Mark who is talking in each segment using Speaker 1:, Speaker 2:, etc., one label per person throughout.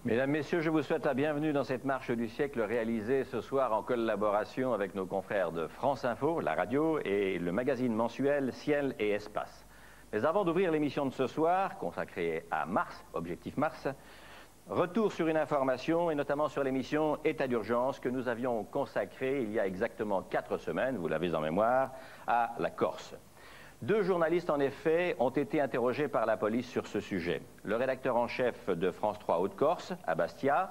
Speaker 1: Mesdames, Messieurs, je vous souhaite la bienvenue dans cette marche du siècle réalisée ce soir en collaboration avec nos confrères de France Info, la radio et le magazine mensuel Ciel et Espace. Mais avant d'ouvrir l'émission de ce soir, consacrée à Mars, Objectif Mars, retour sur une information et notamment sur l'émission État d'urgence que nous avions consacrée il y a exactement 4 semaines, vous l'avez en mémoire, à la Corse. 2 journalistes, en effet, ont été interrogés par la police sur ce sujet. Le rédacteur en chef de France 3 Haute-Corse, à Bastia,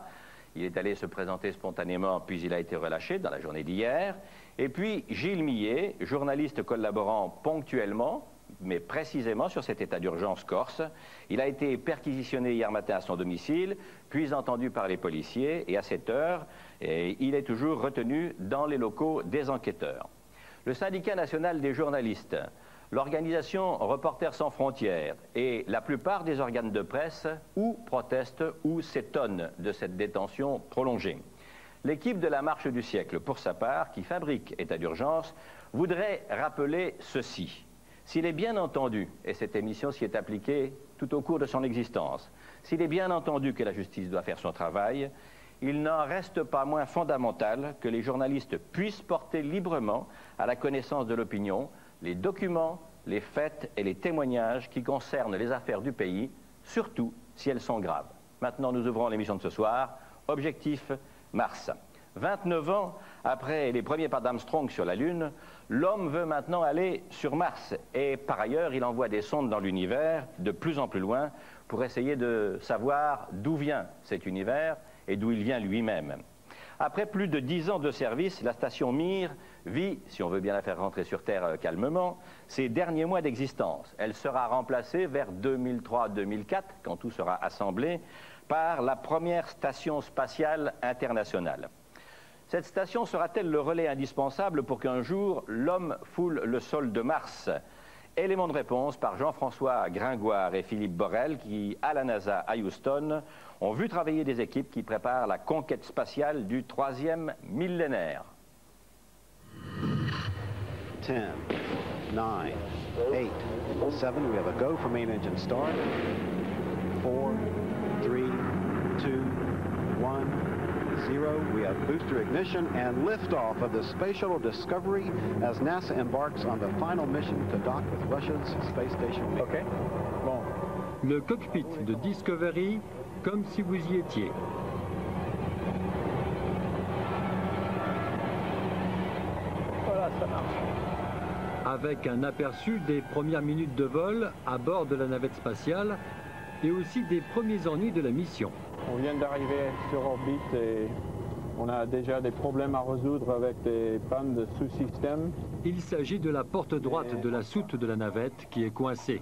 Speaker 1: il est allé se présenter spontanément, puis il a été relâché dans la journée d'hier. Et puis Gilles Millet, journaliste collaborant ponctuellement, mais précisément sur cet état d'urgence corse. Il a été perquisitionné hier matin à son domicile, puis entendu par les policiers, et à cette heure, il est toujours retenu dans les locaux des enquêteurs. Le syndicat national des journalistes, l'organisation Reporters sans frontières et la plupart des organes de presse ou protestent ou s'étonnent de cette détention prolongée. L'équipe de la Marche du siècle, pour sa part, qui fabrique état d'urgence, voudrait rappeler ceci. S'il est bien entendu, et cette émission s'y est appliquée tout au cours de son existence, s'il est bien entendu que la justice doit faire son travail, il n'en reste pas moins fondamental que les journalistes puissent porter librement à la connaissance de l'opinion les documents, les faits et les témoignages qui concernent les affaires du pays, surtout si elles sont graves. Maintenant, nous ouvrons l'émission de ce soir. Objectif Mars. 29 ans après les premiers pas d'Armstrong sur la Lune, l'homme veut maintenant aller sur Mars. Et par ailleurs, il envoie des sondes dans l'univers, de plus en plus loin, pour essayer de savoir d'où vient cet univers et d'où il vient lui-même. Après plus de 10 ans de service, la station Mir vit, si on veut bien la faire rentrer sur Terre calmement, ses derniers mois d'existence. Elle sera remplacée vers 2003-2004, quand tout sera assemblé, par la première station spatiale internationale. Cette station sera-t-elle le relais indispensable pour qu'un jour l'homme foule le sol de Mars? Élément de réponse par Jean-François Gringoire et Philippe Borel qui, à la NASA à Houston, ont vu travailler des équipes qui préparent la conquête spatiale du 3e millénaire.
Speaker 2: 10, 9, 8, 7, we have a go for main engine start. 4, 3, 2, 1, 0. We have booster ignition and liftoff of the Space Shuttle Discovery as NASA embarks on the final mission to dock with Russia's space station.
Speaker 3: Okay. Bon. Le cockpit de Discovery, comme si vous y étiez. Voilà, ça marche. Avec un aperçu des premières minutes de vol à bord de la navette spatiale et aussi des premiers ennuis de la mission.
Speaker 4: On vient d'arriver sur orbite et on a déjà des problèmes à résoudre avec des pannes de sous-système.
Speaker 3: Il s'agit de la porte droite de la soute de la navette qui est coincée.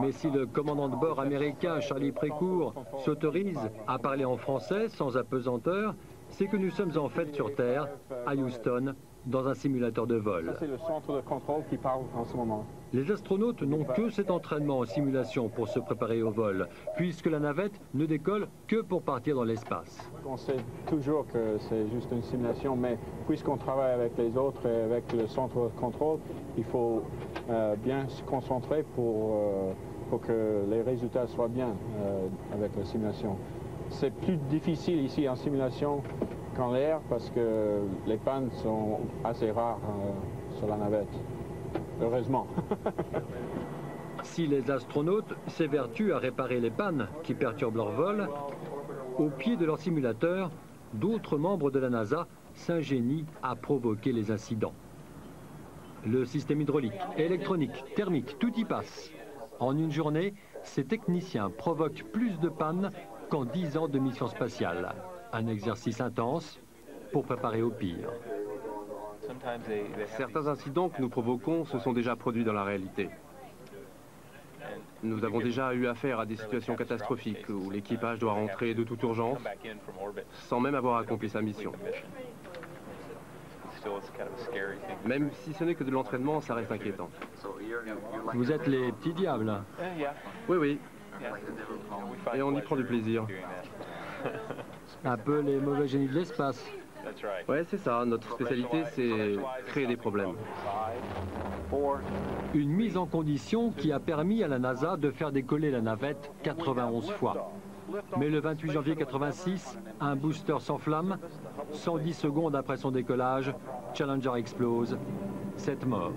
Speaker 3: Mais si le commandant de bord américain Charlie Précourt s'autorise à parler en français sans apesanteur, c'est que nous sommes en fait sur Terre, à Houston, dans un simulateur de vol.
Speaker 4: Ça, c'est le centre de contrôle qui parle en ce moment.
Speaker 3: Les astronautes n'ont que cet entraînement en simulation pour se préparer au vol, puisque la navette ne décolle que pour partir dans l'espace.
Speaker 4: On sait toujours que c'est juste une simulation, mais puisqu'on travaille avec les autres et avec le centre de contrôle, il faut bien se concentrer pour que les résultats soient bien avec la simulation. C'est plus difficile ici en simulation qu'en l'air parce que les pannes sont assez rares sur la navette. Heureusement.
Speaker 3: Si les astronautes s'évertuent à réparer les pannes qui perturbent leur vol, au pied de leur simulateur, d'autres membres de la NASA s'ingénient à provoquer les incidents. Le système hydraulique, électronique, thermique, tout y passe. En une journée, ces techniciens provoquent plus de pannes qu'en 10 ans de mission spatiale. Un exercice intense pour préparer au pire.
Speaker 5: Certains incidents que nous provoquons se sont déjà produits dans la réalité. Nous avons déjà eu affaire à des situations catastrophiques où l'équipage doit rentrer de toute urgence sans même avoir accompli sa mission. Même si ce n'est que de l'entraînement, ça reste inquiétant.
Speaker 3: Vous êtes les petits diables.
Speaker 5: Oui, oui. Et on y prend du plaisir.
Speaker 3: Un peu les mauvais génies de l'espace.
Speaker 5: Ouais, c'est ça. Notre spécialité, c'est créer des problèmes.
Speaker 3: Une mise en condition qui a permis à la NASA de faire décoller la navette 91 fois. Mais le 28 janvier 86, un booster s'enflamme. 110 secondes après son décollage, Challenger explose. 7 morts.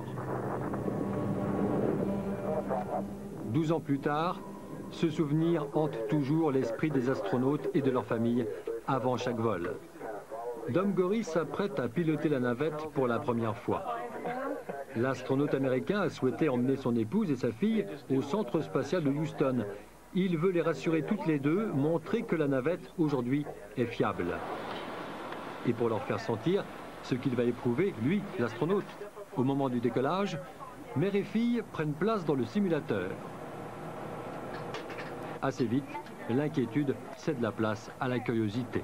Speaker 3: 12 ans plus tard, ce souvenir hante toujours l'esprit des astronautes et de leurs familles avant chaque vol. Dom Gory s'apprête à piloter la navette pour la première fois. L'astronaute américain a souhaité emmener son épouse et sa fille au centre spatial de Houston. Il veut les rassurer toutes les deux, montrer que la navette, aujourd'hui, est fiable. Et pour leur faire sentir ce qu'il va éprouver, lui, l'astronaute, au moment du décollage, mère et fille prennent place dans le simulateur. Assez vite, l'inquiétude cède la place à la curiosité.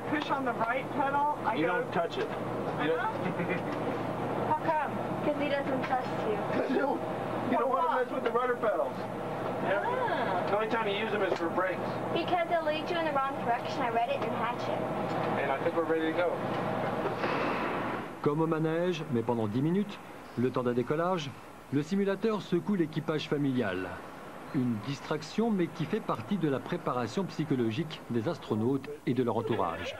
Speaker 6: Push on the right pedal, I
Speaker 7: You
Speaker 6: go...
Speaker 7: don't touch it. You don't,
Speaker 6: How come?
Speaker 8: Because he doesn't trust you.
Speaker 7: you don't want to mess with the rudder pedals. Yeah.
Speaker 6: Ah.
Speaker 7: The only time you use them is for brakes.
Speaker 8: Because they'll lead you in the wrong direction. I read it in Hatchet.
Speaker 7: And I think we're ready to go.
Speaker 3: Comme au manège, mais pendant 10 minutes, le temps d'un décollage, le simulateur secoue l'équipage familial. Une distraction, mais qui fait partie de la préparation psychologique des astronautes et de leur entourage.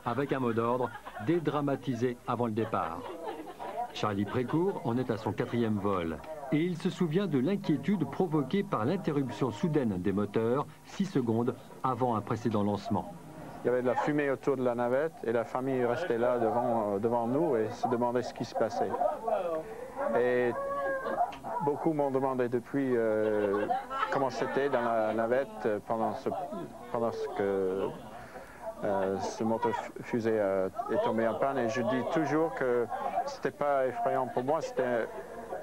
Speaker 3: Avec un mot d'ordre, dédramatiser avant le départ. Charlie Précourt en est à son 4e vol. Et il se souvient de l'inquiétude provoquée par l'interruption soudaine des moteurs 6 secondes avant un précédent lancement.
Speaker 4: Il y avait de la fumée autour de la navette et la famille restait là devant nous et se demandait ce qui se passait. Et beaucoup m'ont demandé depuis comment c'était dans la navette pendant que ce moteur fusée est tombé en panne. Et je dis toujours que c'était pas effrayant pour moi.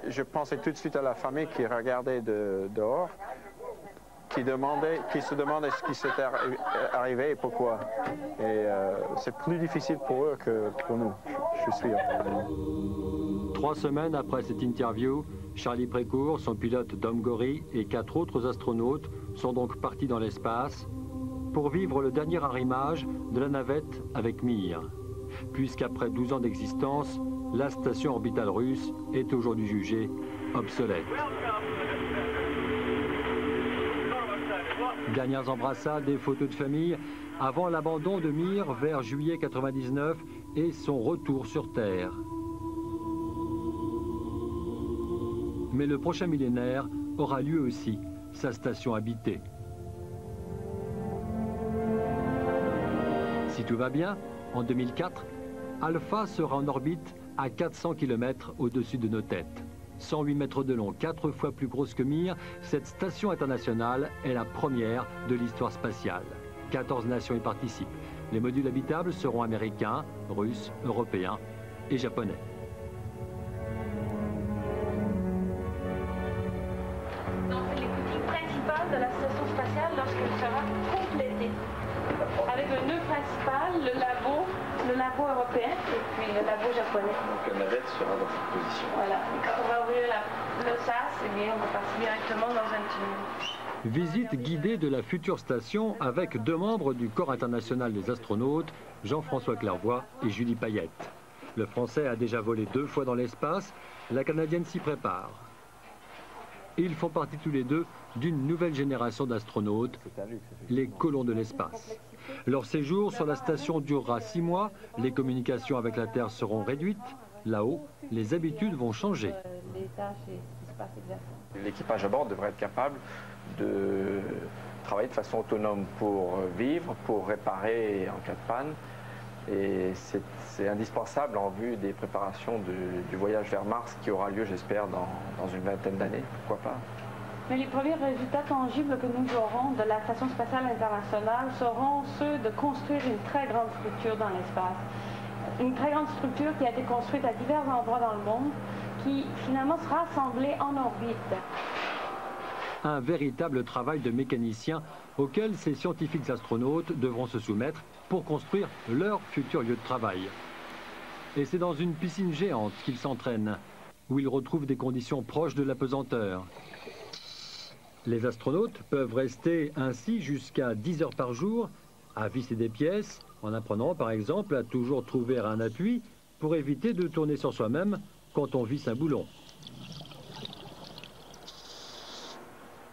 Speaker 4: Je pensais tout de suite à la famille qui regardait dehors, qui se demandait ce qui s'était arrivé et pourquoi. Et c'est plus difficile pour eux que pour nous, je suis sûr.
Speaker 3: 3 semaines après cette interview, Charlie Précourt, son pilote Dom Gory et 4 autres astronautes sont donc partis dans l'espace pour vivre le dernier arrimage de la navette avec Mir. Puisqu'après 12 ans d'existence, la station orbitale russe est aujourd'hui jugée obsolète. Dernières embrassades et photos de famille avant l'abandon de Mir vers juillet 99 et son retour sur Terre. Mais le prochain millénaire aura lieu aussi sa station habitée. Si tout va bien, en 2004, Alpha sera en orbite à 400 km au-dessus de nos têtes. 108 mètres de long, 4 fois plus grosse que Mir, cette station internationale est la première de l'histoire spatiale. 14 nations y participent. Les modules habitables seront américains, russes, européens et japonais.
Speaker 6: De la station spatiale lorsqu'elle sera complétée. Avec le nœud principal, le labo européen et puis le labo japonais.
Speaker 7: Donc la navette sera dans cette position.
Speaker 6: Voilà. Et quand on va ouvrir le sas, eh bien, on va passer directement dans un tunnel.
Speaker 3: Visite guidée de la future station avec 2 membres du Corps international des astronautes, Jean-François Clairvoy et Julie Payette. Le Français a déjà volé 2 fois dans l'espace, la Canadienne s'y prépare. Ils font partie tous les deux d'une nouvelle génération d'astronautes, les colons de l'espace. Leur séjour sur la station durera 6 mois, les communications avec la Terre seront réduites. Là-haut, les habitudes vont changer.
Speaker 6: Les tâches et ce qui se passe exactement.
Speaker 7: L'équipage à bord devrait être capable de travailler de façon autonome pour vivre, pour réparer en cas de panne. Et c'est indispensable en vue des préparations du voyage vers Mars qui aura lieu, j'espère, dans une 20aine d'années, pourquoi pas.
Speaker 6: Mais les premiers résultats tangibles que nous aurons de la Station spatiale internationale seront ceux de construire une très grande structure dans l'espace. Une très grande structure qui a été construite à divers endroits dans le monde, qui finalement sera assemblée en orbite.
Speaker 3: Un véritable travail de mécanicien auquel ces scientifiques astronautes devront se soumettre pour construire leur futur lieu de travail. Et c'est dans une piscine géante qu'ils s'entraînent, où ils retrouvent des conditions proches de l'apesanteur. Les astronautes peuvent rester ainsi jusqu'à 10 heures par jour à visser des pièces, en apprenant par exemple à toujours trouver un appui pour éviter de tourner sur soi-même quand on visse un boulon.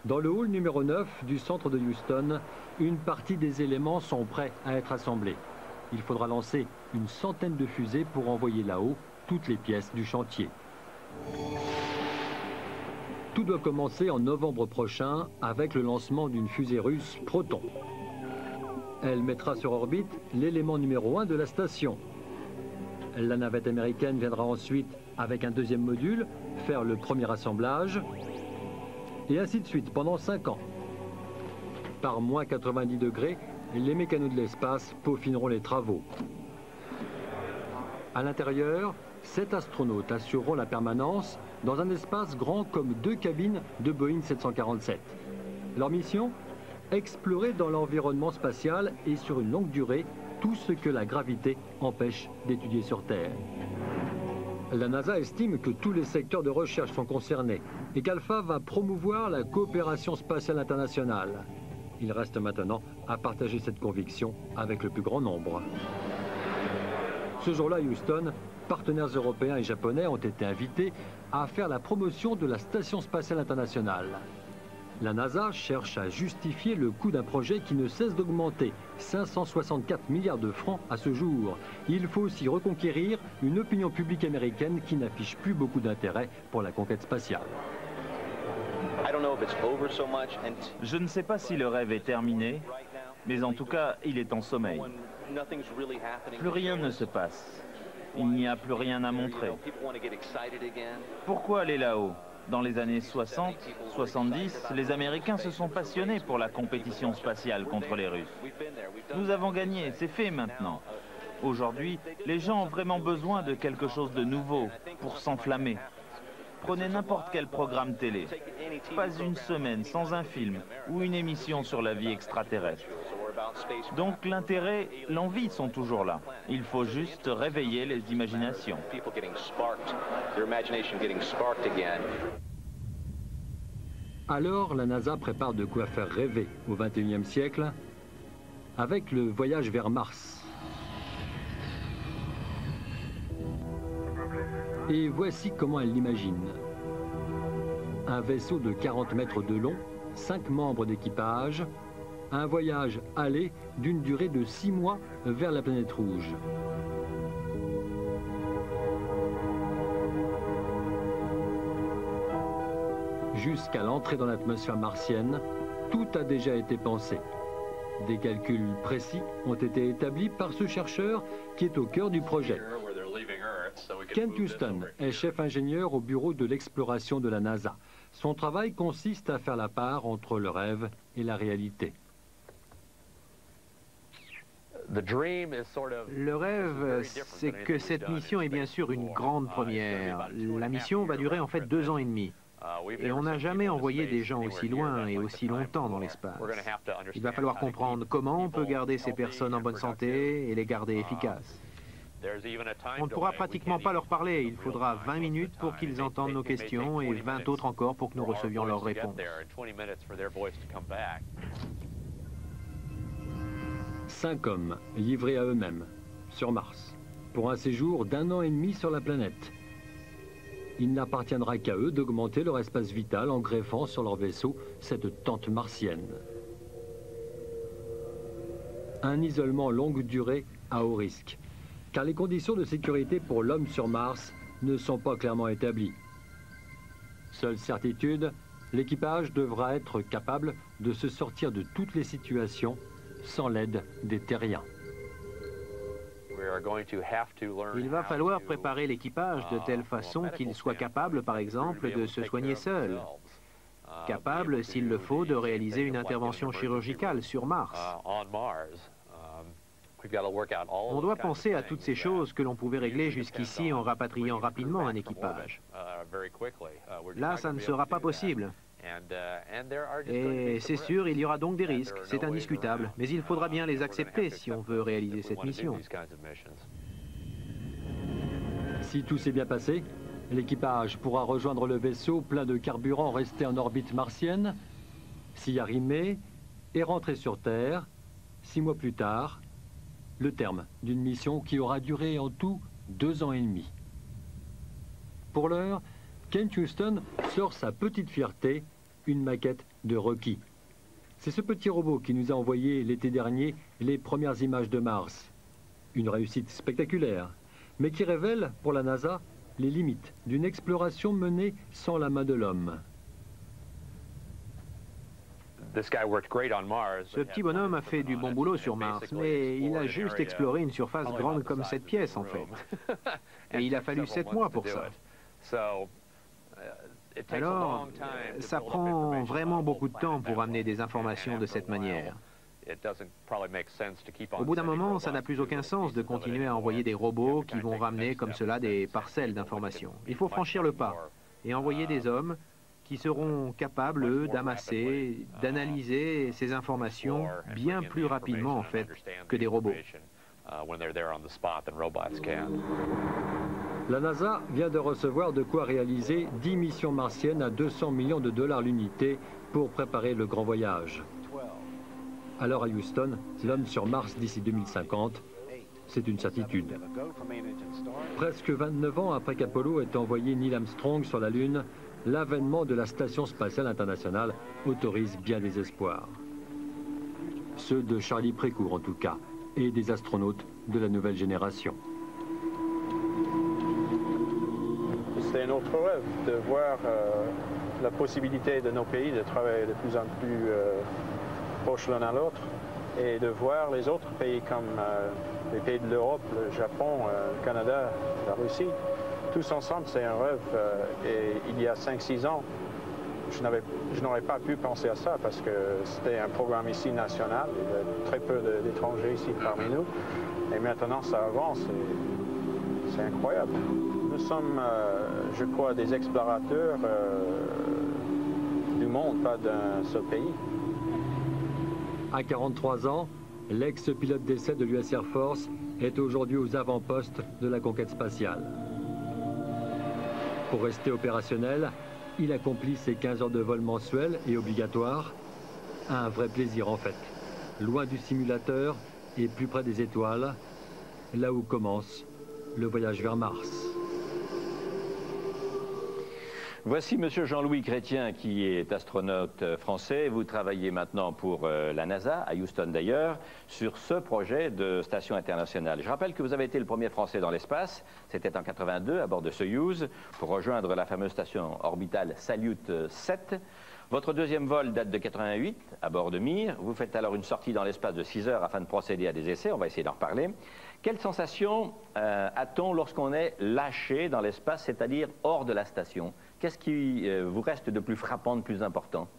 Speaker 3: Dans le hall numéro 9 du centre de Houston, une partie des éléments sont prêts à être assemblés. Il faudra lancer une centaine de fusées pour envoyer là-haut toutes les pièces du chantier. Tout doit commencer en novembre prochain avec le lancement d'une fusée russe Proton. Elle mettra sur orbite l'élément numéro 1 de la station. La navette américaine viendra ensuite, avec un deuxième module, faire le premier assemblage, et ainsi de suite pendant 5 ans. Par moins 90 degrés, les mécanos de l'espace peaufineront les travaux. À l'intérieur, 7 astronautes assureront la permanence dans un espace grand comme 2 cabines de Boeing 747. Leur mission ? Explorer dans l'environnement spatial et sur une longue durée tout ce que la gravité empêche d'étudier sur Terre. La NASA estime que tous les secteurs de recherche sont concernés et qu'Alpha va promouvoir la coopération spatiale internationale. Il reste maintenant à partager cette conviction avec le plus grand nombre. Ce jour-là, à Houston, partenaires européens et japonais ont été invités à faire la promotion de la Station spatiale internationale. La NASA cherche à justifier le coût d'un projet qui ne cesse d'augmenter, 564 milliards de francs à ce jour. Il faut aussi reconquérir une opinion publique américaine qui n'affiche plus beaucoup d'intérêt pour la conquête spatiale.
Speaker 9: Je ne sais pas si le rêve est terminé, mais en tout cas, il est en sommeil. Plus rien ne se passe. Il n'y a plus rien à montrer. Pourquoi aller là-haut ? Dans les années 60, 70, les Américains se sont passionnés pour la compétition spatiale contre les Russes. Nous avons gagné, c'est fait maintenant. Aujourd'hui, les gens ont vraiment besoin de quelque chose de nouveau pour s'enflammer. Prenez n'importe quel programme télé. Pas une semaine sans un film ou une émission sur la vie extraterrestre. Donc l'intérêt, l'envie sont toujours là. Il faut juste réveiller les imaginations.
Speaker 3: Alors la NASA prépare de quoi faire rêver au XXIe siècle avec le voyage vers Mars. Et voici comment elle l'imagine. Un vaisseau de 40 mètres de long, 5 membres d'équipage, un voyage aller d'une durée de 6 mois vers la planète rouge. Jusqu'à l'entrée dans l'atmosphère martienne, tout a déjà été pensé. Des calculs précis ont été établis par ce chercheur qui est au cœur du projet. Kent Houston est chef ingénieur au bureau de l'exploration de la NASA. Son travail consiste à faire la part entre le rêve et la réalité.
Speaker 10: Le rêve, c'est que cette mission est bien sûr une grande première. La mission va durer en fait 2 ans et demi. Et on n'a jamais envoyé des gens aussi loin et aussi longtemps dans l'espace. Il va falloir comprendre comment on peut garder ces personnes en bonne santé et les garder efficaces. On ne pourra pratiquement pas leur parler. Il faudra 20 minutes pour qu'ils entendent nos questions et 20 autres encore pour que nous recevions leurs réponses.
Speaker 3: 5 hommes livrés à eux-mêmes sur Mars pour un séjour d'1 an et demi sur la planète. Il n'appartiendra qu'à eux d'augmenter leur espace vital en greffant sur leur vaisseau cette tente martienne. Un isolement longue durée à haut risque, car les conditions de sécurité pour l'homme sur Mars ne sont pas clairement établies. Seule certitude, l'équipage devra être capable de se sortir de toutes les situations sans l'aide des terriens.
Speaker 10: Il va falloir préparer l'équipage de telle façon qu'il soit capable, par exemple, de se soigner seul. Capable, s'il le faut, de réaliser une intervention chirurgicale sur Mars. On doit penser à toutes ces choses que l'on pouvait régler jusqu'ici en rapatriant rapidement un équipage. Là, ça ne sera pas possible. Et c'est sûr, il y aura donc des risques, c'est indiscutable, mais il faudra bien les accepter si on veut réaliser cette mission.
Speaker 3: Si tout s'est bien passé, l'équipage pourra rejoindre le vaisseau plein de carburant resté en orbite martienne, s'y arrimer et rentrer sur Terre 6 mois plus tard, le terme d'une mission qui aura duré en tout 2 ans et demi. Pour l'heure, Kent Houston sort sa petite fierté, une maquette de Rocky. C'est ce petit robot qui nous a envoyé l'été dernier les premières images de Mars. Une réussite spectaculaire, mais qui révèle, pour la NASA, les limites d'une exploration menée sans la main de l'homme.
Speaker 10: Ce petit bonhomme a fait du bon boulot sur Mars, mais il a juste exploré une surface grande comme cette pièce, en fait. Et il a fallu 7 mois pour ça. Alors, ça prend vraiment beaucoup de temps pour amener des informations de cette manière. Au bout d'un moment, ça n'a plus aucun sens de continuer à envoyer des robots qui vont ramener comme cela des parcelles d'informations. Il faut franchir le pas et envoyer des hommes qui seront capables, eux, d'amasser, d'analyser ces informations bien plus rapidement, en fait, que des robots.
Speaker 3: La NASA vient de recevoir de quoi réaliser 10 missions martiennes à 200 millions de dollars l'unité pour préparer le grand voyage. Alors à Houston, l'homme sur Mars d'ici 2050, c'est une certitude. Presque 29 ans après qu'Apollo ait envoyé Neil Armstrong sur la Lune, l'avènement de la Station spatiale internationale autorise bien des espoirs. Ceux de Charlie Précourt en tout cas, et des astronautes de la nouvelle génération.
Speaker 4: C'est notre rêve de voir la possibilité de nos pays de travailler de plus en plus proches l'un à l'autre et de voir les autres pays comme les pays de l'Europe, le Japon, le Canada, la Russie. Tous ensemble, c'est un rêve. Et il y a 5-6 ans, je n'aurais pas pu penser à ça parce que c'était un programme ici national. Il y a très peu d'étrangers ici parmi nous. Et maintenant, ça avance. C'est incroyable. Nous sommes, je crois, des explorateurs du monde, pas d'un seul pays.
Speaker 3: À 43 ans, l'ex-pilote d'essai de l'US Air Force est aujourd'hui aux avant-postes de la conquête spatiale. Pour rester opérationnel, il accomplit ses 15 heures de vol mensuels et obligatoires. Un vrai plaisir en fait. Loin du simulateur et plus près des étoiles, là où commence le voyage vers Mars.
Speaker 1: Voici Monsieur Jean-Louis Chrétien qui est astronaute français. Vous travaillez maintenant pour la NASA, à Houston d'ailleurs, sur ce projet de station internationale. Je rappelle que vous avez été le premier Français dans l'espace. C'était en 82 à bord de Soyouz pour rejoindre la fameuse station orbitale Salyut 7. Votre deuxième vol date de 88 à bord de Mir. Vous faites alors une sortie dans l'espace de 6 heures afin de procéder à des essais. On va essayer d'en reparler. Quelle sensation a-t-on lorsqu'on est lâché dans l'espace, c'est-à-dire hors de la station? Qu'est-ce qui vous reste de plus frappant, de plus important?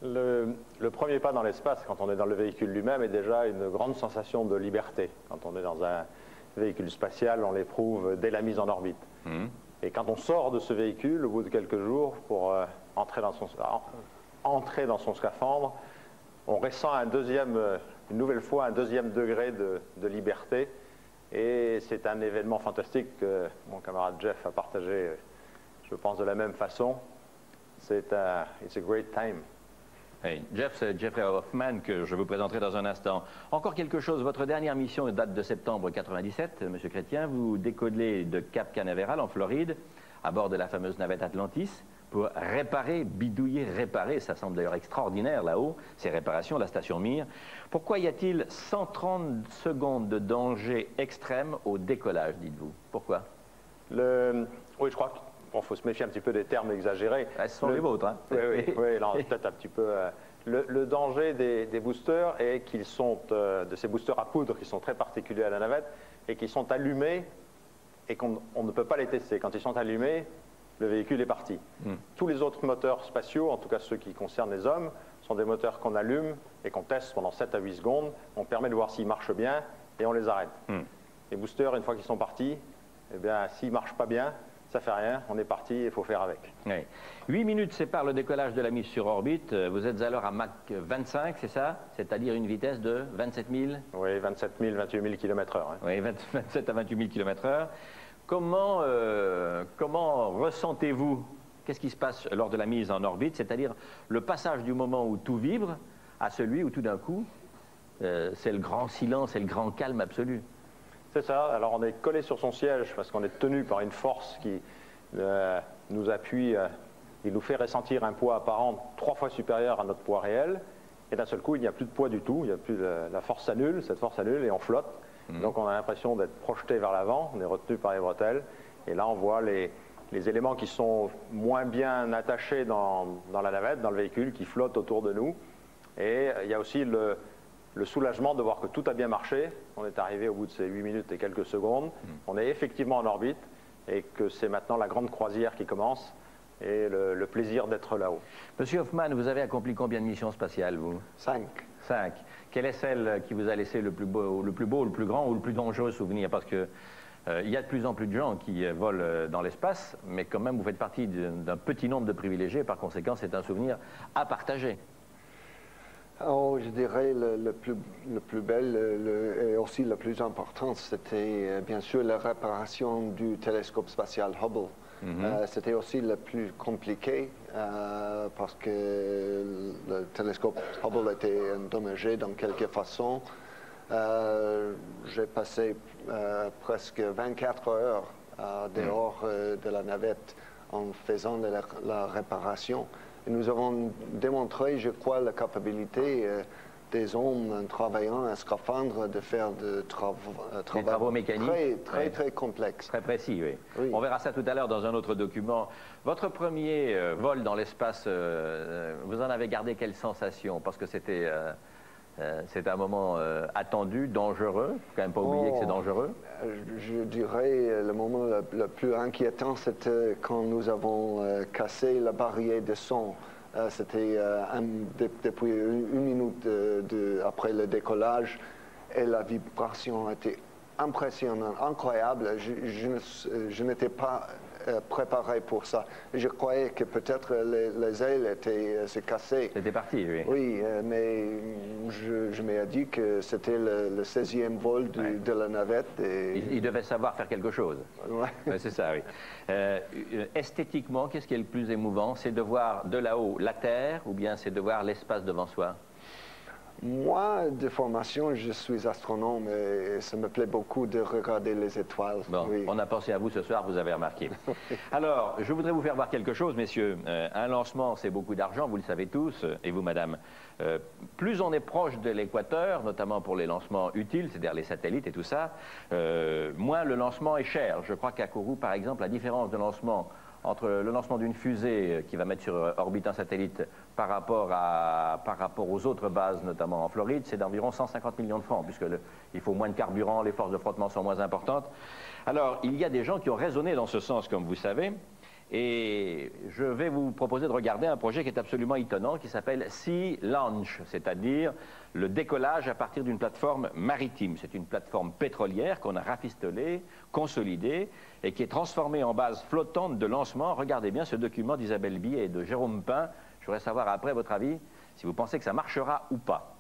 Speaker 11: Le premier pas dans l'espace, quand on est dans le véhicule lui-même, est déjà une grande sensation de liberté. Quand on est dans un véhicule spatial, on l'éprouve dès la mise en orbite. Et quand on sort de ce véhicule, au bout de quelques jours, pour entrer dans son scaphandre, on ressent une nouvelle fois un deuxième degré de liberté. Et c'est un événement fantastique que mon camarade Jeff a partagé, je pense, de la même façon. It's a great time.
Speaker 1: Hey, Jeff, c'est Jeffrey Hoffman que je vous présenterai dans un instant. Encore quelque chose, votre dernière mission date de septembre 97, Monsieur Chrétien. Vous décollez de Cap Canaveral en Floride, à bord de la fameuse navette Atlantis, pour réparer, bidouiller, réparer, ça semble d'ailleurs extraordinaire là-haut, ces réparations, la station Mir. Pourquoi y a-t-il 130 secondes de danger extrême au décollage, dites-vous? Pourquoi?
Speaker 11: Oui, je crois qu'il faut se méfier un petit peu des termes exagérés.
Speaker 1: Ce sont les vôtres, hein?
Speaker 11: Oui, peut-être un petit peu. Le danger des boosters est qu'ils sont, de ces boosters à poudre qui sont très particuliers à la navette et qui sont allumés et qu'on ne peut pas les tester. Quand ils sont allumés, le véhicule est parti. Tous les autres moteurs spatiaux, en tout cas ceux qui concernent les hommes, sont des moteurs qu'on allume et qu'on teste pendant 7 à 8 secondes. On permet de voir s'ils marchent bien et on les arrête. Les boosters, une fois qu'ils sont partis, eh bien, s'ils ne marchent pas bien, ça ne fait rien, on est parti, il faut faire avec.
Speaker 1: Oui. 8 minutes séparent le décollage de la mise sur orbite. Vous êtes alors à Mach 25, c'est ça? C'est-à-dire une vitesse de 27 000?
Speaker 11: Oui, 27 000, 28 000 km/h. Hein.
Speaker 1: Oui, 27 à 28 000 km/h. Comment ressentez-vous? Qu'est-ce qui se passe lors de la mise en orbite? C'est-à-dire le passage du moment où tout vibre à celui où tout d'un coup, c'est le grand silence et le grand calme absolu.
Speaker 11: C'est ça. Alors on est collé sur son siège parce qu'on est tenu par une force qui nous appuie il nous fait ressentir un poids apparent 3 fois supérieur à notre poids réel, et d'un seul coup, il n'y a plus de poids du tout, il n'y a plus la force s'annule, cette force s'annule, et on flotte. Donc on a l'impression d'être projeté vers l'avant, on est retenu par les bretelles, et là on voit les éléments qui sont moins bien attachés dans la navette, dans le véhicule, qui flottent autour de nous. Et il y a aussi le soulagement de voir que tout a bien marché. On est arrivé au bout de ces 8 minutes et quelques secondes. On est effectivement en orbite et que c'est maintenant la grande croisière qui commence et le plaisir d'être là-haut.
Speaker 1: Monsieur Hoffman, vous avez accompli combien de missions spatiales, vous?
Speaker 12: 5.
Speaker 1: 5. Quelle est celle qui vous a laissé le plus beau, le plus grand ou le plus dangereux souvenir? Parce que il y a de plus en plus de gens qui volent dans l'espace, mais quand même vous faites partie d'un petit nombre de privilégiés, par conséquent c'est un souvenir à partager.
Speaker 12: Oh, je dirais le plus bel et aussi le plus important, c'était bien sûr la réparation du télescope spatial Hubble. C'était aussi le plus compliqué parce que le télescope Hubble était endommagé dans quelque façon. J'ai passé presque 24 heures dehors de la navette en faisant la réparation. Et nous avons démontré, je crois, la capacité des hommes travaillant à scaphandre de faire des
Speaker 1: travaux mécaniques
Speaker 12: très complexes.
Speaker 1: Très précis, oui. On verra ça tout à l'heure dans un autre document. Votre premier vol dans l'espace, vous en avez gardé quelle sensation? Parce que c'était un moment attendu, dangereux. Il ne faut quand même pas oublier que c'est dangereux.
Speaker 12: Je dirais le moment le plus inquiétant, c'était quand nous avons cassé la barrière de son. C'était depuis 1 minute après le décollage et la vibration était impressionnante, incroyable. Je n'étais pas préparé pour ça. Je croyais que peut-être les ailes se cassaient.
Speaker 1: C'était parti, oui.
Speaker 12: Oui, mais je m'ai dit que c'était le 16e vol de la navette. Et...
Speaker 1: Il devait savoir faire quelque chose.
Speaker 12: Ouais.
Speaker 1: C'est ça, oui. Esthétiquement, qu'est-ce qui est le plus émouvant? C'est de voir de là-haut la Terre ou bien c'est de voir l'espace devant soi?
Speaker 12: Moi, de formation, je suis astronome et ça me plaît beaucoup de regarder les étoiles.
Speaker 1: Bon, oui. On a pensé à vous ce soir, vous avez remarqué. Alors, je voudrais vous faire voir quelque chose, messieurs. Un lancement, c'est beaucoup d'argent, vous le savez tous, et vous, madame. Plus on est proche de l'équateur, notamment pour les lancements utiles, c'est-à-dire les satellites et tout ça, moins le lancement est cher. Je crois qu'à Kourou, par exemple, la différence de lancement entre le lancement d'une fusée qui va mettre sur orbite un satellite par rapport aux autres bases, notamment en Floride, c'est d'environ 150 millions de francs, puisqu'il faut moins de carburant, les forces de frottement sont moins importantes. Alors, il y a des gens qui ont raisonné dans ce sens, comme vous savez, et je vais vous proposer de regarder un projet qui est absolument étonnant, qui s'appelle Sea Launch, c'est-à-dire le décollage à partir d'une plateforme maritime. C'est une plateforme pétrolière qu'on a rafistolée, consolidée, et qui est transformée en base flottante de lancement. Regardez bien ce document d'Isabelle Biet et de Jérôme Pin. Je voudrais savoir après votre avis, si vous pensez que ça marchera ou pas.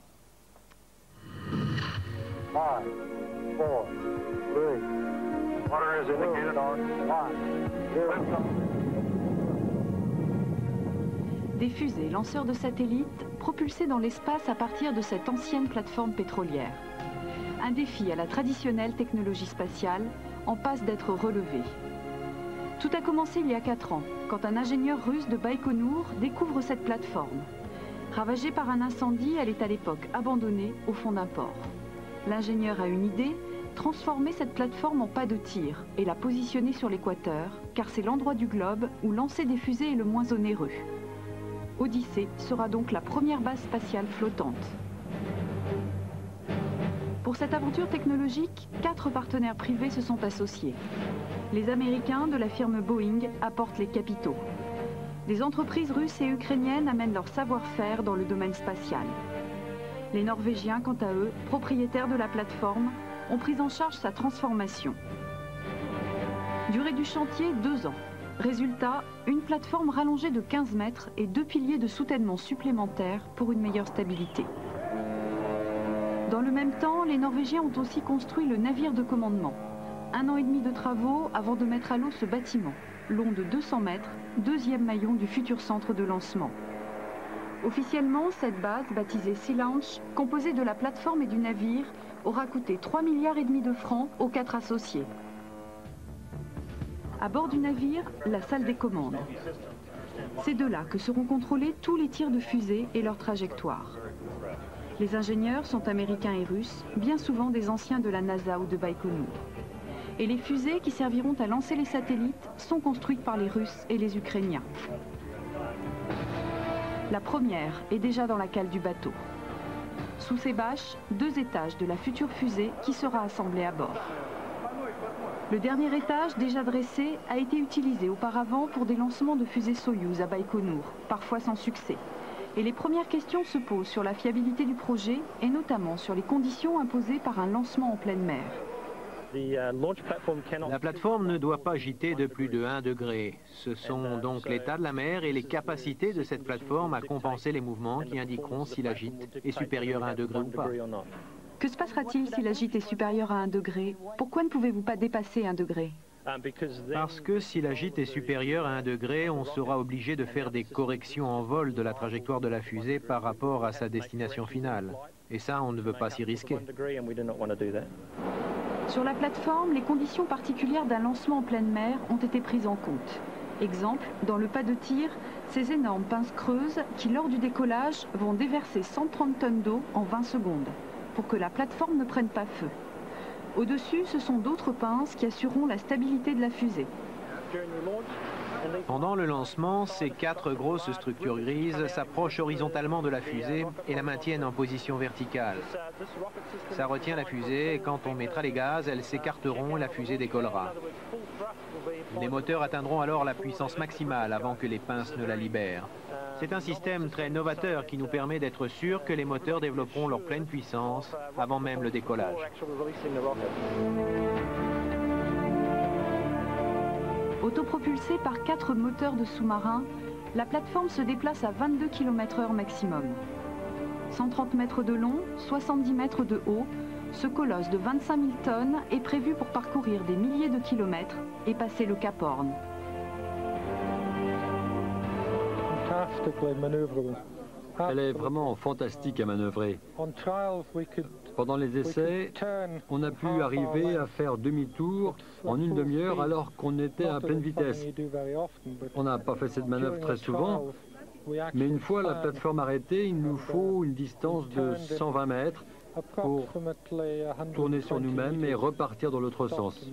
Speaker 13: 5, 4, 3, water is indicated on 1, 0.
Speaker 14: Des fusées lanceurs de satellites propulsés dans l'espace à partir de cette ancienne plateforme pétrolière. Un défi à la traditionnelle technologie spatiale en passe d'être relevé. Tout a commencé il y a 4 ans, quand un ingénieur russe de Baïkonour découvre cette plateforme. Ravagée par un incendie, elle est à l'époque abandonnée au fond d'un port. L'ingénieur a une idée, transformer cette plateforme en pas de tir et la positionner sur l'équateur, car c'est l'endroit du globe où lancer des fusées est le moins onéreux. Odyssée sera donc la première base spatiale flottante. Pour cette aventure technologique, 4 partenaires privés se sont associés. Les Américains de la firme Boeing apportent les capitaux. Des entreprises russes et ukrainiennes amènent leur savoir-faire dans le domaine spatial. Les Norvégiens, quant à eux, propriétaires de la plateforme, ont pris en charge sa transformation. Durée du chantier, 2 ans. Résultat, une plateforme rallongée de 15 mètres et 2 piliers de soutènement supplémentaires pour une meilleure stabilité. Dans le même temps, les Norvégiens ont aussi construit le navire de commandement. 1 an et demi de travaux avant de mettre à l'eau ce bâtiment, long de 200 mètres, 2e maillon du futur centre de lancement. Officiellement, cette base, baptisée Sea Launch, composée de la plateforme et du navire, aura coûté 3,5 milliards de francs aux 4 associés. À bord du navire, la salle des commandes. C'est de là que seront contrôlés tous les tirs de fusée et leur trajectoire. Les ingénieurs sont américains et russes, bien souvent des anciens de la NASA ou de Baïkonour. Et les fusées qui serviront à lancer les satellites sont construites par les Russes et les Ukrainiens. La première est déjà dans la cale du bateau. Sous ces bâches, 2 étages de la future fusée qui sera assemblée à bord. Le dernier étage, déjà dressé, a été utilisé auparavant pour des lancements de fusées Soyouz à Baïkonour, parfois sans succès. Et les premières questions se posent sur la fiabilité du projet et notamment sur les conditions imposées par un lancement en pleine mer.
Speaker 10: La plateforme ne doit pas gîter de plus de 1 degré. Ce sont donc l'état de la mer et les capacités de cette plateforme à compenser les mouvements qui indiqueront si la gîte est supérieure à 1 degré ou pas.
Speaker 14: Que se passera-t-il si la gîte est supérieure à 1 degré? Pourquoi ne pouvez-vous pas dépasser 1 degré?
Speaker 10: Parce que si la gîte est supérieure à 1 degré, on sera obligé de faire des corrections en vol de la trajectoire de la fusée par rapport à sa destination finale. Et ça, on ne veut pas s'y risquer.
Speaker 14: Sur la plateforme, les conditions particulières d'un lancement en pleine mer ont été prises en compte. Exemple, dans le pas de tir, ces énormes pinces creuses qui, lors du décollage, vont déverser 130 tonnes d'eau en 20 secondes pour que la plateforme ne prenne pas feu. Au-dessus, ce sont d'autres pinces qui assureront la stabilité de la fusée.
Speaker 10: Pendant le lancement, ces 4 grosses structures grises s'approchent horizontalement de la fusée et la maintiennent en position verticale. Ça retient la fusée et quand on mettra les gaz, elles s'écarteront et la fusée décollera. Les moteurs atteindront alors la puissance maximale avant que les pinces ne la libèrent. C'est un système très novateur qui nous permet d'être sûr que les moteurs développeront leur pleine puissance avant même le décollage.
Speaker 14: Autopropulsée par 4 moteurs de sous-marins, la plateforme se déplace à 22 km/h maximum. 130 mètres de long, 70 mètres de haut, ce colosse de 25 000 tonnes est prévu pour parcourir des milliers de kilomètres et passer le Cap Horn.
Speaker 3: Elle est vraiment fantastique à manœuvrer. Pendant les essais, on a pu arriver à faire demi-tour en une demi-heure alors qu'on était à pleine vitesse. On n'a pas fait cette manœuvre très souvent, mais une fois la plateforme arrêtée, il nous faut une distance de 120 mètres pour tourner sur nous-mêmes et repartir dans l'autre sens.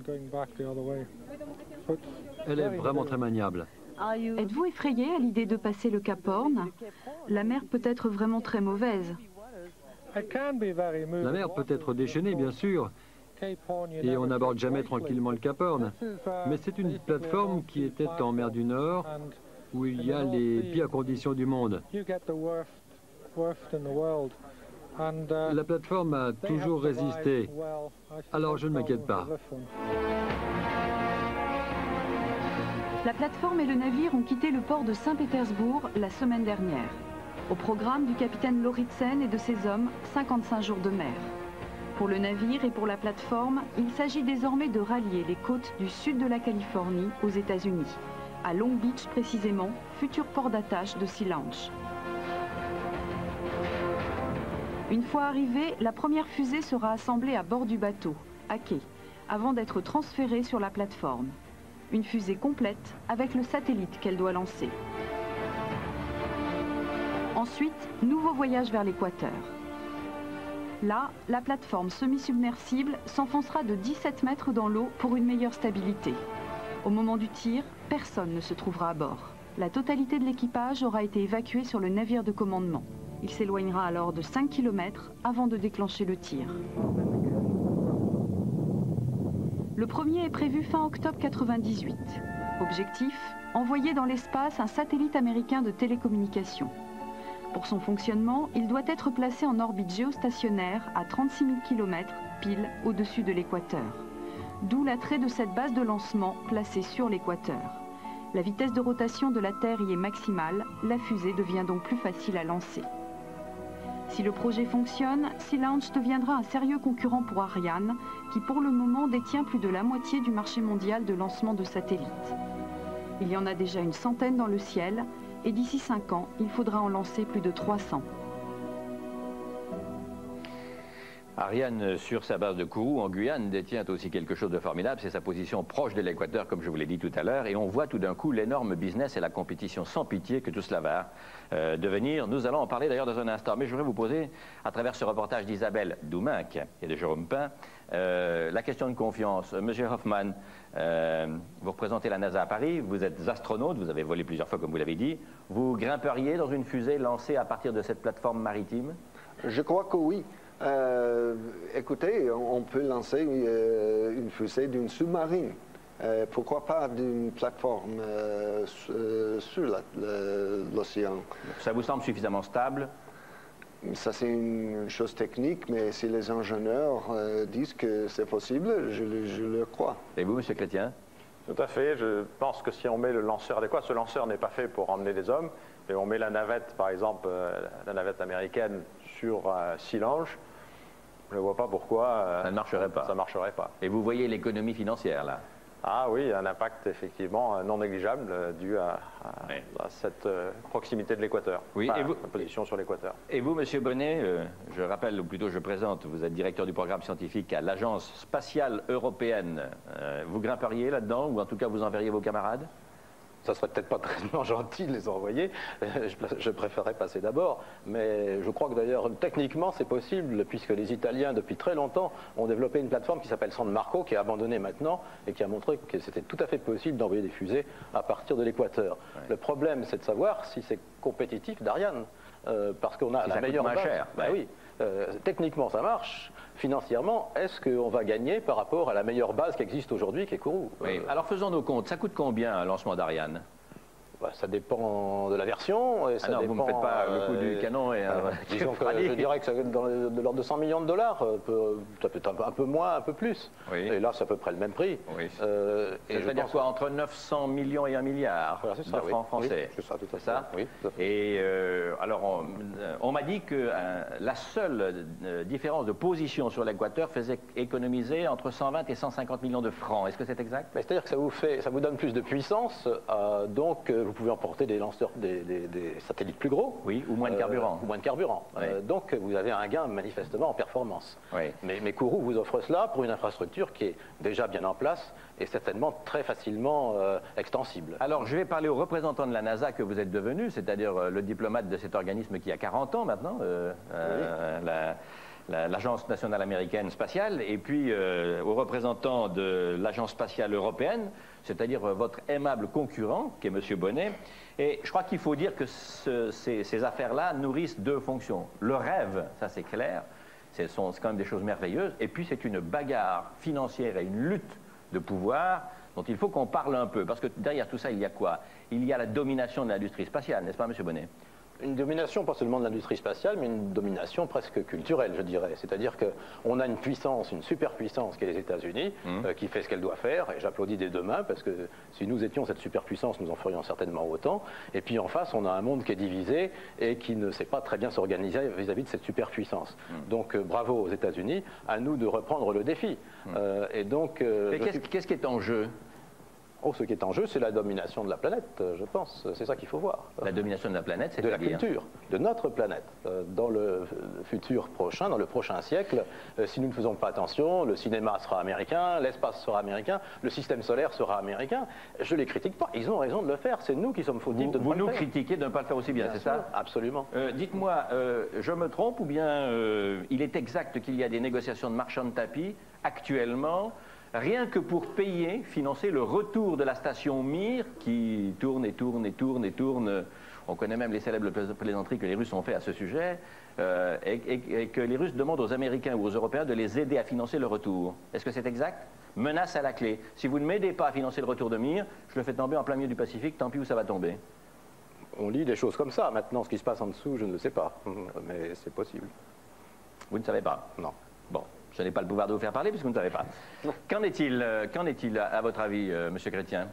Speaker 3: Elle est vraiment très maniable.
Speaker 14: Êtes-vous effrayé à l'idée de passer le Cap Horn? La mer peut être vraiment très mauvaise.
Speaker 3: La mer peut être déchaînée, bien sûr, et on n'aborde jamais tranquillement le Cap Horn. Mais c'est une plateforme qui était en mer du Nord, où il y a les pires conditions du monde. La plateforme a toujours résisté, alors je ne m'inquiète pas.
Speaker 14: La plateforme et le navire ont quitté le port de Saint-Pétersbourg la semaine dernière. Au programme du capitaine Lauritsen et de ses hommes, 55 jours de mer. Pour le navire et pour la plateforme, il s'agit désormais de rallier les côtes du sud de la Californie aux États-Unis, à Long Beach précisément, futur port d'attache de Sea Launch. Une fois arrivée, la première fusée sera assemblée à bord du bateau, à quai, avant d'être transférée sur la plateforme. Une fusée complète avec le satellite qu'elle doit lancer. Ensuite, nouveau voyage vers l'équateur. Là, la plateforme semi-submersible s'enfoncera de 17 mètres dans l'eau pour une meilleure stabilité. Au moment du tir, personne ne se trouvera à bord. La totalité de l'équipage aura été évacuée sur le navire de commandement. Il s'éloignera alors de 5 km avant de déclencher le tir. Le premier est prévu fin octobre 1998. Objectif, envoyer dans l'espace un satellite américain de télécommunications. Pour son fonctionnement, il doit être placé en orbite géostationnaire à 36 000 km, pile au-dessus de l'équateur. D'où l'attrait de cette base de lancement placée sur l'équateur. La vitesse de rotation de la Terre y est maximale, la fusée devient donc plus facile à lancer. Si le projet fonctionne, Sea Launch deviendra un sérieux concurrent pour Ariane, qui pour le moment détient plus de la moitié du marché mondial de lancement de satellites. Il y en a déjà une centaine dans le ciel, et d'ici 5 ans, il faudra en lancer plus de 300.
Speaker 1: Ariane, sur sa base de Kourou, en Guyane, détient aussi quelque chose de formidable, c'est sa position proche de l'équateur, comme je vous l'ai dit tout à l'heure, et on voit tout d'un coup l'énorme business et la compétition sans pitié que tout cela va devenir. Nous allons en parler d'ailleurs dans un instant, mais je voudrais vous poser, à travers ce reportage d'Isabelle Douminc et de Jérôme Pin, la question de confiance. Monsieur Hoffman, vous représentez la NASA à Paris, vous êtes astronaute, vous avez volé plusieurs fois comme vous l'avez dit, vous grimperiez dans une fusée lancée à partir de cette plateforme maritime?
Speaker 12: Je crois que oui. Écoutez, on peut lancer une fusée d'une sous-marine. Pourquoi pas d'une plateforme sur l'océan?
Speaker 1: Ça vous semble suffisamment stable?
Speaker 12: Ça, c'est une chose technique, mais si les ingénieurs disent que c'est possible, je le crois.
Speaker 1: Et vous, M. Chrétien?
Speaker 11: Tout à fait. Je pense que si on met le lanceur adéquat, ce lanceur n'est pas fait pour emmener des hommes, mais on met la navette, par exemple, la navette américaine sur Silange, je ne vois pas pourquoi
Speaker 1: ça ne marcherait pas.
Speaker 11: Ça marcherait pas.
Speaker 1: Et vous voyez l'économie financière, là?
Speaker 11: Ah oui, un impact effectivement non négligeable dû à cette proximité de l'équateur,
Speaker 1: oui,
Speaker 11: la position sur l'équateur.
Speaker 1: Et vous, M. Bonnet, je rappelle, ou plutôt je présente, vous êtes directeur du programme scientifique à l'Agence spatiale européenne. Vous grimperiez là-dedans, ou en tout cas vous enverriez vos camarades?
Speaker 15: Ça serait peut-être pas très gentil de les envoyer, je préférerais passer d'abord, mais je crois que d'ailleurs techniquement c'est possible, puisque les Italiens depuis très longtemps ont développé une plateforme qui s'appelle San Marco, qui est abandonnée maintenant, et qui a montré que c'était tout à fait possible d'envoyer des fusées à partir de l'équateur. Ouais. Le problème c'est de savoir si c'est compétitif d'Ariane, parce qu'on a la meilleure base.
Speaker 1: Cher.
Speaker 15: Ben oui, techniquement ça marche. Financièrement, est-ce qu'on va gagner par rapport à la meilleure base qui existe aujourd'hui, qui est Kourou?
Speaker 1: Oui. Alors faisons nos comptes. Ça coûte combien un lancement d'Ariane?
Speaker 15: Bah, ça dépend de la version. Et ça
Speaker 1: non,
Speaker 15: dépend,
Speaker 1: vous ne me faites pas le coût du canon et
Speaker 15: disons que je dirais que ça dans de l'ordre de 100 millions de dollars. Ça peut être un peu moins, un peu plus. Oui. Et là, c'est à peu près le même prix.
Speaker 1: Oui. C'est-à-dire quoi? Entre 900 millions et 1 milliard de francs français.
Speaker 15: Oui, c'est ça, tout à fait.
Speaker 1: Ça
Speaker 15: oui, tout à fait.
Speaker 1: Et alors, on m'a dit que la seule différence de position sur l'équateur faisait économiser entre 120 et 150 millions de francs. Est-ce que c'est exact?
Speaker 15: C'est-à-dire que ça vous donne plus de puissance, donc vous pouvez emporter des lanceurs, des satellites plus gros.
Speaker 1: Oui, ou moins de carburant.
Speaker 15: Ou moins de carburant. Oui. Donc vous avez un gain manifestement en performance.
Speaker 1: Oui.
Speaker 15: Mais Kourou vous offre cela pour une infrastructure qui est déjà bien en place et certainement très facilement extensible.
Speaker 1: Alors je vais parler aux représentants de la NASA que vous êtes devenu, c'est-à-dire le diplomate de cet organisme qui a 40 ans maintenant, l'Agence nationale américaine spatiale, et puis aux représentants de l'Agence spatiale européenne, c'est-à-dire votre aimable concurrent, qui est M. Bonnet. Et je crois qu'il faut dire que ces affaires-là nourrissent deux fonctions. Le rêve, ça c'est clair, c'est quand même des choses merveilleuses, et puis c'est une bagarre financière et une lutte de pouvoir dont il faut qu'on parle un peu, parce que derrière tout ça, il y a quoi? Il y a la domination de l'industrie spatiale, n'est-ce pas, M. Bonnet?
Speaker 15: Une domination, pas seulement de l'industrie spatiale, mais une domination presque culturelle, je dirais. C'est-à-dire qu'on a une puissance, une superpuissance qui est les États-Unis, qui fait ce qu'elle doit faire, et j'applaudis des deux mains, parce que si nous étions cette superpuissance, nous en ferions certainement autant. Et puis en face, on a un monde qui est divisé et qui ne sait pas très bien s'organiser vis-à-vis de cette superpuissance. Donc bravo aux États-Unis, à nous de reprendre le défi. Et donc...
Speaker 1: qu'est-ce qui est en jeu?
Speaker 15: Oh, ce qui est en jeu, c'est la domination de la planète, je pense. C'est ça qu'il faut voir.
Speaker 1: La domination de la planète, c'est
Speaker 15: de la culture, de notre planète. Dans le futur prochain, dans le prochain siècle, si nous ne faisons pas attention, le cinéma sera américain, l'espace sera américain, le système solaire sera américain. Je ne les critique pas, ils ont raison de le faire. C'est nous qui sommes fautifs de ne pas le faire.
Speaker 1: Vous nous critiquez de ne pas le faire aussi bien, c'est ça?
Speaker 15: Absolument.
Speaker 1: Dites-moi, je me trompe ou bien il est exact qu'il y a des négociations de marchands de tapis actuellement, rien que pour payer, financer le retour de la station Mir qui tourne et tourne et tourne et tourne. On connaît même les célèbres plaisanteries que les Russes ont fait à ce sujet, et que les Russes demandent aux Américains ou aux Européens de les aider à financer le retour. Est-ce que c'est exact? Menace à la clé. Si vous ne m'aidez pas à financer le retour de Mir, je le fais tomber en plein milieu du Pacifique, tant pis où ça va tomber.
Speaker 15: On lit des choses comme ça. Maintenant, ce qui se passe en dessous, je ne le sais pas. Mais c'est possible.
Speaker 1: Vous ne savez pas?
Speaker 15: Non.
Speaker 1: Bon. Je n'ai pas le pouvoir de vous faire parler puisque vous ne savez pas. Qu'en est-il à votre avis, M. Chrétien?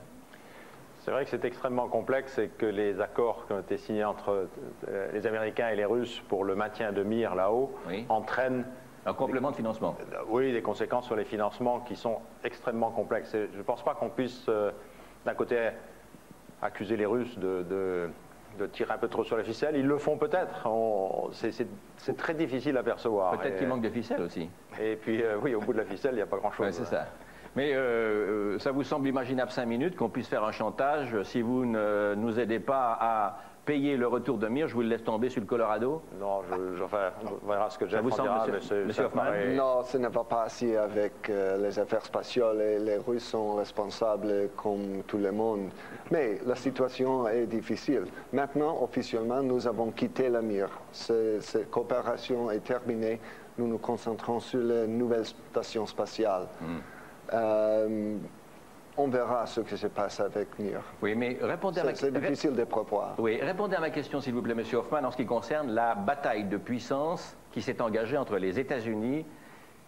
Speaker 11: C'est vrai que c'est extrêmement complexe et que les accords qui ont été signés entre les Américains et les Russes pour le maintien de Mir là-haut entraînent
Speaker 1: un complément de financement.
Speaker 11: Oui, des conséquences sur les financements qui sont extrêmement complexes. Et je ne pense pas qu'on puisse, d'un côté, accuser les Russes de de tirer un peu trop sur les ficelles. Ils le font peut-être. C'est très difficile à percevoir.
Speaker 1: Peut-être qu'il manque de ficelles aussi.
Speaker 11: Et puis, oui, au bout de la ficelle, il n'y a pas grand-chose.
Speaker 1: Ouais, c'est ça. Mais ça vous semble imaginable 5 minutes qu'on puisse faire un chantage si vous ne nous aidez pas à payer le retour de Mir, je vous le laisse tomber sur le Colorado?
Speaker 11: Non, enfin, on verra ce que Jeff en dira.
Speaker 1: Monsieur Hoffman?
Speaker 12: Non, ce ne va pas assez avec les affaires spatiales. Les Russes sont responsables comme tout le monde. Mais la situation est difficile. Maintenant, officiellement, nous avons quitté la Mir. Cette coopération est terminée. Nous nous concentrons sur la nouvelle station spatiale. On verra ce qui se passe avec Mir.
Speaker 1: Oui, mais répondez à ma question.
Speaker 12: C'est difficile de prévoir.
Speaker 1: Oui, répondez à ma question, s'il vous plaît, Monsieur Hoffman, en ce qui concerne la bataille de puissance qui s'est engagée entre les États-Unis,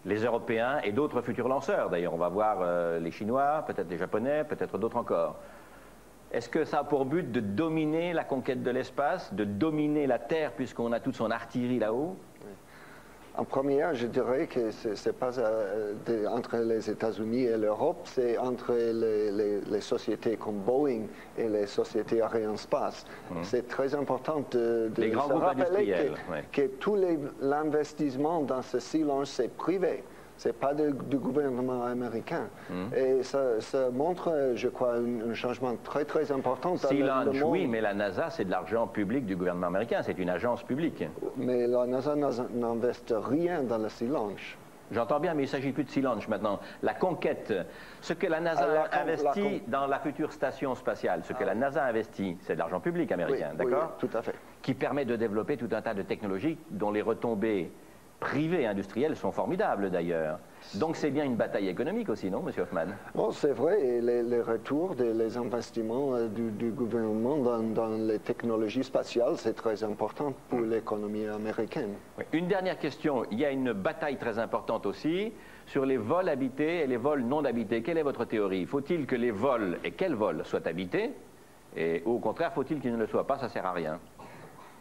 Speaker 1: les Européens et d'autres futurs lanceurs. D'ailleurs, on va voir les Chinois, peut-être les Japonais, peut-être d'autres encore. Est-ce que ça a pour but de dominer la conquête de l'espace, de dominer la Terre, puisqu'on a toute son artillerie là-haut?
Speaker 12: En première, je dirais que ce n'est pas entre les États-Unis et l'Europe, c'est entre les sociétés comme Boeing et les sociétés Arianespace. C'est très important de se rappeler que tout l'investissement dans ce Sea Launch, c'est privé. Ce n'est pas du gouvernement américain. Et ça montre, je crois, un changement très, très important dans
Speaker 1: Sea
Speaker 12: le
Speaker 1: Launch,
Speaker 12: monde.
Speaker 1: oui, mais la NASA, c'est de l'argent public du gouvernement américain. C'est une agence publique.
Speaker 12: Mais la NASA n'investit rien dans le Sea Launch.
Speaker 1: J'entends bien, mais il ne s'agit plus de Sea Launch maintenant. La conquête, ce que la NASA investit dans la future station spatiale, ce que la NASA investit, c'est de l'argent public américain, d'accord?
Speaker 12: Oui, tout à fait.
Speaker 1: Qui permet de développer tout un tas de technologies dont les retombées privées industrielles sont formidables d'ailleurs. Donc c'est bien une bataille économique aussi, non, Monsieur Hoffman?
Speaker 12: Bon, c'est vrai, et les retours des investissements du gouvernement dans les technologies spatiales, c'est très important pour l'économie américaine.
Speaker 1: Oui. Une dernière question, il y a une bataille très importante aussi sur les vols habités et les vols non habités. Quelle est votre théorie? Faut-il que les vols, et quels vols, soient habités? Et au contraire, faut-il qu'ils ne le soient pas? Ça ne sert à rien.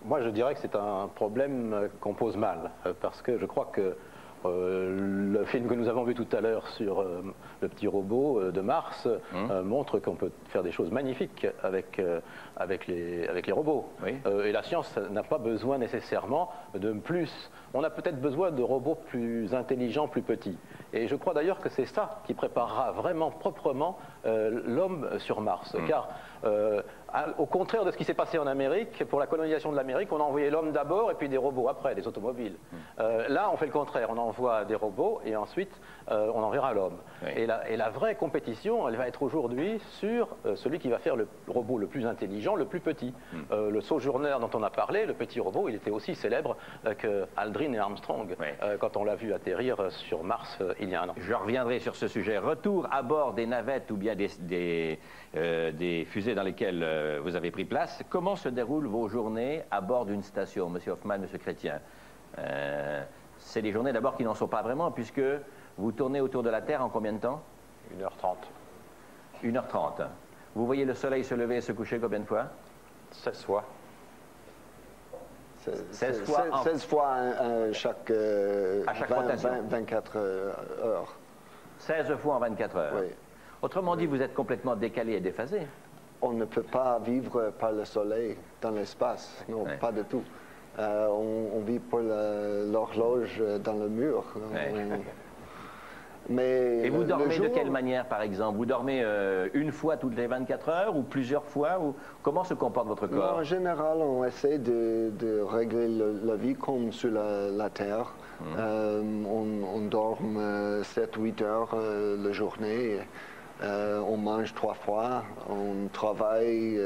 Speaker 15: Moi, je dirais que c'est un problème qu'on pose mal, parce que je crois que le film que nous avons vu tout à l'heure sur le petit robot de Mars montre qu'on peut faire des choses magnifiques avec les robots. Oui. Et la science n'a pas besoin nécessairement de plus. On a peut-être besoin de robots plus intelligents, plus petits. Et je crois d'ailleurs que c'est ça qui préparera vraiment proprement l'homme sur Mars. Car au contraire de ce qui s'est passé en Amérique, pour la colonisation de l'Amérique, on a envoyé l'homme d'abord et puis des robots après, des automobiles. Là, on fait le contraire. On envoie des robots et ensuite, on enverra l'homme. Oui. Et la vraie compétition, elle va être aujourd'hui sur celui qui va faire le robot le plus intelligent, le plus petit. Le Sojourner dont on a parlé, le petit robot, il était aussi célèbre que Aldrin et Armstrong, quand on l'a vu atterrir sur Mars il y a un an.
Speaker 1: Je reviendrai sur ce sujet. Retour à bord des navettes ou bien des fusées dans lesquelles vous avez pris place. Comment se déroulent vos journées à bord d'une station, Monsieur Hoffman, Monsieur Chrétien? C'est des journées d'abord qui n'en sont pas vraiment, puisque vous tournez autour de la Terre en combien de temps?
Speaker 11: 1h30.
Speaker 1: 1h30. Vous voyez le soleil se lever et se coucher combien de fois?
Speaker 11: 16 fois.
Speaker 1: 16 fois,
Speaker 12: 16 fois à chaque
Speaker 1: rotation.
Speaker 12: 24 heures.
Speaker 1: 16 fois en 24 heures.
Speaker 12: Oui.
Speaker 1: Autrement dit, vous êtes complètement décalé et déphasé.
Speaker 12: On ne peut pas vivre par le soleil dans l'espace. Non, pas du tout. On vit pour l'horloge dans le mur. Mais
Speaker 1: et vous dormez de quelle manière, par exemple? Vous dormez une fois toutes les 24 heures ou plusieurs fois? Ou comment se comporte votre corps?
Speaker 12: Non, en général, on essaie de régler la vie comme sur la Terre. On dort 7-8 heures la journée. On mange 3 fois. On travaille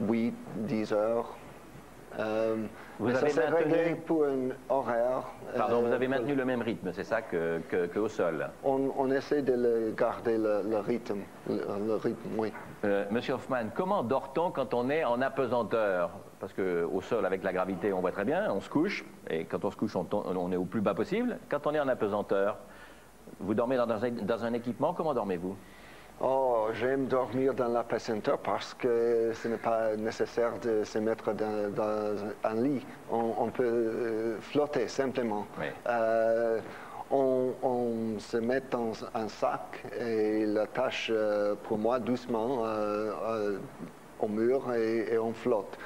Speaker 12: 8-10 heures.
Speaker 1: Vous avez
Speaker 12: maintenu pour un horaire.
Speaker 1: Pardon, vous avez maintenu le même rythme, c'est ça, qu'au sol?
Speaker 12: On essaie de garder le rythme. Le rythme, oui.
Speaker 1: Monsieur Hoffman, comment dort-on quand on est en apesanteur? Parce qu'au sol, avec la gravité, on voit très bien, on se couche, et quand on se couche, on est au plus bas possible. Quand on est en apesanteur, vous dormez dans un équipement, comment dormez-vous?
Speaker 12: Oh, j'aime dormir dans l'apesanteur parce que ce n'est pas nécessaire de se mettre dans un lit. On peut flotter simplement. Oui. On se met dans un sac et la tâche, pour moi, doucement, au mur et on flotte.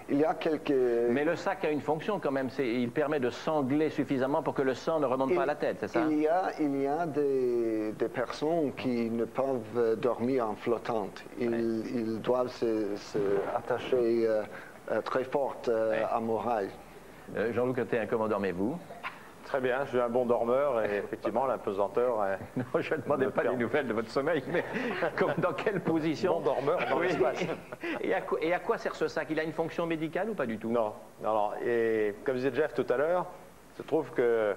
Speaker 12: Il y a quelques...
Speaker 1: Mais le sac a une fonction quand même, il permet de sangler suffisamment pour que le sang ne remonte pas à la tête, c'est ça?
Speaker 12: Il y a des personnes qui ne peuvent dormir en flottante. Ils doivent se attacher très fort à muraille.
Speaker 1: Jean-Luc Crétien, comment dormez-vous?
Speaker 11: Très bien, je suis un bon dormeur et effectivement l'apesanteur...
Speaker 1: Non, je ne demandais pas les nouvelles de votre sommeil, mais dans quelle position?
Speaker 11: Bon dormeur dans l'espace.
Speaker 1: Et à quoi sert ce sac? Il a une fonction médicale ou pas du tout?
Speaker 11: Non. Et comme disait Jeff tout à l'heure, il se trouve que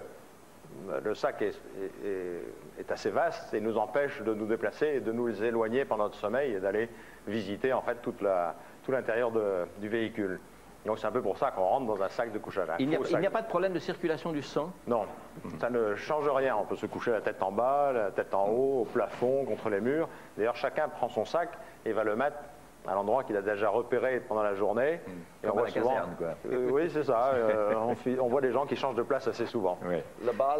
Speaker 11: le sac est assez vaste et nous empêche de nous déplacer et de nous éloigner pendant notre sommeil et d'aller visiter en fait tout l'intérieur du véhicule. Donc c'est un peu pour ça qu'on rentre dans un sac de couchage.
Speaker 1: Il n'y a pas de problème de circulation du sang?
Speaker 11: Non, ça ne change rien. On peut se coucher la tête en bas, la tête en haut, au plafond, contre les murs. D'ailleurs, chacun prend son sac et va le mettre à l'endroit qu'il a déjà repéré pendant la journée.
Speaker 1: Et on voit la caserne, quoi.
Speaker 11: Oui, c'est ça. On voit des gens qui changent de place assez souvent.
Speaker 1: Oui.
Speaker 12: Là-bas,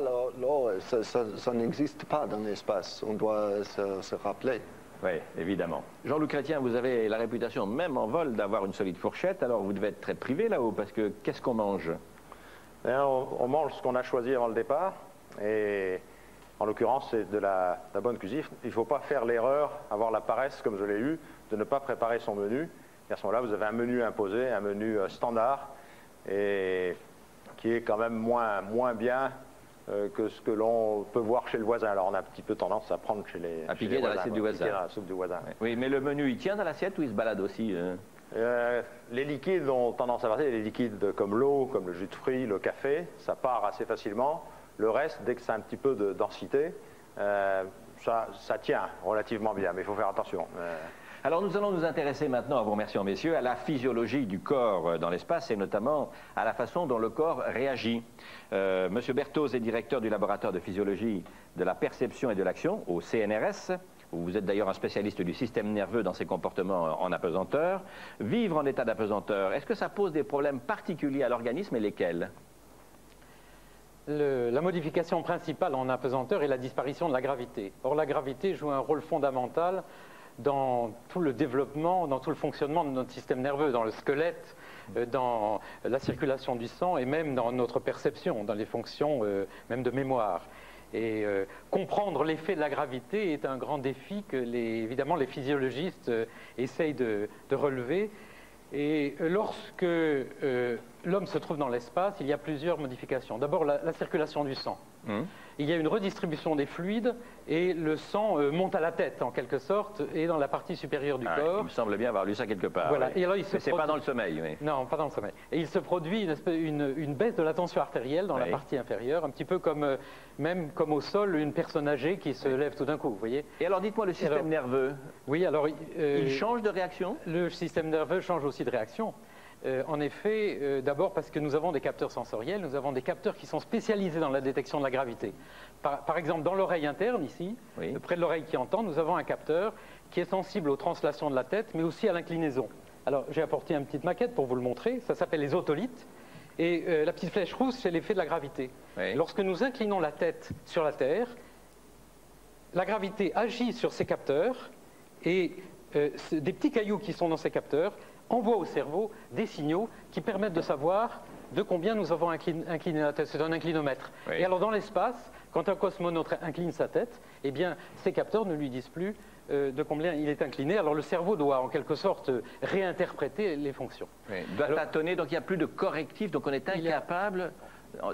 Speaker 12: ça n'existe pas dans l'espace. On doit se rappeler.
Speaker 1: Oui, évidemment. Jean-Luc Crétien, vous avez la réputation, même en vol, d'avoir une solide fourchette, alors vous devez être très privé là-haut, parce que qu'est-ce qu'on mange?
Speaker 11: On mange ce qu'on a choisi avant le départ, et en l'occurrence, c'est de la bonne cuisine. Il ne faut pas faire l'erreur, avoir la paresse, comme je l'ai eu, de ne pas préparer son menu. Et à ce moment-là, vous avez un menu imposé, un menu standard, et qui est quand même moins bien que ce que l'on peut voir chez le voisin. Alors on a un petit peu tendance à prendre chez les
Speaker 1: piquer dans l'assiette du voisin.
Speaker 11: Piquer dans la soupe du voisin.
Speaker 1: Oui, mais le menu, il tient dans l'assiette ou il se balade aussi?
Speaker 11: Les liquides ont tendance à partir. Les liquides comme l'eau, comme le jus de fruits, le café, ça part assez facilement. Le reste, dès que c'est un petit peu de densité, ça tient relativement bien, mais il faut faire attention.
Speaker 1: Alors nous allons nous intéresser maintenant, en vous remerciant messieurs, à la physiologie du corps dans l'espace et notamment à la façon dont le corps réagit. Monsieur Berthoz est directeur du laboratoire de physiologie de la perception et de l'action au CNRS. Vous êtes d'ailleurs un spécialiste du système nerveux dans ses comportements en apesanteur. Vivre en état d'apesanteur, est-ce que ça pose des problèmes particuliers à l'organisme et lesquels?
Speaker 16: La modification principale en apesanteur est la disparition de la gravité. Or la gravité joue un rôle fondamental dans tout le développement, dans tout le fonctionnement de notre système nerveux, dans le squelette, dans la circulation du sang et même dans notre perception, dans les fonctions même de mémoire. Et comprendre l'effet de la gravité est un grand défi que évidemment les physiologistes essayent de relever. Et lorsque l'homme se trouve dans l'espace, il y a plusieurs modifications. D'abord la circulation du sang. Il y a une redistribution des fluides et le sang monte à la tête en quelque sorte et dans la partie supérieure du corps.
Speaker 1: Il me semble bien avoir lu ça quelque part.
Speaker 16: Voilà.
Speaker 1: Oui.
Speaker 16: Et alors,
Speaker 1: c'est pas dans le sommeil. Oui.
Speaker 16: Non, pas dans le sommeil. Et il se produit une baisse de la tension artérielle dans la partie inférieure, un petit peu comme même comme au sol une personne âgée qui se lève tout d'un coup, vous voyez.
Speaker 1: Et alors dites-moi le système nerveux.
Speaker 16: Oui, alors
Speaker 1: il change de réaction? Le
Speaker 16: système nerveux change aussi de réaction. En effet, d'abord parce que nous avons des capteurs sensoriels, nous avons des capteurs qui sont spécialisés dans la détection de la gravité. Par exemple, dans l'oreille interne, ici, près de l'oreille qui entend, nous avons un capteur qui est sensible aux translations de la tête, mais aussi à l'inclinaison. Alors, j'ai apporté une petite maquette pour vous le montrer, ça s'appelle les otolithes, et la petite flèche rouge, c'est l'effet de la gravité. Lorsque nous inclinons la tête sur la Terre, la gravité agit sur ces capteurs, et des petits cailloux qui sont dans ces capteurs envoie au cerveau des signaux qui permettent de savoir de combien nous avons incliné la tête. C'est un inclinomètre. Et alors dans l'espace, quand un cosmonaute incline sa tête, eh bien ces capteurs ne lui disent plus de combien il est incliné. Alors le cerveau doit en quelque sorte réinterpréter les fonctions.
Speaker 1: Il doit tâtonner, donc il n'y a plus de correctif, donc on est incapable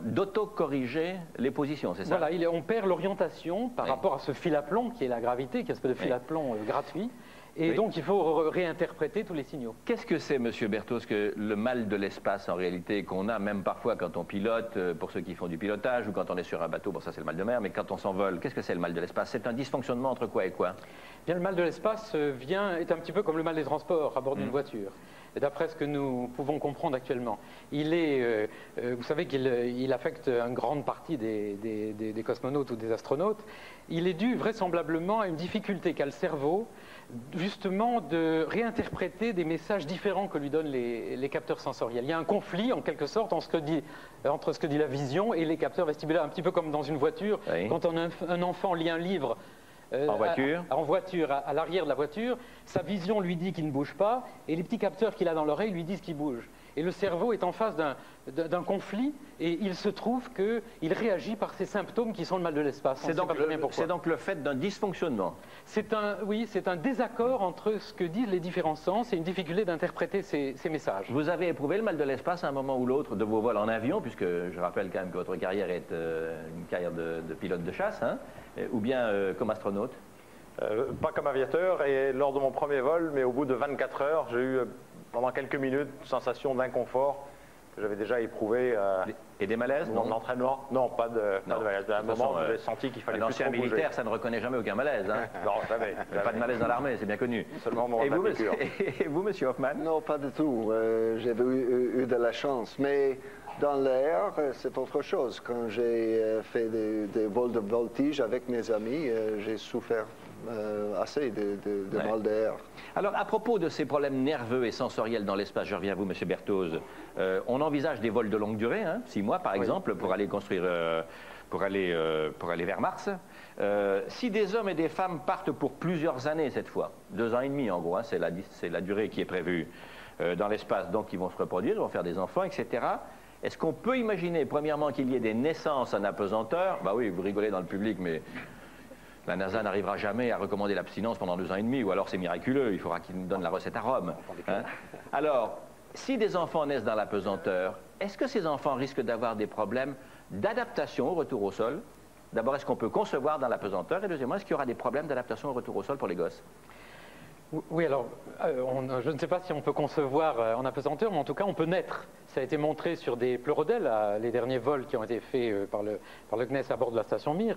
Speaker 1: d'auto-corriger les positions, c'est ça?
Speaker 16: Voilà, on perd l'orientation par rapport à ce fil à plomb qui est la gravité, qui est un espèce de fil à plomb gratuit. Et donc, il faut réinterpréter tous les signaux.
Speaker 1: Qu'est-ce que c'est, Monsieur Berthoz, que le mal de l'espace, en réalité, qu'on a même parfois quand on pilote, pour ceux qui font du pilotage, ou quand on est sur un bateau, bon, ça c'est le mal de mer, mais quand on s'envole, qu'est-ce que c'est le mal de l'espace? C'est un dysfonctionnement entre quoi et quoi?
Speaker 16: Bien, le mal de l'espace est un petit peu comme le mal des transports à bord d'une voiture. D'après ce que nous pouvons comprendre actuellement. Vous savez qu'il affecte une grande partie des cosmonautes ou des astronautes. Il est dû vraisemblablement à une difficulté qu'a le cerveau, justement, de réinterpréter des messages différents que lui donnent les capteurs sensoriels. Il y a un conflit, en quelque sorte, entre ce que dit la vision et les capteurs vestibulaires, un petit peu comme dans une voiture. Quand un enfant lit un livre,
Speaker 1: en voiture,
Speaker 16: à l'arrière de la voiture, sa vision lui dit qu'il ne bouge pas, et les petits capteurs qu'il a dans l'oreille lui disent qu'il bouge. Et le cerveau est en face d'un conflit, et il se trouve qu'il réagit par ces symptômes qui sont le mal de l'espace.
Speaker 1: C'est donc le fait d'un dysfonctionnement.
Speaker 16: Oui, c'est un désaccord entre ce que disent les différents sens et une difficulté d'interpréter ces messages.
Speaker 1: Vous avez éprouvé le mal de l'espace à un moment ou l'autre de vos vols en avion, puisque je rappelle quand même que votre carrière est une carrière de pilote de chasse, hein, ou bien comme astronaute?
Speaker 11: Pas comme aviateur, et lors de mon premier vol, mais au bout de 24 heures, j'ai eu pendant quelques minutes une sensation d'inconfort que j'avais déjà éprouvé.
Speaker 1: Et des malaises, non?
Speaker 11: En entraînement? Non, pas de malaise. À un moment, j'ai senti qu'il fallait plus trop bouger.
Speaker 1: Un ancien militaire, ça ne reconnaît jamais aucun malaise. Hein.
Speaker 11: Non, jamais.
Speaker 1: Pas de malaise dans l'armée, c'est bien connu.
Speaker 11: Seulement mon
Speaker 1: et vous, monsieur Hoffman?
Speaker 12: Non, pas du tout. J'avais eu de la chance. Mais dans l'air, c'est autre chose. Quand j'ai fait des vols de voltige avec mes amis, j'ai souffert assez de mal d'air.
Speaker 1: Alors, à propos de ces problèmes nerveux et sensoriels dans l'espace, je reviens à vous, monsieur Berthoz. On envisage des vols de longue durée, hein, 6 mois par exemple, pour aller construire, pour aller vers Mars. Si des hommes et des femmes partent pour plusieurs années cette fois, 2 ans et demi en gros, hein, c'est la durée qui est prévue dans l'espace, donc ils vont se reproduire, ils vont faire des enfants, etc. Est-ce qu'on peut imaginer, premièrement, qu'il y ait des naissances en apesanteur? Bah oui, vous rigolez dans le public, mais la NASA n'arrivera jamais à recommander l'abstinence pendant 2 ans et demi, ou alors c'est miraculeux, il faudra qu'ils nous donnent la recette à Rome. Hein? Alors, si des enfants naissent dans l'apesanteur, est-ce que ces enfants risquent d'avoir des problèmes d'adaptation au retour au sol? D'abord, est-ce qu'on peut concevoir dans l'apesanteur? Et deuxièmement, est-ce qu'il y aura des problèmes d'adaptation au retour au sol pour les gosses?
Speaker 16: Oui, alors, je ne sais pas si on peut concevoir en apesanteur, mais en tout cas, on peut naître. Ça a été montré sur des pleurodèles, les derniers vols qui ont été faits par le CNES à bord de la station Mir.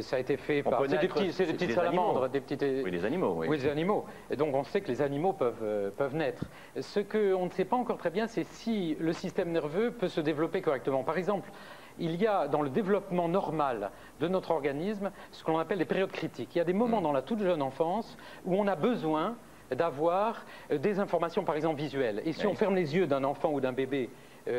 Speaker 16: Ça a été fait par des petites salamandres.
Speaker 1: Oui, des animaux.
Speaker 16: Oui, des animaux. Et donc, on sait que les animaux peuvent naître. Ce qu'on ne sait pas encore très bien, c'est si le système nerveux peut se développer correctement. Par exemple, il y a dans le développement normal de notre organisme ce que l'on appelle les périodes critiques. Il y a des moments dans la toute jeune enfance où on a besoin d'avoir des informations, par exemple, visuelles. Et si on ferme les yeux d'un enfant ou d'un bébé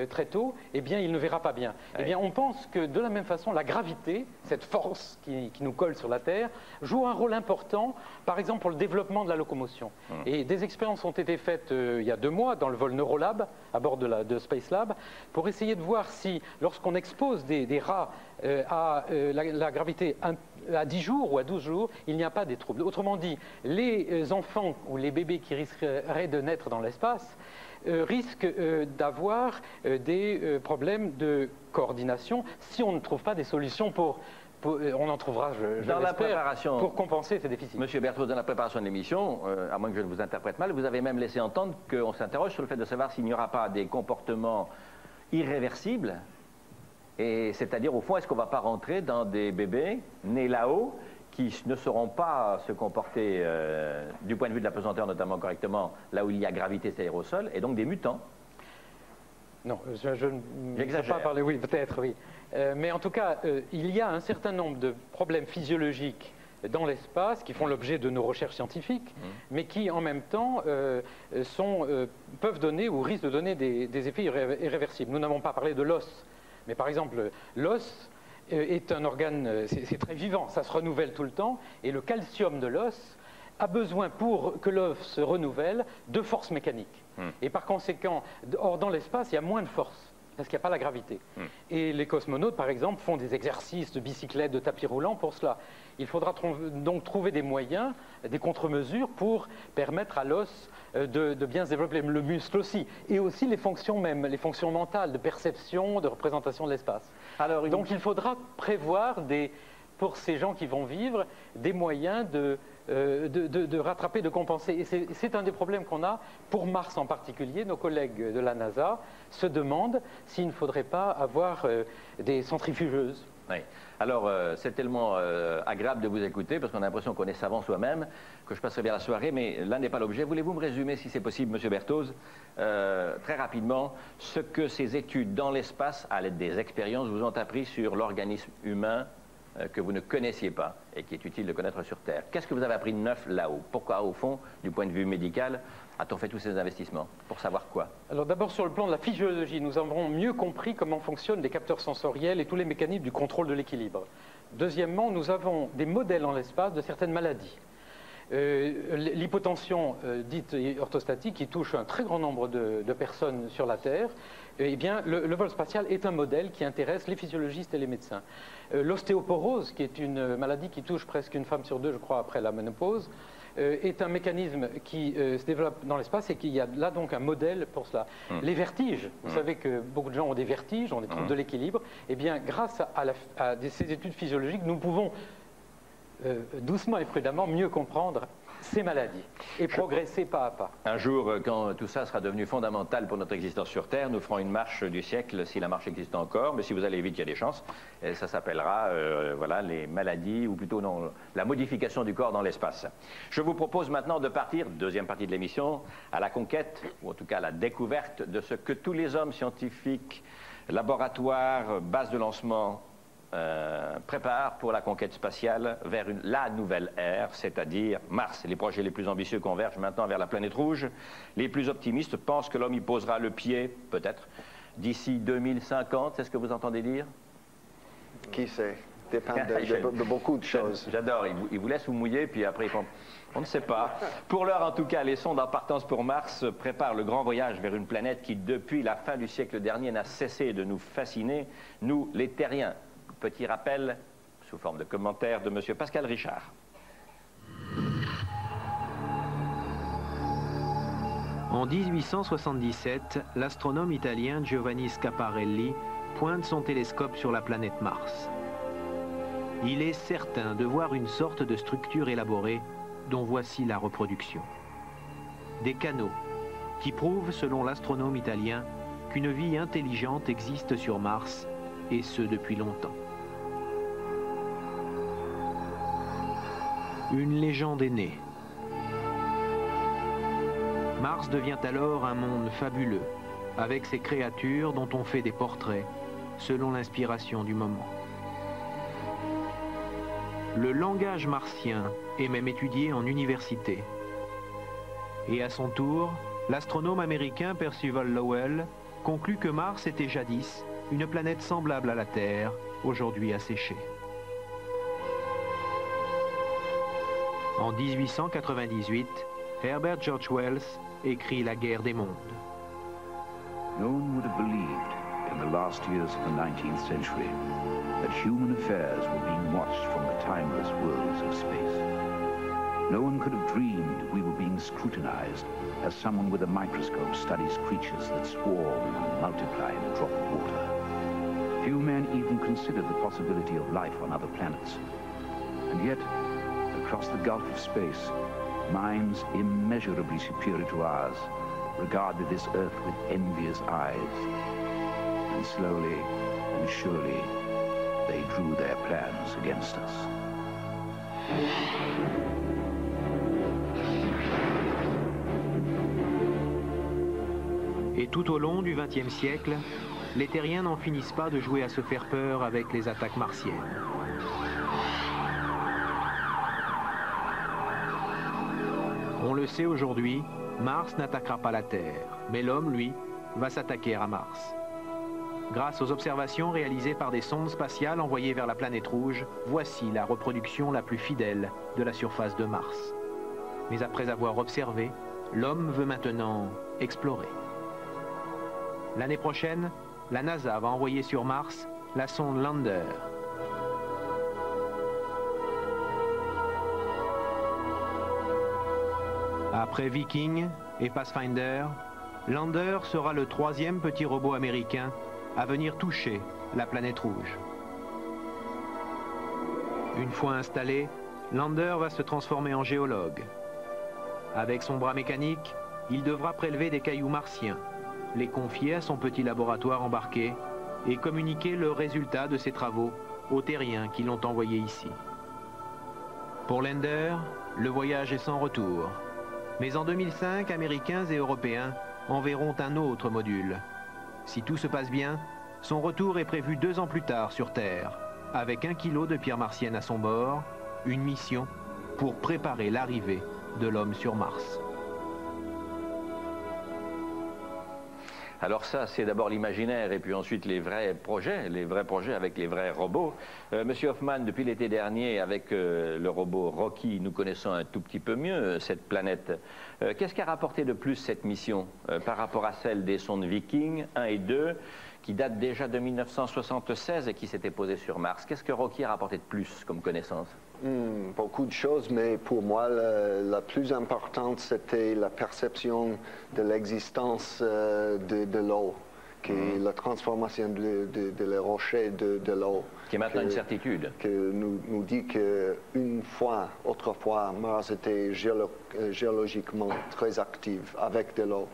Speaker 16: très tôt, eh bien, il ne verra pas bien. Eh bien, on pense que de la même façon, la gravité, cette force qui nous colle sur la Terre, joue un rôle important, par exemple, pour le développement de la locomotion. Et des expériences ont été faites il y a 2 mois dans le vol Neurolab, à bord de Space Lab, pour essayer de voir si, lorsqu'on expose des rats à la gravité à 10 jours ou à 12 jours, il n'y a pas des troubles. Autrement dit, les enfants ou les bébés qui risqueraient de naître dans l'espace risquent d'avoir des problèmes de coordination si on ne trouve pas des solutions on en trouvera,
Speaker 1: dans la préparation,
Speaker 16: pour compenser ces déficits.
Speaker 1: Monsieur Berthoz, dans la préparation de l'émission, à moins que je ne vous interprète mal, vous avez même laissé entendre qu'on s'interroge sur le fait de savoir s'il n'y aura pas des comportements irréversibles. Et c'est-à-dire, au fond, est-ce qu'on ne va pas rentrer dans des bébés nés là-haut qui ne sauront pas se comporter du point de vue de la pesanteur, notamment correctement, là où il y a gravité, c'est-à-dire au sol, et donc des mutants?
Speaker 16: Non, je ne vais pas parler, oui, peut-être, oui. Mais en tout cas, il y a un certain nombre de problèmes physiologiques dans l'espace qui font l'objet de nos recherches scientifiques, mais qui, en même temps, peuvent donner ou risquent de donner des effets irréversibles. Nous n'avons pas parlé de l'os, mais par exemple, l'os est un organe, c'est très vivant, ça se renouvelle tout le temps, et le calcium de l'os a besoin, pour que l'os se renouvelle, de force mécanique. Et par conséquent, dans l'espace, il y a moins de force, parce qu'il n'y a pas la gravité. Et les cosmonautes, par exemple, font des exercices de bicyclette, de tapis roulant pour cela. Il faudra donc trouver des moyens, des contre-mesures pour permettre à l'os de bien se développer, le muscle aussi, et aussi les fonctions même, les fonctions mentales, de perception, de représentation de l'espace. Donc il faudra prévoir, pour ces gens qui vont vivre, des moyens de rattraper, de compenser. Et c'est un des problèmes qu'on a pour Mars en particulier. Nos collègues de la NASA se demandent s'il ne faudrait pas avoir des centrifugeuses.
Speaker 1: Oui. Alors, c'est tellement agréable de vous écouter, parce qu'on a l'impression qu'on est savant soi-même, que je passerai bien la soirée, mais là n'est pas l'objet. Voulez-vous me résumer, si c'est possible, Monsieur Berthoz, très rapidement, ce que ces études dans l'espace, à l'aide des expériences, vous ont appris sur l'organisme humain que vous ne connaissiez pas et qui est utile de connaître sur Terre. Qu'est-ce que vous avez appris de neuf là-haut? Pourquoi, au fond, du point de vue médical, a-t-on fait tous ces investissements? Pour savoir quoi?
Speaker 16: Alors d'abord, sur le plan de la physiologie, nous avons mieux compris comment fonctionnent les capteurs sensoriels et tous les mécanismes du contrôle de l'équilibre. Deuxièmement, nous avons des modèles en l'espace de certaines maladies. L'hypotension dite orthostatique, qui touche un très grand nombre de personnes sur la Terre, eh bien, le vol spatial est un modèle qui intéresse les physiologistes et les médecins. L'ostéoporose, qui est une maladie qui touche presque une femme sur deux, je crois, après la ménopause, est un mécanisme qui se développe dans l'espace et qu'il y a là donc un modèle pour cela. Les vertiges, vous savez que beaucoup de gens ont des vertiges, ont des troubles de l'équilibre, eh bien, grâce à ces études physiologiques, nous pouvons doucement et prudemment mieux comprendre ces maladies et progresser pas à pas.
Speaker 1: Un jour, quand tout ça sera devenu fondamental pour notre existence sur Terre, nous ferons une marche du siècle, si la marche existe encore, mais si vous allez vite, il y a des chances. Et ça s'appellera, voilà, les maladies, ou plutôt non, la modification du corps dans l'espace. Je vous propose maintenant de partir, deuxième partie de l'émission, à la conquête, ou en tout cas à la découverte de ce que tous les hommes scientifiques, laboratoires, bases de lancement, prépare pour la conquête spatiale vers la nouvelle ère, c'est-à-dire Mars. Les projets les plus ambitieux convergent maintenant vers la planète rouge. Les plus optimistes pensent que l'homme y posera le pied, peut-être, d'ici 2050. C'est ce que vous entendez dire?
Speaker 12: Qui sait? Dépend de beaucoup de choses.
Speaker 1: J'adore. Ils vous laissent vous mouiller, puis après ils font... On ne sait pas. Pour l'heure, en tout cas, les sondes en partance pour Mars préparent le grand voyage vers une planète qui, depuis la fin du siècle dernier, n'a cessé de nous fasciner, nous, les terriens. Petit rappel, sous forme de commentaire, de M. Pascal Richard.
Speaker 10: En 1877, l'astronome italien Giovanni Schiaparelli pointe son télescope sur la planète Mars. Il est certain de voir une sorte de structure élaborée dont voici la reproduction. Des canaux qui prouvent, selon l'astronome italien, qu'une vie intelligente existe sur Mars, et ce depuis longtemps. Une légende est née. Mars devient alors un monde fabuleux, avec ses créatures dont on fait des portraits, selon l'inspiration du moment. Le langage martien est même étudié en université. Et à son tour, l'astronome américain Percival Lowell conclut que Mars était jadis une planète semblable à la Terre, aujourd'hui asséchée. En 1898, Herbert George Wells écrit La guerre des mondes.
Speaker 17: No one would have believed in the last years of the 19th century that human affairs were being watched from the timeless worlds of space. No one could have dreamed we were being scrutinized as someone with a microscope studies creatures that swarm and multiply in a drop of water. Few men even considered the possibility of life on other planets. And yet, across the gulf of space, minds immeasurably superior to ours regarded this Earth with envious eyes. And slowly and surely, they drew their plans against us.
Speaker 10: Et tout au long du XXe siècle, les terriens n'en finissent pas de jouer à se faire peur avec les attaques martiennes. On le sait aujourd'hui, Mars n'attaquera pas la Terre, mais l'homme, lui, va s'attaquer à Mars. Grâce aux observations réalisées par des sondes spatiales envoyées vers la planète rouge, voici la reproduction la plus fidèle de la surface de Mars. Mais après avoir observé, l'homme veut maintenant explorer. L'année prochaine, la NASA va envoyer sur Mars la sonde Lander. Après Viking et Pathfinder, Lander sera le troisième petit robot américain à venir toucher la planète rouge. Une fois installé, Lander va se transformer en géologue. Avec son bras mécanique, il devra prélever des cailloux martiens, les confier à son petit laboratoire embarqué et communiquer le résultat de ses travaux aux terriens qui l'ont envoyé ici. Pour Lander, le voyage est sans retour. Mais en 2005, Américains et Européens enverront un autre module. Si tout se passe bien, son retour est prévu 2 ans plus tard sur Terre, Avec 1 kilo de pierre martienne à son bord, une mission pour préparer l'arrivée de l'homme sur Mars.
Speaker 1: Alors ça, c'est d'abord l'imaginaire et puis ensuite les vrais projets avec les vrais robots. Monsieur Hoffman, depuis l'été dernier, avec le robot Rocky, nous connaissons un tout petit peu mieux cette planète. Qu'est-ce qu'a rapporté de plus cette mission par rapport à celle des sondes Viking 1 et 2, qui datent déjà de 1976 et qui s'étaient posées sur Mars? Qu'est-ce que Rocky a rapporté de plus comme connaissance?
Speaker 12: Beaucoup de choses, mais pour moi, la plus importante, c'était la perception de l'existence de l'eau, qui est la transformation de les rochers de l'eau.
Speaker 1: Qui est maintenant une certitude.
Speaker 12: Que nous dit qu'une fois, autrefois, Mars était géologiquement très active avec de l'eau.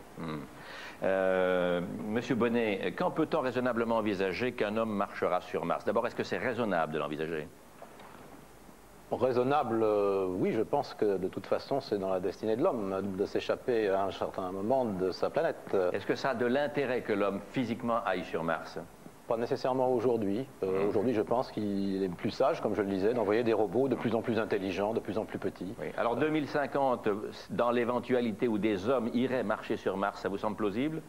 Speaker 1: Monsieur Bonnet, quand peut-on raisonnablement envisager qu'un homme marchera sur Mars? D'abord, est-ce que c'est raisonnable de l'envisager?
Speaker 15: Raisonnable, oui, je pense que de toute façon, c'est dans la destinée de l'homme de s'échapper à un certain moment de sa planète.
Speaker 1: Est-ce que ça a de l'intérêt que l'homme physiquement aille sur Mars?
Speaker 15: Pas nécessairement aujourd'hui. Aujourd'hui, je pense qu'il est plus sage, comme je le disais, d'envoyer des robots de plus en plus intelligents, de plus en plus petits.
Speaker 1: Oui. Alors 2050, dans l'éventualité où des hommes iraient marcher sur Mars, ça vous semble plausible?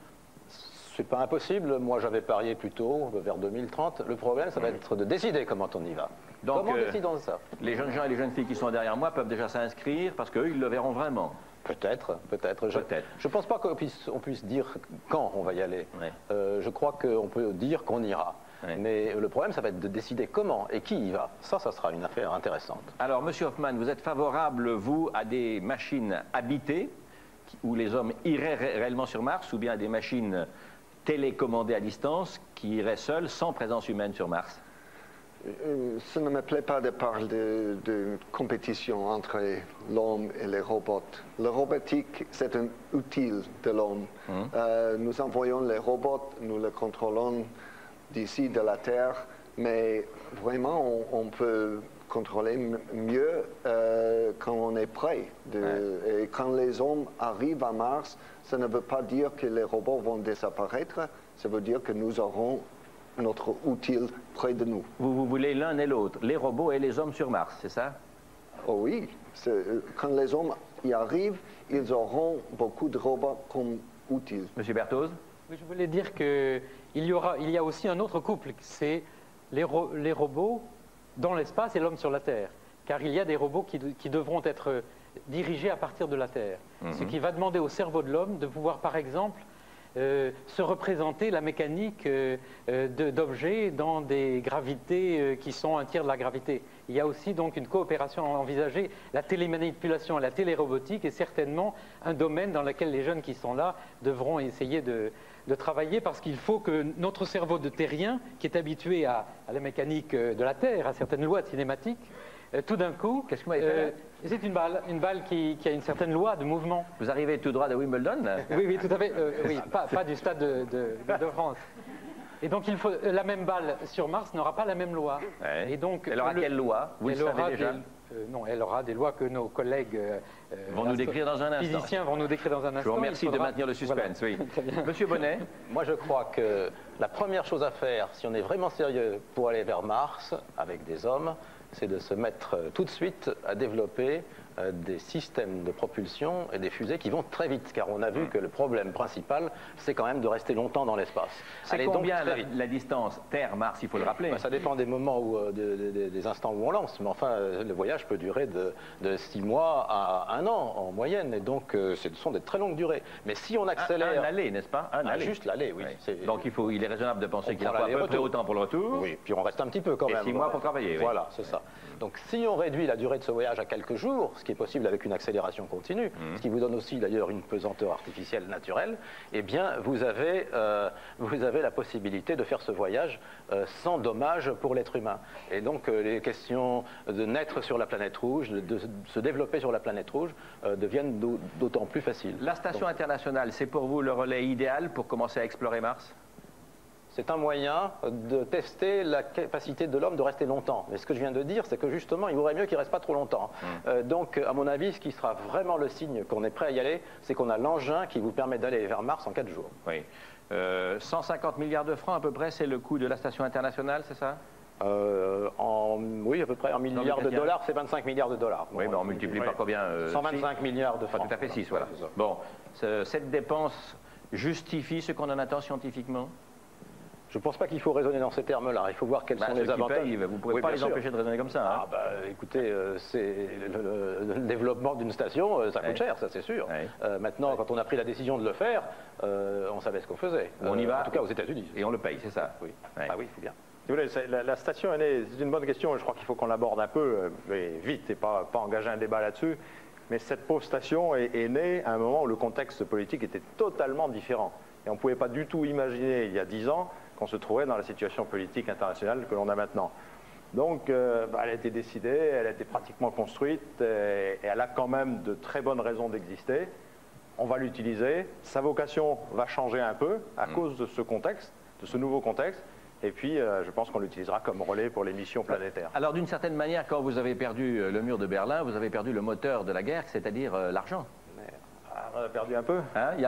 Speaker 15: C'est pas impossible. Moi, j'avais parié plutôt vers 2030. Le problème, ça va être de décider comment on y va.
Speaker 1: Donc,
Speaker 15: comment décidons ça?
Speaker 1: Les jeunes gens et les jeunes filles qui sont derrière moi peuvent déjà s'inscrire parce qu'eux, ils le verront vraiment.
Speaker 15: Peut-être. Je ne pense pas qu'on puisse dire quand on va y aller.
Speaker 1: Ouais.
Speaker 15: Je crois qu'on peut dire qu'on ira. Ouais. Mais le problème, ça va être de décider comment et qui y va. Ça sera une affaire intéressante.
Speaker 1: Alors, Monsieur Hoffman, vous êtes favorable, vous, à des machines habitées où les hommes iraient réellement sur Mars, ou bien à des machines télécommandées à distance qui iraient seules, sans présence humaine sur Mars?
Speaker 12: Ça ne me plaît pas de parler de compétition entre l'homme et les robots. La robotique, c'est un outil de l'homme. Nous envoyons les robots, nous les contrôlons d'ici, de la Terre, mais vraiment, on peut contrôler mieux quand on est prêt. Et quand les hommes arrivent à Mars, ça ne veut pas dire que les robots vont disparaître, ça veut dire que nous aurons notre outil près de nous.
Speaker 1: Vous voulez l'un et l'autre, les robots et les hommes sur Mars, c'est ça?
Speaker 12: Oh oui, quand les hommes y arrivent, ils auront beaucoup de robots comme outils.
Speaker 1: Monsieur Berthoz?
Speaker 16: Oui, je voulais dire qu'il y a aussi un autre couple, c'est les robots dans l'espace et l'homme sur la Terre. Car il y a des robots qui devront être dirigés à partir de la Terre. Ce qui va demander au cerveau de l'homme de pouvoir, par exemple, se représenter la mécanique d'objets dans des gravités qui sont un tiers de la gravité. Il y a aussi donc une coopération envisagée. La télémanipulation et la télérobotique est certainement un domaine dans lequel les jeunes qui sont là devront essayer de travailler, parce qu'il faut que notre cerveau de terrien, qui est habitué à la mécanique de la Terre, à certaines lois de cinématique, tout d'un coup,
Speaker 1: qu'est-ce que vous m'avez fait?
Speaker 16: C'est une balle qui a une certaine loi de mouvement.
Speaker 1: Vous arrivez tout droit de Wimbledon?
Speaker 16: Oui, tout à fait. Oui, pas du stade de France. Et donc, la même balle sur Mars n'aura pas la même loi.
Speaker 1: Ouais.
Speaker 16: Et donc,
Speaker 1: elle aura quelle loi? Vous le savez déjà?
Speaker 16: Non, elle aura des lois que nos collègues
Speaker 1: vont nous décrire dans un instant.
Speaker 16: Physiciens vont nous décrire dans un instant.
Speaker 1: Je vous remercie de maintenir le suspense. Voilà. Oui. Très bien. Monsieur Bonnet?
Speaker 15: Moi, je crois que la première chose à faire, si on est vraiment sérieux pour aller vers Mars avec des hommes, c'est de se mettre tout de suite à développer des systèmes de propulsion et des fusées qui vont très vite, car on a vu que le problème principal, c'est quand même de rester longtemps dans l'espace.
Speaker 1: C'est combien la distance Terre-Mars, il faut le rappeler?
Speaker 15: Ça dépend des moments, des instants où on lance, mais enfin, le voyage peut durer de 6 mois à 1 an en moyenne, et donc ce sont des très longues durées. Mais si on accélère...
Speaker 1: Un aller, n'est-ce pas?
Speaker 15: Juste l'aller, oui.
Speaker 1: Donc il est raisonnable de penser qu'il en faut à peu près autant pour le retour.
Speaker 15: Oui, puis on reste un petit peu quand même.
Speaker 1: Et 6 mois pour travailler.
Speaker 15: Voilà, c'est ça. Donc si on réduit la durée de ce voyage à quelques jours, ce qui est possible avec une accélération continue, ce qui vous donne aussi d'ailleurs une pesanteur artificielle naturelle, eh bien vous avez la possibilité de faire ce voyage sans dommage pour l'être humain. Et donc les questions de naître sur la planète rouge, de se développer sur la planète rouge, deviennent d'autant plus faciles.
Speaker 1: La station internationale, c'est pour vous le relais idéal pour commencer à explorer Mars?
Speaker 15: C'est un moyen de tester la capacité de l'homme de rester longtemps. Mais ce que je viens de dire, c'est que justement, il vaudrait mieux qu'il ne reste pas trop longtemps. Donc, à mon avis, ce qui sera vraiment le signe qu'on est prêt à y aller, c'est qu'on a l'engin qui vous permet d'aller vers Mars en 4 jours.
Speaker 1: Oui. 150 milliards de francs à peu près, c'est le coût de la station internationale, c'est ça?
Speaker 15: Oui, à peu près 1 milliard de dollars, c'est 25 milliards de dollars.
Speaker 1: Oui, mais on multiplie par combien
Speaker 15: 125 milliards de francs.
Speaker 1: Tout à fait 6, voilà. Bon, cette dépense justifie ce qu'on en attend scientifiquement?
Speaker 15: Je ne pense pas qu'il faut raisonner dans ces termes-là. Il faut voir quels sont les avantages.
Speaker 1: Vous ne pouvez pas les empêcher de raisonner comme ça. Hein.
Speaker 15: Écoutez, c'est le développement d'une station, ça coûte cher, ça c'est sûr. Maintenant, quand on a pris la décision de le faire, on savait ce qu'on faisait.
Speaker 1: On y va.
Speaker 15: En tout cas aux États-Unis.
Speaker 1: Et on le paye, c'est ça?
Speaker 15: Oui. Ah oui, il faut bien.
Speaker 11: Si vous voulez, la station est née, c'est une bonne question, je crois qu'il faut qu'on l'aborde un peu, mais vite, et pas engager un débat là-dessus. Mais cette pauvre station est née à un moment où le contexte politique était totalement différent. Et on ne pouvait pas du tout imaginer, il y a 10 ans, qu'on se trouvait dans la situation politique internationale que l'on a maintenant. Donc, elle a été décidée, elle a été pratiquement construite, et elle a quand même de très bonnes raisons d'exister. On va l'utiliser. Sa vocation va changer un peu à cause de ce contexte, de ce nouveau contexte. Et puis, je pense qu'on l'utilisera comme relais pour les missions planétaires.
Speaker 1: Alors, d'une certaine manière, quand vous avez perdu le mur de Berlin, vous avez perdu le moteur de la guerre, c'est-à-dire l'argent.
Speaker 11: On a perdu un peu.
Speaker 1: Hein, il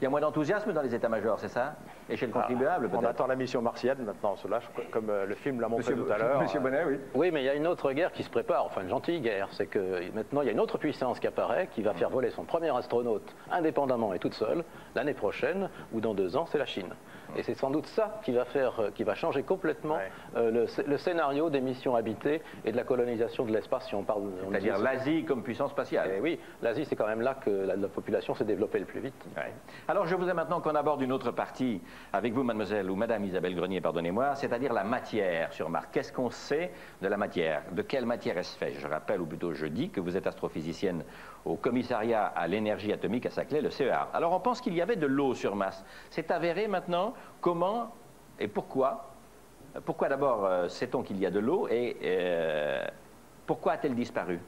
Speaker 1: y a moins d'enthousiasme dans les états-majors, c'est ça? Et chez le contribuable, peut-être?
Speaker 11: On attend la mission martienne maintenant, cela, comme le film l'a montré tout à l'heure.
Speaker 1: Monsieur Bonnet, oui.
Speaker 15: Oui, mais il y a une autre guerre qui se prépare, enfin une gentille guerre. C'est que maintenant, il y a une autre puissance qui apparaît, qui va faire voler son premier astronaute indépendamment et toute seule, l'année prochaine, ou dans 2 ans, c'est la Chine. Et c'est sans doute ça qui va changer complètement le scénario des missions habitées et de la colonisation de l'espace, si on parle...
Speaker 1: C'est-à-dire l'Asie comme puissance spatiale.
Speaker 15: Et oui, l'Asie, c'est quand même là que la population s'est développée le plus vite.
Speaker 1: Ouais. Alors, je voudrais maintenant qu'on aborde une autre partie avec vous, mademoiselle, ou madame Isabelle Grenier, pardonnez-moi, c'est-à-dire la matière sur Mars. Qu'est-ce qu'on sait de la matière? De quelle matière est-ce fait? Je rappelle, ou plutôt je dis, que vous êtes astrophysicienne au commissariat à l'énergie atomique à Saclay, le CEA. Alors, on pense qu'il y avait de l'eau sur Mars. C'est avéré maintenant. Comment et pourquoi? Pourquoi d'abord sait-on qu'il y a de l'eau et pourquoi a-t-elle disparu?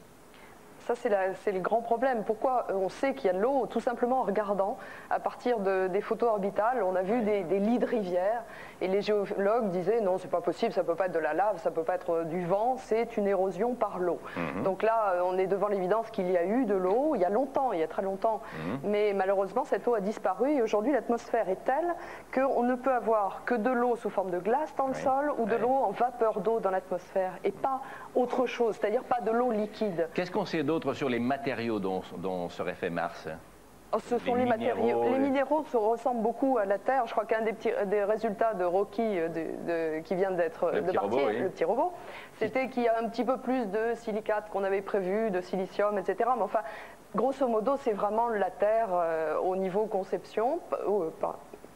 Speaker 18: Ça, c'est le grand problème. Pourquoi on sait qu'il y a de l'eau? Tout simplement en regardant, à partir des photos orbitales, on a vu des lits de rivières, et les géologues disaient non, c'est pas possible, ça peut pas être de la lave, ça peut pas être du vent, c'est une érosion par l'eau. Donc là, on est devant l'évidence qu'il y a eu de l'eau, il y a longtemps, il y a très longtemps, mais malheureusement, cette eau a disparu, et aujourd'hui, l'atmosphère est telle qu'on ne peut avoir que de l'eau sous forme de glace dans le sol, ou de l'eau en vapeur d'eau dans l'atmosphère, et pas autre chose, c'est-à-dire pas de l'eau liquide.
Speaker 1: Qu'est-ce qu'on sait d'autre sur les matériaux dont serait fait Mars?
Speaker 18: Ce sont les matériaux. Les minéraux ressemblent beaucoup à la Terre. Je crois qu'un des résultats de Rocky qui vient de partir, le petit robot, c'était qu'il y a un petit peu plus de silicate qu'on avait prévu, de silicium, etc. Mais enfin, grosso modo, c'est vraiment la Terre au niveau conception,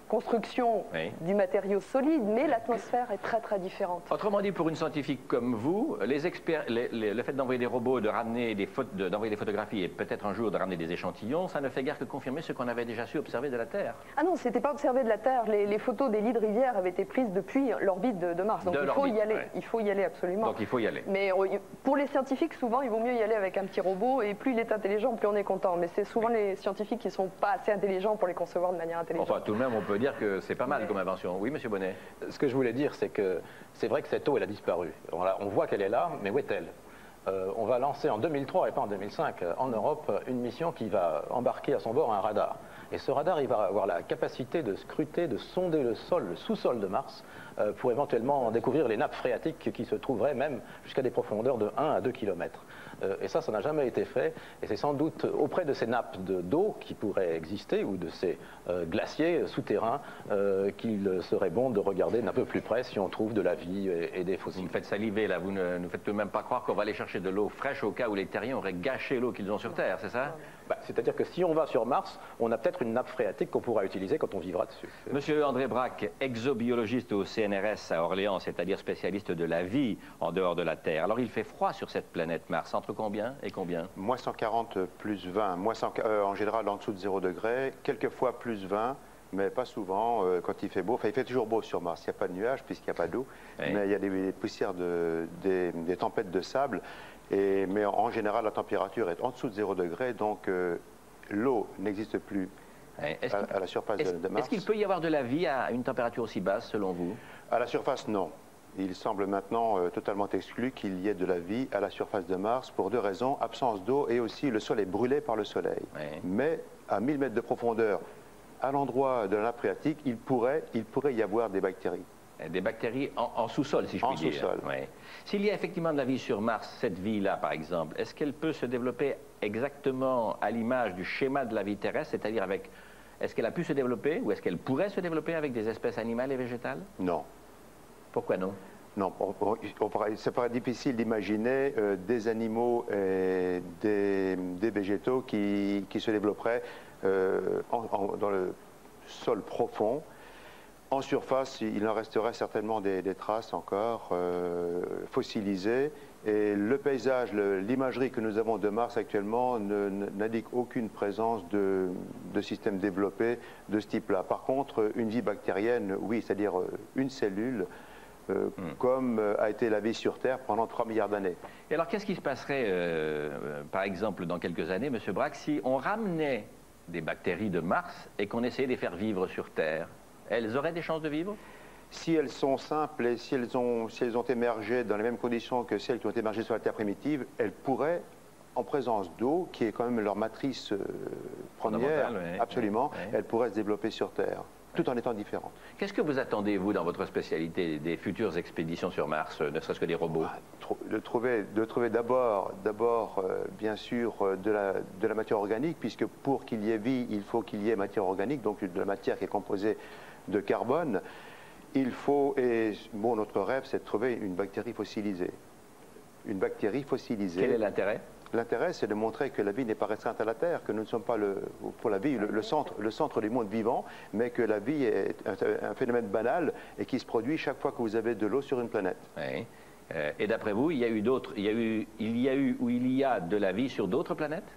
Speaker 18: construction du matériau solide, mais l'atmosphère est très très différente.
Speaker 1: Autrement dit, pour une scientifique comme vous, le fait d'envoyer des robots, d'envoyer des photographies et peut-être un jour de ramener des échantillons, ça ne fait guère que confirmer ce qu'on avait déjà su observer de la Terre.
Speaker 18: Ah non, c'était pas observé de la Terre. Les photos des lits de rivière avaient été prises depuis l'orbite de Mars. Donc il faut y aller. Il faut y aller absolument.
Speaker 1: Donc il faut y aller.
Speaker 18: Mais pour les scientifiques, souvent, il vaut mieux y aller avec un petit robot, et plus il est intelligent, plus on est content. Mais c'est souvent les scientifiques qui sont pas assez intelligents pour les concevoir de manière intelligente.
Speaker 1: Enfin, tout de même, on peut dire que c'est pas mal comme invention. Oui, monsieur Bonnet.
Speaker 15: Ce que je voulais dire, c'est que c'est vrai que cette eau, elle a disparu. On voit qu'elle est là, mais où est-elle? On va lancer en 2003 et pas en 2005 en Europe une mission qui va embarquer à son bord un radar. Et ce radar, il va avoir la capacité de scruter, de sonder le sol, le sous-sol de Mars, pour éventuellement découvrir les nappes phréatiques qui se trouveraient même jusqu'à des profondeurs de 1 à 2 km. Et ça n'a jamais été fait. Et c'est sans doute auprès de ces nappes d'eau qui pourraient exister, ou de ces glaciers souterrains, qu'il serait bon de regarder d'un peu plus près si on trouve de la vie et des fossiles.
Speaker 1: Vous me faites saliver là, vous ne nous faites tout de même pas croire qu'on va aller chercher de l'eau fraîche au cas où les terriens auraient gâché l'eau qu'ils ont sur Terre, c'est ça?
Speaker 15: C'est-à-dire que si on va sur Mars, on a peut-être une nappe phréatique qu'on pourra utiliser quand on vivra dessus.
Speaker 1: Monsieur André Braque, exobiologiste au CNRS à Orléans, c'est-à-dire spécialiste de la vie en dehors de la Terre. Alors il fait froid sur cette planète Mars, entre combien et combien?
Speaker 19: Moins 140 plus 20, en général en dessous de 0 degré, quelquefois plus 20, mais pas souvent quand il fait beau. Enfin, il fait toujours beau sur Mars, il n'y a pas de nuages puisqu'il n'y a pas d'eau, mais il y a des poussières, des tempêtes de sable. Mais en général, la température est en dessous de 0 degré, donc l'eau n'existe plus à la surface de Mars.
Speaker 1: Est-ce qu'il peut y avoir de la vie à une température aussi basse, selon vous?
Speaker 19: À la surface, non. Il semble maintenant totalement exclu qu'il y ait de la vie à la surface de Mars pour 2 raisons. Absence d'eau et aussi le sol est brûlé par le soleil. Mais à 1000 mètres de profondeur, à l'endroit de la nappe phréatique, il pourrait y avoir des bactéries.
Speaker 1: Des bactéries en sous-sol, si je puis dire. En sous-sol. Oui. S'il y a effectivement de la vie sur Mars, cette vie-là, par exemple, est-ce qu'elle peut se développer exactement à l'image du schéma de la vie terrestre, c'est-à-dire avec... Est-ce qu'elle a pu se développer ou est-ce qu'elle pourrait se développer avec des espèces animales et végétales?
Speaker 19: Non.
Speaker 1: Pourquoi non?
Speaker 19: Non, ça paraît difficile d'imaginer des animaux et des végétaux qui se développeraient dans le sol profond. En surface, il en resterait certainement des traces encore fossilisées. Et le paysage, l'imagerie que nous avons de Mars actuellement n'indique aucune présence de systèmes développés de ce type-là. Par contre, une vie bactérienne, oui, c'est-à-dire une cellule, comme a été la vie sur Terre pendant 3 milliards d'années.
Speaker 1: Et alors, qu'est-ce qui se passerait, par exemple, dans quelques années, M. Braque, si on ramenait des bactéries de Mars et qu'on essayait de les faire vivre sur Terre? Elles auraient des chances de vivre?
Speaker 19: Si elles sont simples et si elles ont émergé dans les mêmes conditions que celles qui ont émergé sur la Terre primitive, elles pourraient, en présence d'eau, qui est quand même leur matrice première, absolument, elles pourraient se développer sur Terre, tout en étant différentes.
Speaker 1: Qu'est-ce que vous attendez, vous, dans votre spécialité, des futures expéditions sur Mars, ne serait-ce que des robots?
Speaker 19: De trouver d'abord, bien sûr, de la matière organique, puisque pour qu'il y ait vie, il faut qu'il y ait matière organique, donc de la matière qui est composée de carbone. Il faut, et bon, notre rêve, c'est de trouver une bactérie fossilisée. Une bactérie fossilisée.
Speaker 1: Quel est l'intérêt?
Speaker 19: L'intérêt, c'est de montrer que la vie n'est pas restreinte à la Terre, que nous ne sommes pas, pour la vie, le centre du monde vivant, mais que la vie est un phénomène banal et qui se produit chaque fois que vous avez de l'eau sur une planète.
Speaker 1: Oui. Et d'après vous, il y a eu ou il y a de la vie sur d'autres planètes?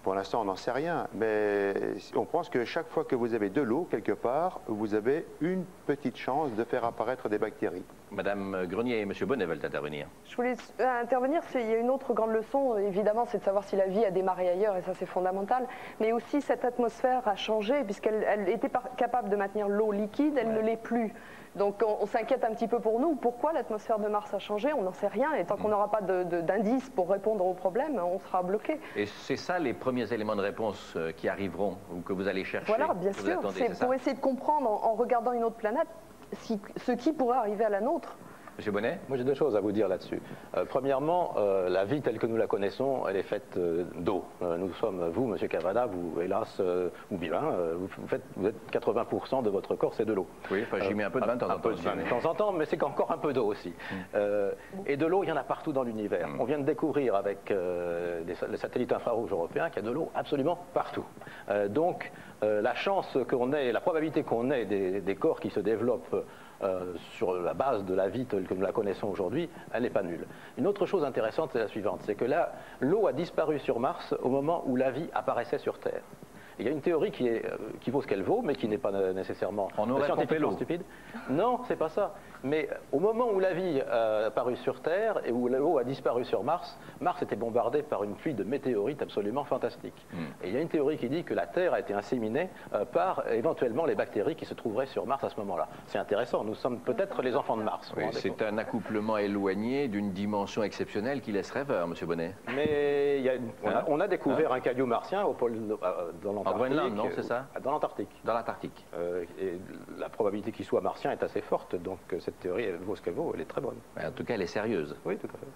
Speaker 19: Pour l'instant, on n'en sait rien, mais on pense que chaque fois que vous avez de l'eau, quelque part, vous avez une petite chance de faire apparaître des bactéries.
Speaker 1: Madame Grenier et M. Bonnet veulent intervenir.
Speaker 18: Je voulais intervenir, il y a une autre grande leçon, évidemment, c'est de savoir si la vie a démarré ailleurs, et ça c'est fondamental, mais aussi cette atmosphère a changé, puisqu'elle était capable de maintenir l'eau liquide, elle ne l'est plus. Donc on s'inquiète un petit peu pour nous. Pourquoi l'atmosphère de Mars a changé? On n'en sait rien. Et tant qu'on n'aura pas d'indices pour répondre aux problèmes, on sera bloqué.
Speaker 1: Et c'est ça les premiers éléments de réponse qui arriveront, ou que vous allez chercher?
Speaker 18: Voilà, bien sûr. C'est pour essayer de comprendre, en regardant une autre planète, ce qui pourrait arriver à la nôtre.
Speaker 1: Monsieur Bonnet?
Speaker 15: Moi j'ai deux choses à vous dire là-dessus. Premièrement, la vie telle que nous la connaissons, elle est faite d'eau. Nous sommes, vous, Monsieur Cavada, vous, hélas, ou bien, vous êtes 80% de votre corps, c'est de l'eau.
Speaker 1: Oui, enfin, j'y mets un peu de vin de temps en temps.
Speaker 15: De temps en temps, mais c'est encore un peu d'eau aussi. Et de l'eau, il y en a partout dans l'univers. On vient de découvrir avec les satellites infrarouges européens qu'il y a de l'eau absolument partout. Donc, la chance qu'on ait, la probabilité qu'on ait des corps qui se développent sur la base de la vie telle que nous la connaissons aujourd'hui, elle n'est pas nulle. Une autre chose intéressante, c'est la suivante, c'est que là, l'eau a disparu sur Mars au moment où la vie apparaissait sur Terre. Il y a une théorie qui vaut ce qu'elle vaut, mais qui n'est pas nécessairement scientifiquement stupide. Non, c'est pas ça. Mais au moment où la vie a apparu sur Terre et où l'eau a disparu sur Mars, Mars était bombardé par une pluie de météorites absolument fantastique. Et il y a une théorie qui dit que la Terre a été inséminée par éventuellement les bactéries qui se trouveraient sur Mars à ce moment-là. C'est intéressant, nous sommes peut-être les enfants de Mars.
Speaker 1: Oui, c'est un accouplement éloigné d'une dimension exceptionnelle qui laisse rêveur, M. Bonnet.
Speaker 15: Mais on a découvert un caillou martien au pôle dans l'Antarctique.
Speaker 1: En Groenland, non, c'est ça?
Speaker 15: Dans l'Antarctique.
Speaker 1: Dans l'Antarctique.
Speaker 15: Et la probabilité qu'il soit martien est assez forte, donc cette théorie, elle vaut ce qu'elle vaut, elle est très bonne.
Speaker 1: En tout cas, elle est sérieuse.
Speaker 15: Oui, tout à fait.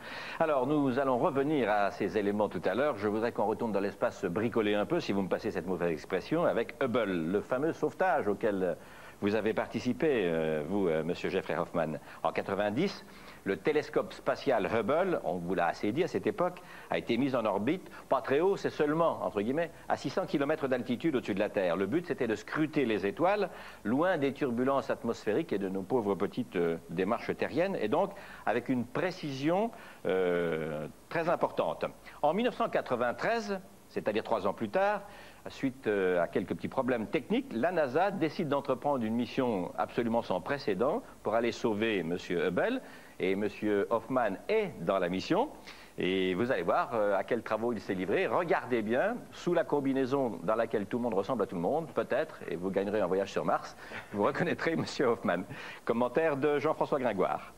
Speaker 1: Alors, nous allons revenir à ces éléments tout à l'heure. Je voudrais qu'on retourne dans l'espace bricoler un peu, si vous me passez cette mauvaise expression, avec Hubble, le fameux sauvetage auquel vous avez participé, vous, Monsieur Jeffrey Hoffman. En 90, le télescope spatial Hubble, on vous l'a assez dit à cette époque, a été mis en orbite, pas très haut, c'est seulement, entre guillemets, à 600 km d'altitude au-dessus de la Terre. Le but, c'était de scruter les étoiles, loin des turbulences atmosphériques et de nos pauvres petites démarches terriennes, et donc avec une précision très importante. En 1993, c'est-à-dire 3 ans plus tard, suite à quelques petits problèmes techniques, la NASA décide d'entreprendre une mission absolument sans précédent pour aller sauver M. Hubble. Et M. Hoffman est dans la mission. Et vous allez voir à quels travaux il s'est livré. Regardez bien, sous la combinaison dans laquelle tout le monde ressemble à tout le monde, peut-être, et vous gagnerez un voyage sur Mars, vous reconnaîtrez M. Hoffman. Commentaire de Jean-François Gringoire.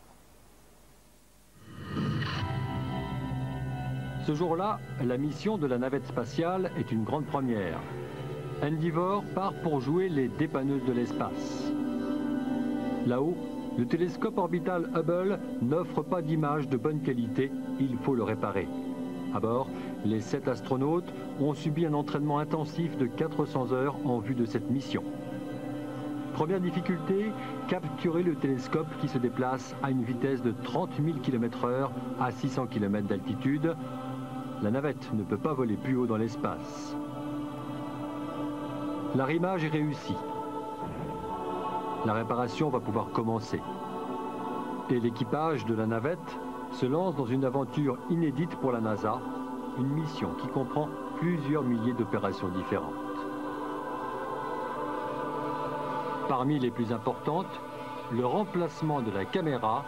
Speaker 3: Ce jour-là, la mission de la navette spatiale est une grande première. Endeavour part pour jouer les dépanneuses de l'espace. Là-haut, Le télescope orbital Hubble n'offre pas d'image de bonne qualité, il faut le réparer. À bord, les 7 astronautes ont subi un entraînement intensif de 400 heures en vue de cette mission. Première difficulté, capturer le télescope qui se déplace à une vitesse de 30 000 km/h à 600 km d'altitude. La navette ne peut pas voler plus haut dans l'espace. L'arrimage est réussi. La réparation va pouvoir commencer. Et l'équipage de la navette se lance dans une aventure inédite pour la NASA, une mission qui comprend plusieurs milliers d'opérations différentes. Parmi les plus importantes, le remplacement de la caméra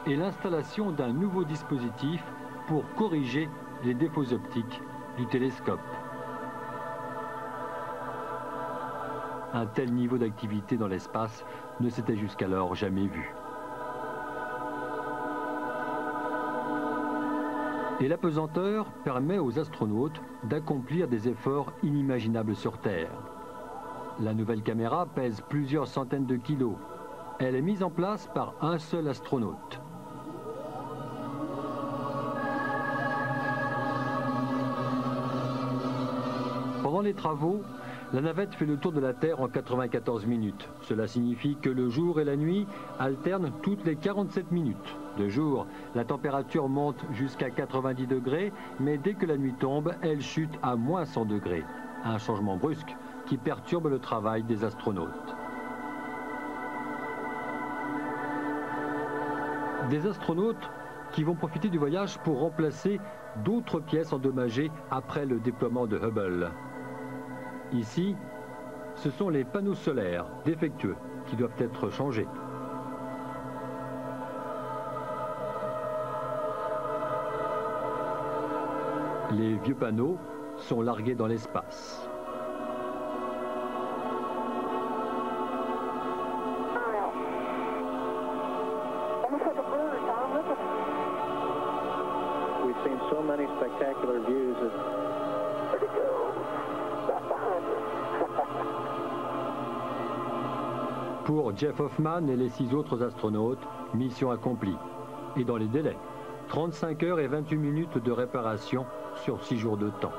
Speaker 3: et l'installation d'un nouveau dispositif pour corriger les défauts optiques du télescope. Un tel niveau d'activité dans l'espace ne s'était jusqu'alors jamais vu. Et l'apesanteur permet aux astronautes d'accomplir des efforts inimaginables sur Terre. La nouvelle caméra pèse plusieurs centaines de kilos. Elle est mise en place par un seul astronaute. Pendant les travaux, la navette fait le tour de la Terre en 94 minutes. Cela signifie que le jour et la nuit alternent toutes les 47 minutes. De jour, la température monte jusqu'à 90 degrés, mais dès que la nuit tombe, elle chute à moins 100 degrés. Un changement brusque qui perturbe le travail des astronautes. Des astronautes qui vont profiter du voyage pour remplacer d'autres pièces endommagées après le déploiement de Hubble. Ici, ce sont les panneaux solaires défectueux qui doivent être changés. Les vieux panneaux sont largués dans l'espace.
Speaker 13: We've seen so many spectacular views. Where'd it go? Back behind us.
Speaker 3: Pour Jeff Hoffman et les 6 autres astronautes, mission accomplie. Et dans les délais, 35 heures et 28 minutes de réparation sur 6 jours de temps.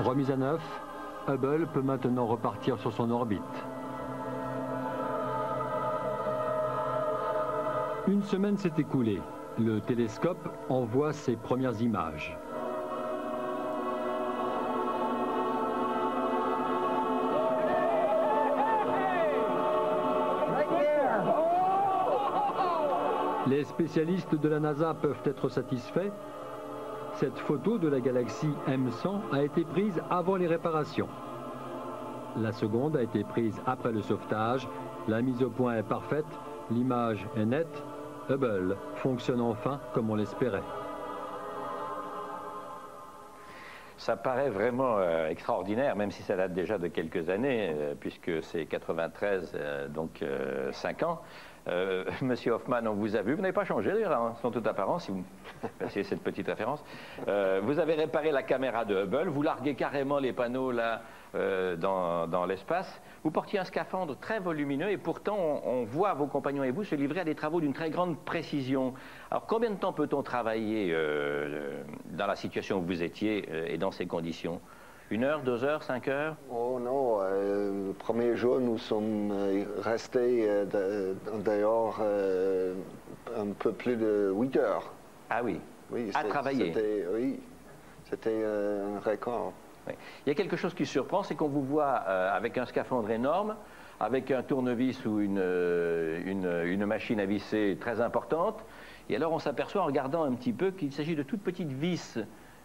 Speaker 3: Remise à neuf, Hubble peut maintenant repartir sur son orbite. Une semaine s'est écoulée. Le télescope envoie ses premières images. Les spécialistes de la NASA peuvent être satisfaits. Cette photo de la galaxie M100 a été prise avant les réparations. La seconde a été prise après le sauvetage. La mise au point est parfaite, l'image est nette. Hubble fonctionne enfin comme on l'espérait.
Speaker 1: Ça paraît vraiment extraordinaire, même si ça date déjà de quelques années, puisque c'est 93, donc 5 ans. Monsieur Hoffman, on vous a vu, vous n'avez pas changé d'ailleurs, hein, sans toute apparence, si vous passez cette petite référence. Vous avez réparé la caméra de Hubble, vous larguez carrément les panneaux là dans l'espace. Vous portiez un scaphandre très volumineux et pourtant on voit vos compagnons et vous se livrer à des travaux d'une très grande précision. Alors combien de temps peut-on travailler dans la situation où vous étiez et dans ces conditions? 1 heure, 2 heures, 5 heures?
Speaker 12: Oh non, le premier jour, nous sommes restés dehors un peu plus de 8 heures.
Speaker 1: Ah oui,
Speaker 12: oui
Speaker 1: à travailler?
Speaker 12: Oui, c'était un record.
Speaker 1: Oui. Il y a quelque chose qui surprend, c'est qu'on vous voit avec un scaphandre énorme, avec un tournevis ou une machine à visser très importante, et alors on s'aperçoit en regardant un petit peu qu'il s'agit de toutes petites vis.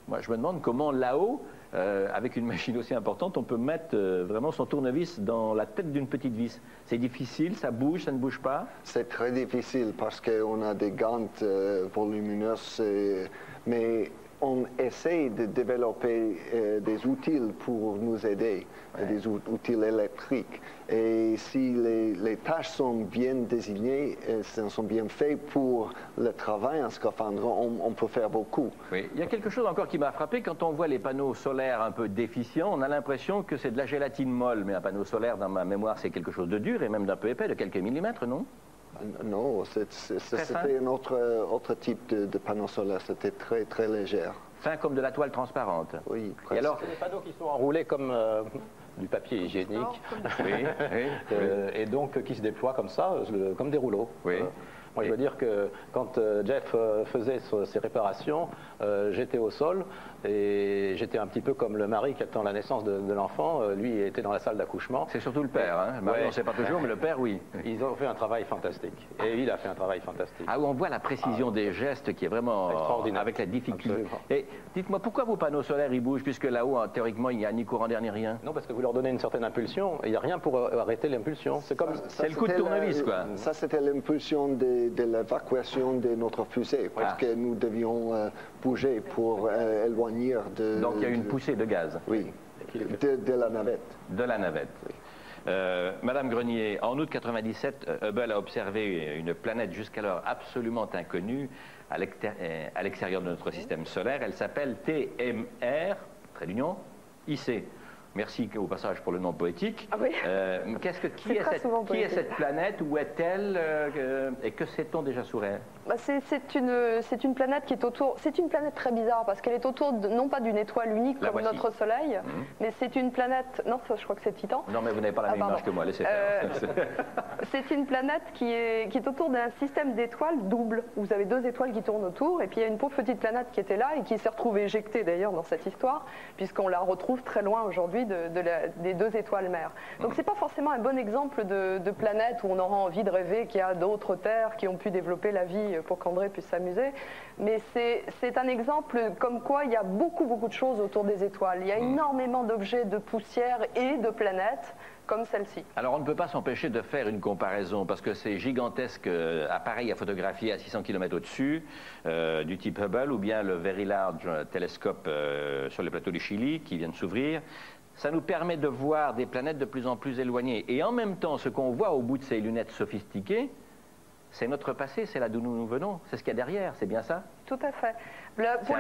Speaker 1: Moi, je me demande comment là-haut, avec une machine aussi importante, on peut mettre vraiment son tournevis dans la tête d'une petite vis. C'est difficile, ça bouge, ça ne bouge pas?
Speaker 12: C'est très difficile parce qu'on a des gantes volumineuses, mais on essaie de développer des outils pour nous aider, des outils électriques. Et si les tâches sont bien désignées, sont bien faites pour le travail en scaphandre, on peut faire beaucoup.
Speaker 1: Oui. Il y a quelque chose encore qui m'a frappé. Quand on voit les panneaux solaires un peu déficients, on a l'impression que c'est de la gélatine molle. Mais un panneau solaire, dans ma mémoire, c'est quelque chose de dur et même d'un peu épais, de quelques millimètres, non?
Speaker 12: Non, c'était un autre type de panneau solaire. C'était très, très léger.
Speaker 1: Fin comme de la toile transparente.
Speaker 12: Oui.
Speaker 1: Et alors,
Speaker 15: c'est des panneaux qui sont enroulés comme du papier hygiénique. Et donc qui se déploient comme ça, comme des rouleaux.
Speaker 1: Oui.
Speaker 15: Moi, je veux dire que quand Jeff faisait ses réparations, j'étais au sol et j'étais un petit peu comme le mari qui attend la naissance de l'enfant. Lui était dans la salle d'accouchement.
Speaker 1: C'est surtout le père, hein? Le mari, on ne sait pas toujours, mais le père, oui.
Speaker 15: Ils ont fait un travail fantastique. Et il a fait un travail fantastique.
Speaker 1: Ah, où on voit la précision des gestes qui est vraiment
Speaker 15: extraordinaire.
Speaker 1: Avec la difficulté.
Speaker 15: Absolument.
Speaker 1: Et dites-moi, pourquoi vos panneaux solaires, ils bougent, puisque là-haut, théoriquement, il n'y a ni courant d'air ni rien?
Speaker 15: Non, parce que vous leur donnez une certaine impulsion. Il n'y a rien pour arrêter l'impulsion. C'est comme...
Speaker 1: C'est le coup de tournevis, quoi.
Speaker 12: Ça, c'était l'impulsion de l'évacuation de notre fusée, parce que nous devions bouger pour éloigner de...
Speaker 1: Donc il y a une poussée de gaz.
Speaker 12: Oui, de la navette.
Speaker 1: De la navette. Oui. Madame Grenier, en août 97, Hubble a observé une planète jusqu'alors absolument inconnue à l'extérieur de notre système solaire. Elle s'appelle TMR, trait d'union, IC. Merci au passage pour le nom poétique.
Speaker 18: Ah oui.
Speaker 1: Qui est cette planète? Où est-elle? Et que sait-on déjà sur elle?
Speaker 18: C'est une planète qui est autour... C'est une planète très bizarre parce qu'elle est autour, non pas d'une étoile unique comme notre Soleil, mais c'est une planète... Non, ça, je crois que c'est Titan.
Speaker 1: Non, mais vous n'avez pas la même image que moi, laissez faire.
Speaker 18: C'est une planète qui est autour d'un système d'étoiles double. Vous avez deux étoiles qui tournent autour et puis il y a une pauvre petite planète qui était là et qui s'est retrouvée éjectée d'ailleurs dans cette histoire, puisqu'on la retrouve très loin aujourd'hui des deux étoiles mères. Donc c'est pas forcément un bon exemple de planète où on aura envie de rêver qu'il y a d'autres terres qui ont pu développer la vie pour qu'André puisse s'amuser, mais c'est un exemple comme quoi il y a beaucoup de choses autour des étoiles. Il y a énormément d'objets de poussière et de planètes comme celle-ci.
Speaker 1: Alors on ne peut pas s'empêcher de faire une comparaison parce que ces gigantesques appareils à photographier à 600 km au-dessus du type Hubble ou bien le Very Large Telescope sur les plateaux du Chili qui vient de s'ouvrir, ça nous permet de voir des planètes de plus en plus éloignées. Et en même temps, ce qu'on voit au bout de ces lunettes sophistiquées, c'est notre passé, c'est là d'où nous venons, c'est ce qu'il y a derrière, c'est bien ça?
Speaker 18: Tout à fait. Pour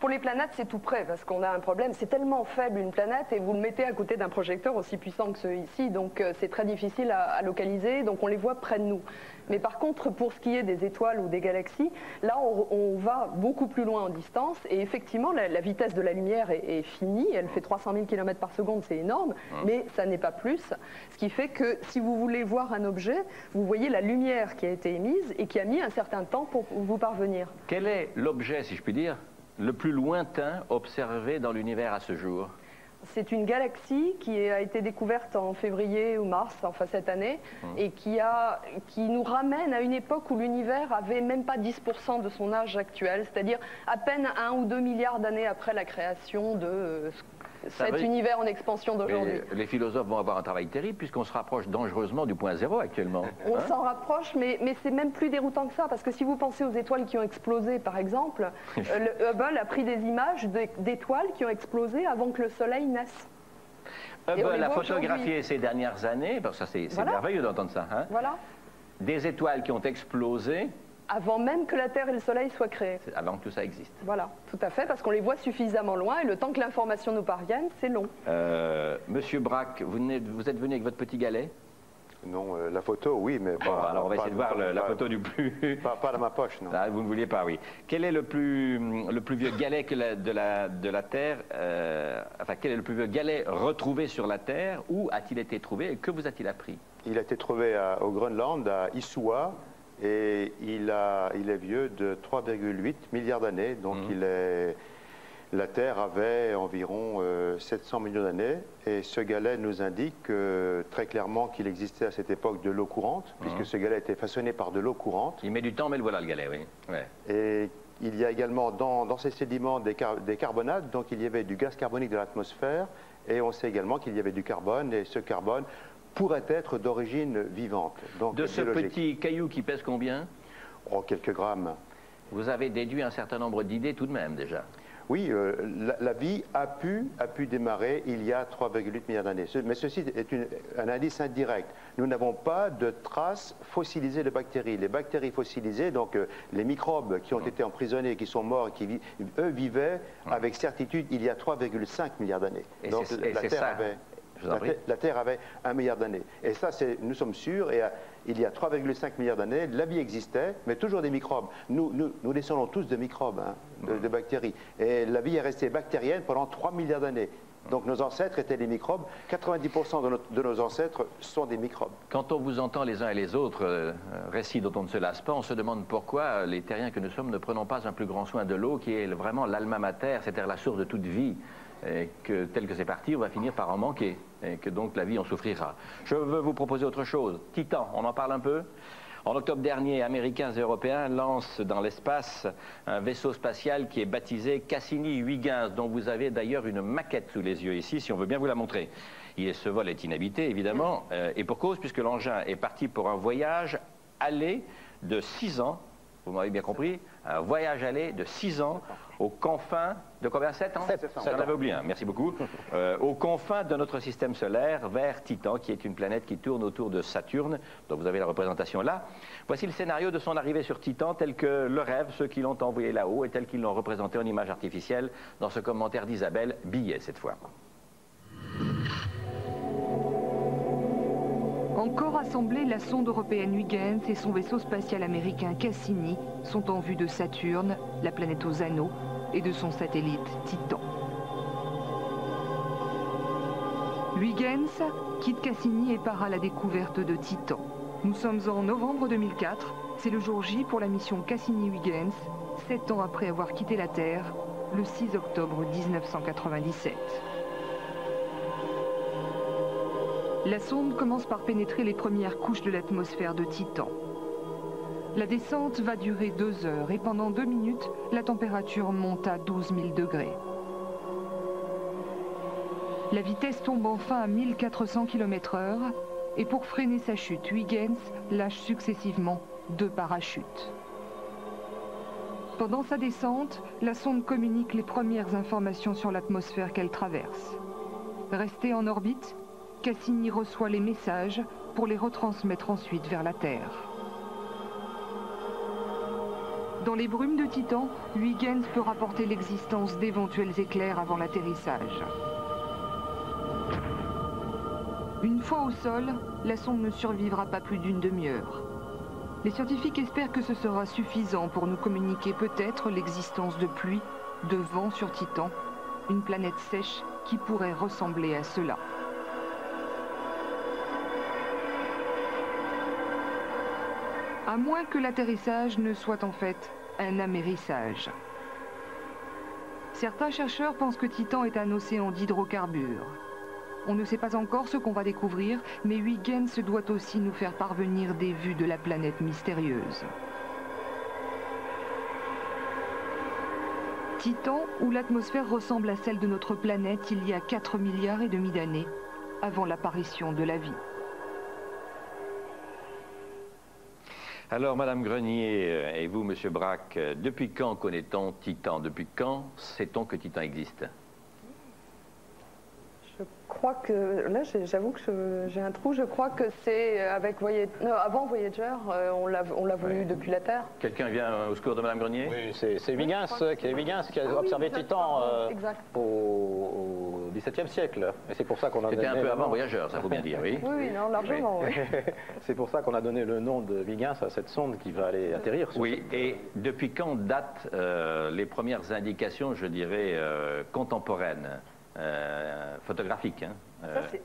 Speaker 18: les planètes, c'est tout près, parce qu'on a un problème. C'est tellement faible une planète, et vous le mettez à côté d'un projecteur aussi puissant que ceux-ci, donc c'est très difficile à localiser, donc on les voit près de nous. Mais par contre, pour ce qui est des étoiles ou des galaxies, là, on va beaucoup plus loin en distance, et effectivement, la vitesse de la lumière est finie, elle fait 300 000 km par seconde, c'est énorme, mais ça n'est pas plus, ce qui fait que si vous voulez voir un objet, vous voyez la lumière qui a été émise et qui a mis un certain temps pour vous parvenir.
Speaker 1: Quel est l'objet, si je puis dire, le plus lointain observé dans l'univers à ce jour?
Speaker 18: C'est une galaxie qui a été découverte en février ou mars, enfin cette année, et qui nous ramène à une époque où l'univers avait même pas 10% de son âge actuel, c'est-à-dire à peine 1 ou 2 milliards d'années après la création de cet univers en expansion d'aujourd'hui.
Speaker 1: Les philosophes vont avoir un travail terrible puisqu'on se rapproche dangereusement du point zéro actuellement.
Speaker 18: On s'en rapproche, mais c'est même plus déroutant que ça, parce que si vous pensez aux étoiles qui ont explosé, par exemple, le Hubble a pris des images d'étoiles qui ont explosé avant que le Soleil naisse.
Speaker 1: Hubble a photographié ces dernières années, parce que c'est merveilleux d'entendre ça, hein, des étoiles qui ont explosé
Speaker 18: avant même que la Terre et le Soleil soient créés.
Speaker 1: Avant que tout ça existe.
Speaker 18: Voilà, tout à fait, parce qu'on les voit suffisamment loin et le temps que l'information nous parvienne, c'est long.
Speaker 1: Monsieur Braque, vous êtes venu avec votre petit galet?
Speaker 19: Non, la photo, oui, mais pas...
Speaker 1: alors on va essayer de voir la photo du plus...
Speaker 19: Pas dans ma poche, non.
Speaker 1: Ah, vous ne vouliez pas, oui. Quel est le plus vieux galet de la Terre enfin, quel est le plus vieux galet retrouvé sur la Terre? Où a-t-il été trouvé et que vous a-t-il appris?
Speaker 19: Il a été trouvé au Groenland, à Isua, et il est vieux de 3,8 milliards d'années, donc la Terre avait environ 700 millions d'années, et ce galet nous indique très clairement qu'il existait à cette époque de l'eau courante, puisque ce galet était façonné par de l'eau courante.
Speaker 1: Il met du temps, mais le voilà le galet, oui. Ouais.
Speaker 19: Et il y a également dans ces sédiments des carbonates, donc il y avait du gaz carbonique de l'atmosphère, et on sait également qu'il y avait du carbone, et ce carbone pourrait être d'origine vivante. Donc
Speaker 1: de ce petit caillou qui pèse combien?
Speaker 19: Oh, quelques grammes.
Speaker 1: Vous avez déduit un certain nombre d'idées tout de même déjà.
Speaker 19: Oui, la vie a pu démarrer il y a 3,8 milliards d'années. Mais ceci est un indice indirect. Nous n'avons pas de traces fossilisées de bactéries. Les bactéries fossilisées, donc les microbes qui ont été emprisonnés, qui sont morts, eux vivaient avec certitude il y a 3,5 milliards d'années. Donc la Terre avait 1 milliard d'années. Et ça, nous sommes sûrs, et il y a 3,5 milliards d'années, la vie existait, mais toujours des microbes. Nous descendons tous de microbes, hein, de bactéries. Et la vie est restée bactérienne pendant 3 milliards d'années. Donc nos ancêtres étaient des microbes. 90% de nos ancêtres sont des microbes.
Speaker 1: Quand on vous entend les uns et les autres, récits dont on ne se lasse pas, on se demande pourquoi les terriens que nous sommes ne prenons pas un plus grand soin de l'eau, qui est vraiment l'alma mater, c'est-à-dire la source de toute vie. Et que tel que c'est parti, on va finir par en manquer, et que donc la vie en souffrira. Je veux vous proposer autre chose. Titan, on en parle un peu? En octobre dernier, Américains et Européens lancent dans l'espace un vaisseau spatial qui est baptisé Cassini-Huygens, dont vous avez d'ailleurs une maquette sous les yeux ici, si on veut bien vous la montrer. Ce vol est inhabité, évidemment, et pour cause, puisque l'engin est parti pour un voyage aller de 6 ans, vous m'avez bien compris, un voyage aller de 6 ans aux confins de combien? 7 ans? 7 ans. J'en avais oublié un, merci beaucoup. Aux confins de notre système solaire, vers Titan, qui est une planète qui tourne autour de Saturne, dont vous avez la représentation là. Voici le scénario de son arrivée sur Titan, tel que le rêvent ceux qui l'ont envoyé là-haut et tel qu'ils l'ont représenté en image artificielle dans ce commentaire d'Isabelle Billet cette fois.
Speaker 20: Encore assemblés, la sonde européenne Huygens et son vaisseau spatial américain Cassini sont en vue de Saturne, la planète aux anneaux, et de son satellite Titan. Huygens quitte Cassini et part à la découverte de Titan. Nous sommes en novembre 2004, c'est le jour J pour la mission Cassini-Huygens, 7 ans après avoir quitté la Terre, le 6 octobre 1997. La sonde commence par pénétrer les premières couches de l'atmosphère de Titan. La descente va durer 2 heures et pendant 2 minutes, la température monte à 12 000 degrés. La vitesse tombe enfin à 1400 km/h et pour freiner sa chute, Huygens lâche successivement 2 parachutes. Pendant sa descente, la sonde communique les premières informations sur l'atmosphère qu'elle traverse. Restée en orbite, Cassini reçoit les messages pour les retransmettre ensuite vers la Terre. Dans les brumes de Titan, Huygens peut rapporter l'existence d'éventuels éclairs avant l'atterrissage. Une fois au sol, la sonde ne survivra pas plus d'une demi-heure. Les scientifiques espèrent que ce sera suffisant pour nous communiquer peut-être l'existence de pluie, de vent sur Titan, une planète sèche qui pourrait ressembler à cela. À moins que l'atterrissage ne soit en fait un amérissage. Certains chercheurs pensent que Titan est un océan d'hydrocarbures. On ne sait pas encore ce qu'on va découvrir, mais Huygens doit aussi nous faire parvenir des vues de la planète mystérieuse. Titan, où l'atmosphère ressemble à celle de notre planète il y a 4,5 milliards d'années, avant l'apparition de la vie.
Speaker 1: Alors, Madame Grenier et vous, Monsieur Braque, depuis quand connaît-on Titan? Depuis quand sait-on que Titan existe?
Speaker 18: Je crois que, là j'avoue que j'ai un trou, je crois que c'est avec avant Voyager, on l'a vu depuis la Terre.
Speaker 1: Quelqu'un vient au secours de Madame Grenier?
Speaker 15: Oui, c'est Huygens qui a observé Titan au XVIIe siècle. Et c'est pour ça qu'on a donné...
Speaker 1: C'était un peu avant Voyager, ça faut bien dire, oui.
Speaker 18: Oui, non, largement, oui.
Speaker 15: C'est pour ça qu'on a donné le nom de Huygens à cette sonde qui va aller atterrir.
Speaker 1: Oui, et depuis quand datent les premières indications, je dirais, contemporaines, photographiques, hein?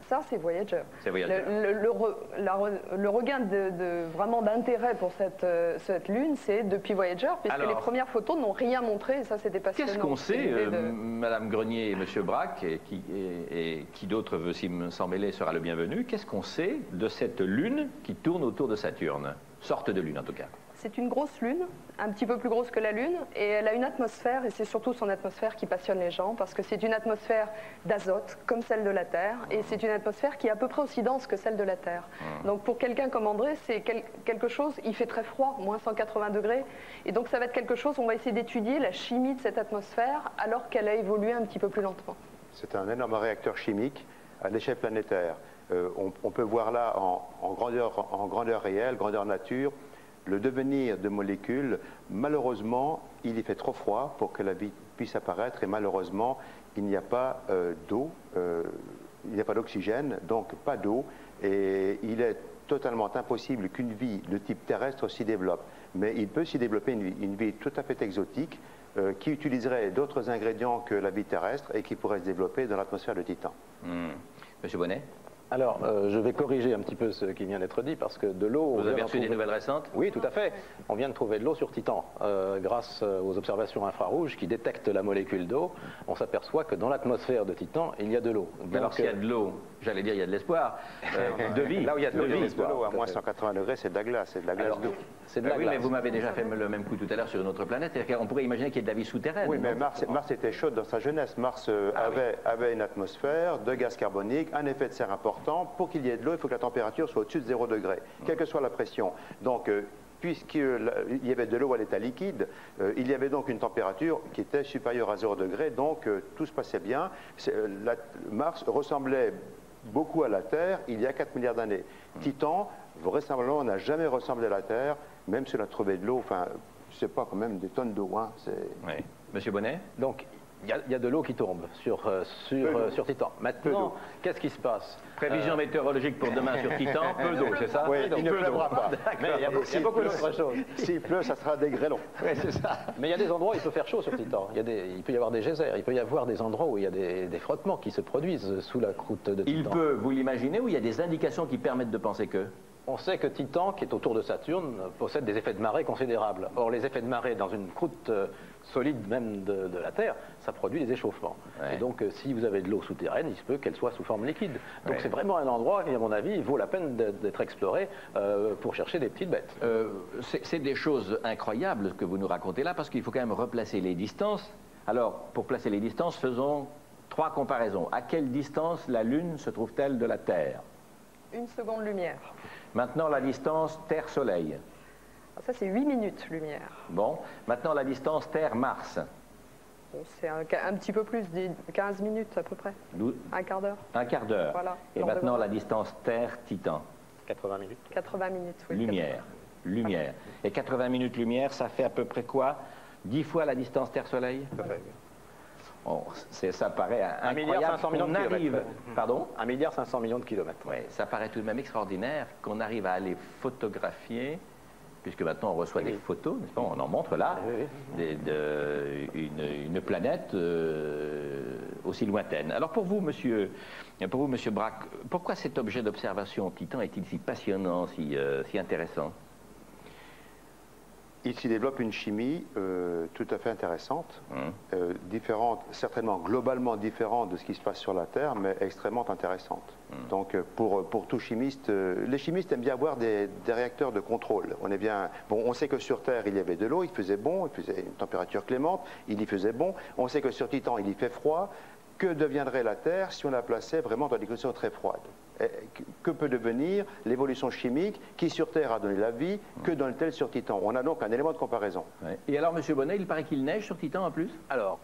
Speaker 18: Ça, c'est Voyager.
Speaker 1: C'est Voyager.
Speaker 18: Le regain vraiment d'intérêt pour cette Lune, c'est depuis Voyager, puisque les premières photos n'ont rien montré, et ça, c'était passionnant.
Speaker 1: Qu'est-ce qu'on sait, Madame Grenier et Monsieur Braque, et qui d'autre veut s'en mêler sera le bienvenu, qu'est-ce qu'on sait de cette Lune qui tourne autour de Saturne? Sorte de Lune, en tout cas.
Speaker 18: C'est une grosse lune, un petit peu plus grosse que la Lune, et elle a une atmosphère, et c'est surtout son atmosphère qui passionne les gens, parce que c'est une atmosphère d'azote, comme celle de la Terre, et c'est une atmosphère qui est à peu près aussi dense que celle de la Terre. Donc pour quelqu'un comme André, c'est quelque chose, il fait très froid, moins 180 degrés, et donc ça va être quelque chose, on va essayer d'étudier la chimie de cette atmosphère, alors qu'elle a évolué un petit peu plus lentement.
Speaker 19: C'est un énorme réacteur chimique à l'échelle planétaire. On peut voir là en grandeur réelle, grandeur nature, le devenir de molécules. Malheureusement, il y fait trop froid pour que la vie puisse apparaître et malheureusement, il n'y a pas d'eau, il n'y a pas d'oxygène, donc pas d'eau et il est totalement impossible qu'une vie de type terrestre s'y développe. Mais il peut s'y développer une vie tout à fait exotique qui utiliserait d'autres ingrédients que la vie terrestre et qui pourrait se développer dans l'atmosphère de Titan.
Speaker 1: Monsieur Bonnet?
Speaker 15: Alors, je vais corriger un petit peu ce qui vient d'être dit, parce que de l'eau...
Speaker 1: Vous avez reçu des nouvelles récentes?
Speaker 15: Oui, tout à fait. On vient de trouver de l'eau sur Titan. Grâce aux observations infrarouges qui détectent la molécule d'eau, on s'aperçoit que dans l'atmosphère de Titan, il y a de l'eau.
Speaker 1: Alors s'il y a de l'eau, j'allais dire il y a de l'espoir, de vie.
Speaker 19: Là où il y a de l'eau, il y a de l'eau. À moins 180 degrés, c'est de la glace, c'est de la glace d'eau.
Speaker 15: C'est de la
Speaker 1: oui,
Speaker 15: glace.
Speaker 1: mais vous m'avez déjà fait le même coup tout à l'heure sur une autre planète. On pourrait imaginer qu'il y ait de la vie souterraine.
Speaker 19: Oui, mais Mars était chaude dans sa jeunesse. Mars avait une atmosphère de gaz carbonique, un effet de serre important. Pour qu'il y ait de l'eau, il faut que la température soit au-dessus de 0 degré, quelle que soit la pression. Donc, puisqu'il y avait de l'eau à l'état liquide, il y avait donc une température qui était supérieure à 0 degré, donc tout se passait bien. Mars ressemblait beaucoup à la Terre il y a 4 milliards d'années. Titan, vraisemblablement, n'a jamais ressemblé à la Terre, même si on a trouvé de l'eau, enfin, c'est pas quand même des tonnes d'eau. Hein,
Speaker 1: oui. Monsieur Bonnet?
Speaker 15: Donc, il y a de l'eau qui tombe sur Titan. Maintenant, qu'est-ce qui se passe?
Speaker 1: Prévision météorologique pour demain sur Titan, peu d'eau, c'est ça?
Speaker 19: Oui, il ne pleuvra pas.
Speaker 15: Mais il y a beaucoup d'autres choses.
Speaker 19: S'il pleut, ça sera des grêlons.
Speaker 15: Oui, c'est ça. Mais il y a des endroits où il peut faire chaud sur Titan. Il peut y avoir des geysers, il peut y avoir des endroits où il y a des frottements qui se produisent sous la croûte de Titan.
Speaker 1: Il peut, vous l'imaginez, où il y a des indications qui permettent de penser que?
Speaker 15: On sait que Titan, qui est autour de Saturne, possède des effets de marée considérables. Or, les effets de marée dans une croûte solide même de la Terre, ça produit des échauffements. Ouais. Et donc, si vous avez de l'eau souterraine, il se peut qu'elle soit sous forme liquide. Donc, c'est vraiment un endroit qui, à mon avis, vaut la peine d'être exploré pour chercher des petites bêtes.
Speaker 1: C'est des choses incroyables que vous nous racontez là, parce qu'il faut quand même replacer les distances. Alors, pour placer les distances, faisons 3 comparaisons. À quelle distance la Lune se trouve-t-elle de la Terre?
Speaker 18: 1 seconde-lumière.
Speaker 1: Maintenant, la distance Terre-Soleil.
Speaker 18: Ça, c'est 8 minutes lumière.
Speaker 1: Bon. Maintenant, la distance Terre-Mars.
Speaker 18: Bon, c'est un petit peu plus, 15 minutes à peu près. Un quart d'heure.
Speaker 1: Un quart d'heure.
Speaker 18: Voilà.
Speaker 1: Et maintenant, la distance Terre-Titan.
Speaker 15: 80 minutes.
Speaker 18: 80 minutes, oui.
Speaker 1: Lumière. Lumière. Et 80 minutes lumière, ça fait à peu près quoi? 10 fois la distance Terre-Soleil? Oh, ça paraît incroyable qu'on arrive... Pardon?
Speaker 15: 1,5 milliard de kilomètres.
Speaker 1: Oui, ça paraît tout de même extraordinaire qu'on arrive à aller photographier, puisque maintenant on reçoit des photos, n'est-ce pas? On en montre là, une planète aussi lointaine. Alors pour vous, monsieur Braque, pourquoi cet objet d'observation Titan est-il si passionnant, si intéressant?
Speaker 19: Il s'y développe une chimie tout à fait intéressante, différente, certainement globalement différente de ce qui se passe sur la Terre, mais extrêmement intéressante. Donc pour tout chimiste, les chimistes aiment bien avoir des réacteurs de contrôle. On sait que sur Terre il y avait de l'eau, il faisait bon, il faisait une température clémente, il y faisait bon. On sait que sur Titan il y fait froid. Que deviendrait la Terre si on la plaçait vraiment dans des conditions très froides? Que peut devenir l'évolution chimique qui sur Terre a donné la vie, que donne-t-elle sur Titan? On a donc un élément de comparaison.
Speaker 1: Ouais. Et alors, monsieur Bonnet, il paraît qu'il neige sur Titan en plus?
Speaker 15: Alors,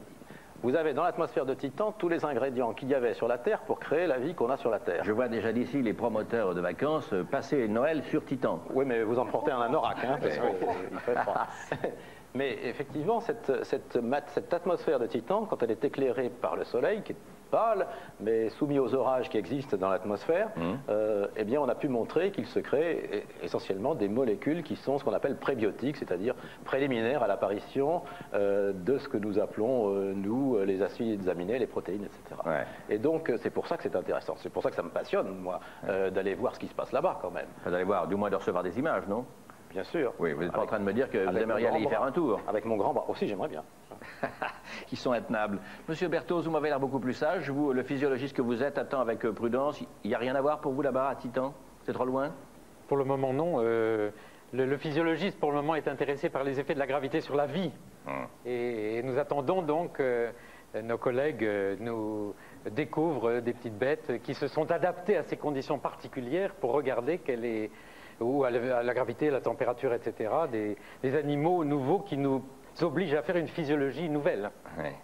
Speaker 15: vous avez dans l'atmosphère de Titan tous les ingrédients qu'il y avait sur la Terre pour créer la vie qu'on a sur la Terre.
Speaker 1: Je vois déjà d'ici les promoteurs de vacances passer Noël sur Titan.
Speaker 15: Oui, mais vous en portez un anorak, hein, parce qu'il fait froid. Mais effectivement, cette atmosphère de Titan, quand elle est éclairée par le Soleil, qui est pâle, mais soumis aux orages qui existent dans l'atmosphère, eh bien, on a pu montrer qu'il se crée essentiellement des molécules qui sont ce qu'on appelle prébiotiques, c'est-à-dire préliminaires à l'apparition de ce que nous appelons, nous, les acides aminés, les protéines, etc. Ouais. Et donc, c'est pour ça que c'est intéressant. C'est pour ça que ça me passionne, moi, d'aller voir ce qui se passe là-bas, quand même.
Speaker 1: Enfin, d'aller voir, du moins de recevoir des images, non?
Speaker 15: Bien sûr.
Speaker 1: Oui, vous n'êtes pas en train de me dire que vous aimeriez aller y faire un tour?
Speaker 15: Avec mon grand bras. Aussi, j'aimerais bien.
Speaker 1: Qui sont intenables. Monsieur Berthoz, vous m'avez l'air beaucoup plus sage. Vous, le physiologiste que vous êtes, attend avec prudence. Il n'y a rien à voir pour vous là-bas, à Titan? C'est trop loin?
Speaker 16: Pour le moment, non. Le physiologiste, pour le moment, est intéressé par les effets de la gravité sur la vie. Et nous attendons donc nos collègues nous découvrent des petites bêtes qui se sont adaptées à ces conditions particulières pour regarder où à la gravité, la température, etc., des animaux nouveaux qui nous obligent à faire une physiologie nouvelle.
Speaker 1: Ouais.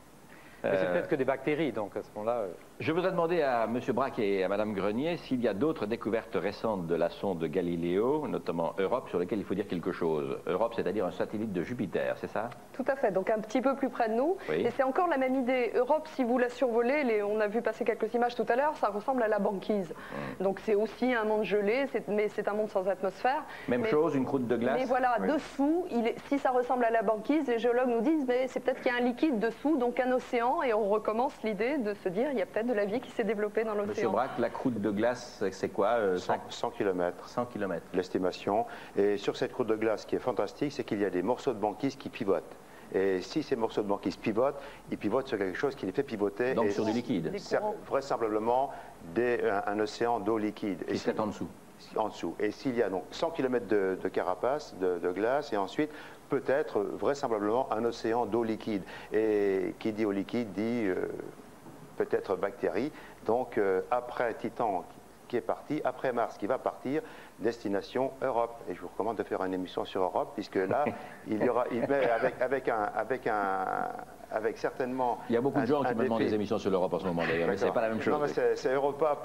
Speaker 16: Mais c'est peut-être que des bactéries, donc à ce moment-là...
Speaker 1: Je voudrais demander à M. Braque et à Mme Grenier s'il y a d'autres découvertes récentes de la sonde de Galiléo, notamment Europe, sur lesquelles il faut dire quelque chose. Europe, c'est-à-dire un satellite de Jupiter, c'est ça?
Speaker 18: Tout à fait, donc un petit peu plus près de nous.
Speaker 1: Oui.
Speaker 18: Et c'est encore la même idée. Europe, si vous la survolez, on a vu passer quelques images tout à l'heure, ça ressemble à la banquise. Donc c'est aussi un monde gelé, mais c'est un monde sans atmosphère.
Speaker 1: Même chose, une croûte de glace.
Speaker 18: Mais voilà, dessous, si ça ressemble à la banquise, les géologues nous disent, mais c'est peut-être qu'il y a un liquide dessous, donc un océan, et on recommence l'idée de se dire, il y a peut-être de la vie qui s'est développée dans l'océan.
Speaker 1: Monsieur Braque, la croûte de glace, c'est quoi
Speaker 19: 100 km.
Speaker 1: 100 km.
Speaker 19: L'estimation. Et sur cette croûte de glace, ce qui est fantastique, c'est qu'il y a des morceaux de banquise qui pivotent. Et si ces morceaux de banquise pivotent, ils pivotent sur quelque chose qui les fait pivoter.
Speaker 1: Donc sur du liquide.
Speaker 19: Vraisemblablement un océan d'eau liquide.
Speaker 1: Qui serait en dessous.
Speaker 19: En dessous. Et s'il y a donc 100 km de carapace, de glace, et ensuite peut-être vraisemblablement un océan d'eau liquide. Et qui dit eau liquide dit peut-être bactéries. Donc après Titan qui est parti, après Mars qui va partir, destination Europe. Et je vous recommande de faire une émission sur Europe, puisque là, il y aura, avec certainement...
Speaker 1: Il y a beaucoup de gens qui me demandent des émissions sur l'Europe en ce moment, d'ailleurs, mais c'est pas la même chose.
Speaker 19: Non, mais c'est Europa,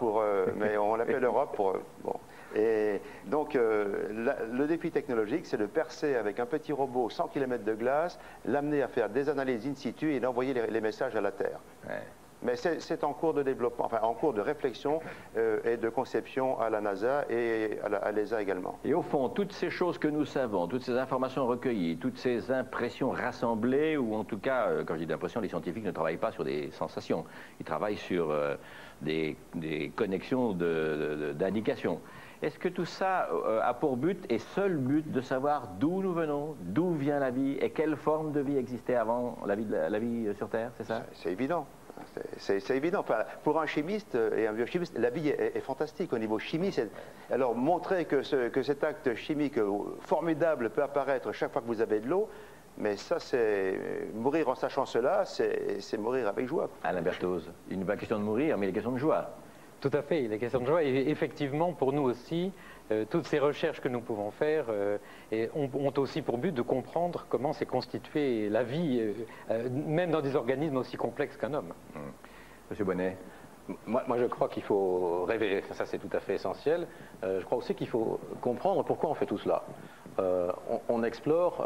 Speaker 19: mais on l'appelle Europe pour... Bon. Et donc, le défi technologique, c'est de percer avec un petit robot 100 km de glace, l'amener à faire des analyses in situ et d'envoyer les messages à la Terre. Ouais. Mais c'est en cours de développement, enfin en cours de réflexion et de conception à la NASA et à l'ESA également.
Speaker 1: Et au fond, toutes ces choses que nous savons, toutes ces informations recueillies, toutes ces impressions rassemblées, ou en tout cas, quand je dis d'impression, les scientifiques ne travaillent pas sur des sensations, ils travaillent sur des connexions d'indications. Est-ce que tout ça a pour but et seul but de savoir d'où nous venons, d'où vient la vie et quelle forme de vie existait avant la vie sur Terre, c'est ça?
Speaker 19: C'est évident. C'est évident. Enfin, pour un chimiste et un biochimiste, la vie est fantastique au niveau chimie. Alors, montrer que cet acte chimique formidable peut apparaître chaque fois que vous avez de l'eau, mais ça, c'est mourir en sachant cela, c'est mourir avec joie.
Speaker 1: Alain Berthoz, il n'est pas question de mourir, mais il est question de joie.
Speaker 16: Tout à fait, il est question de joie. Et effectivement, pour nous aussi, toutes ces recherches que nous pouvons faire ont aussi pour but de comprendre comment s'est constituée la vie, même dans des organismes aussi complexes qu'un homme.
Speaker 1: Monsieur Bonnet.
Speaker 15: Moi, je crois qu'il faut rêver, ça c'est tout à fait essentiel. Je crois aussi qu'il faut comprendre pourquoi on fait tout cela. On explore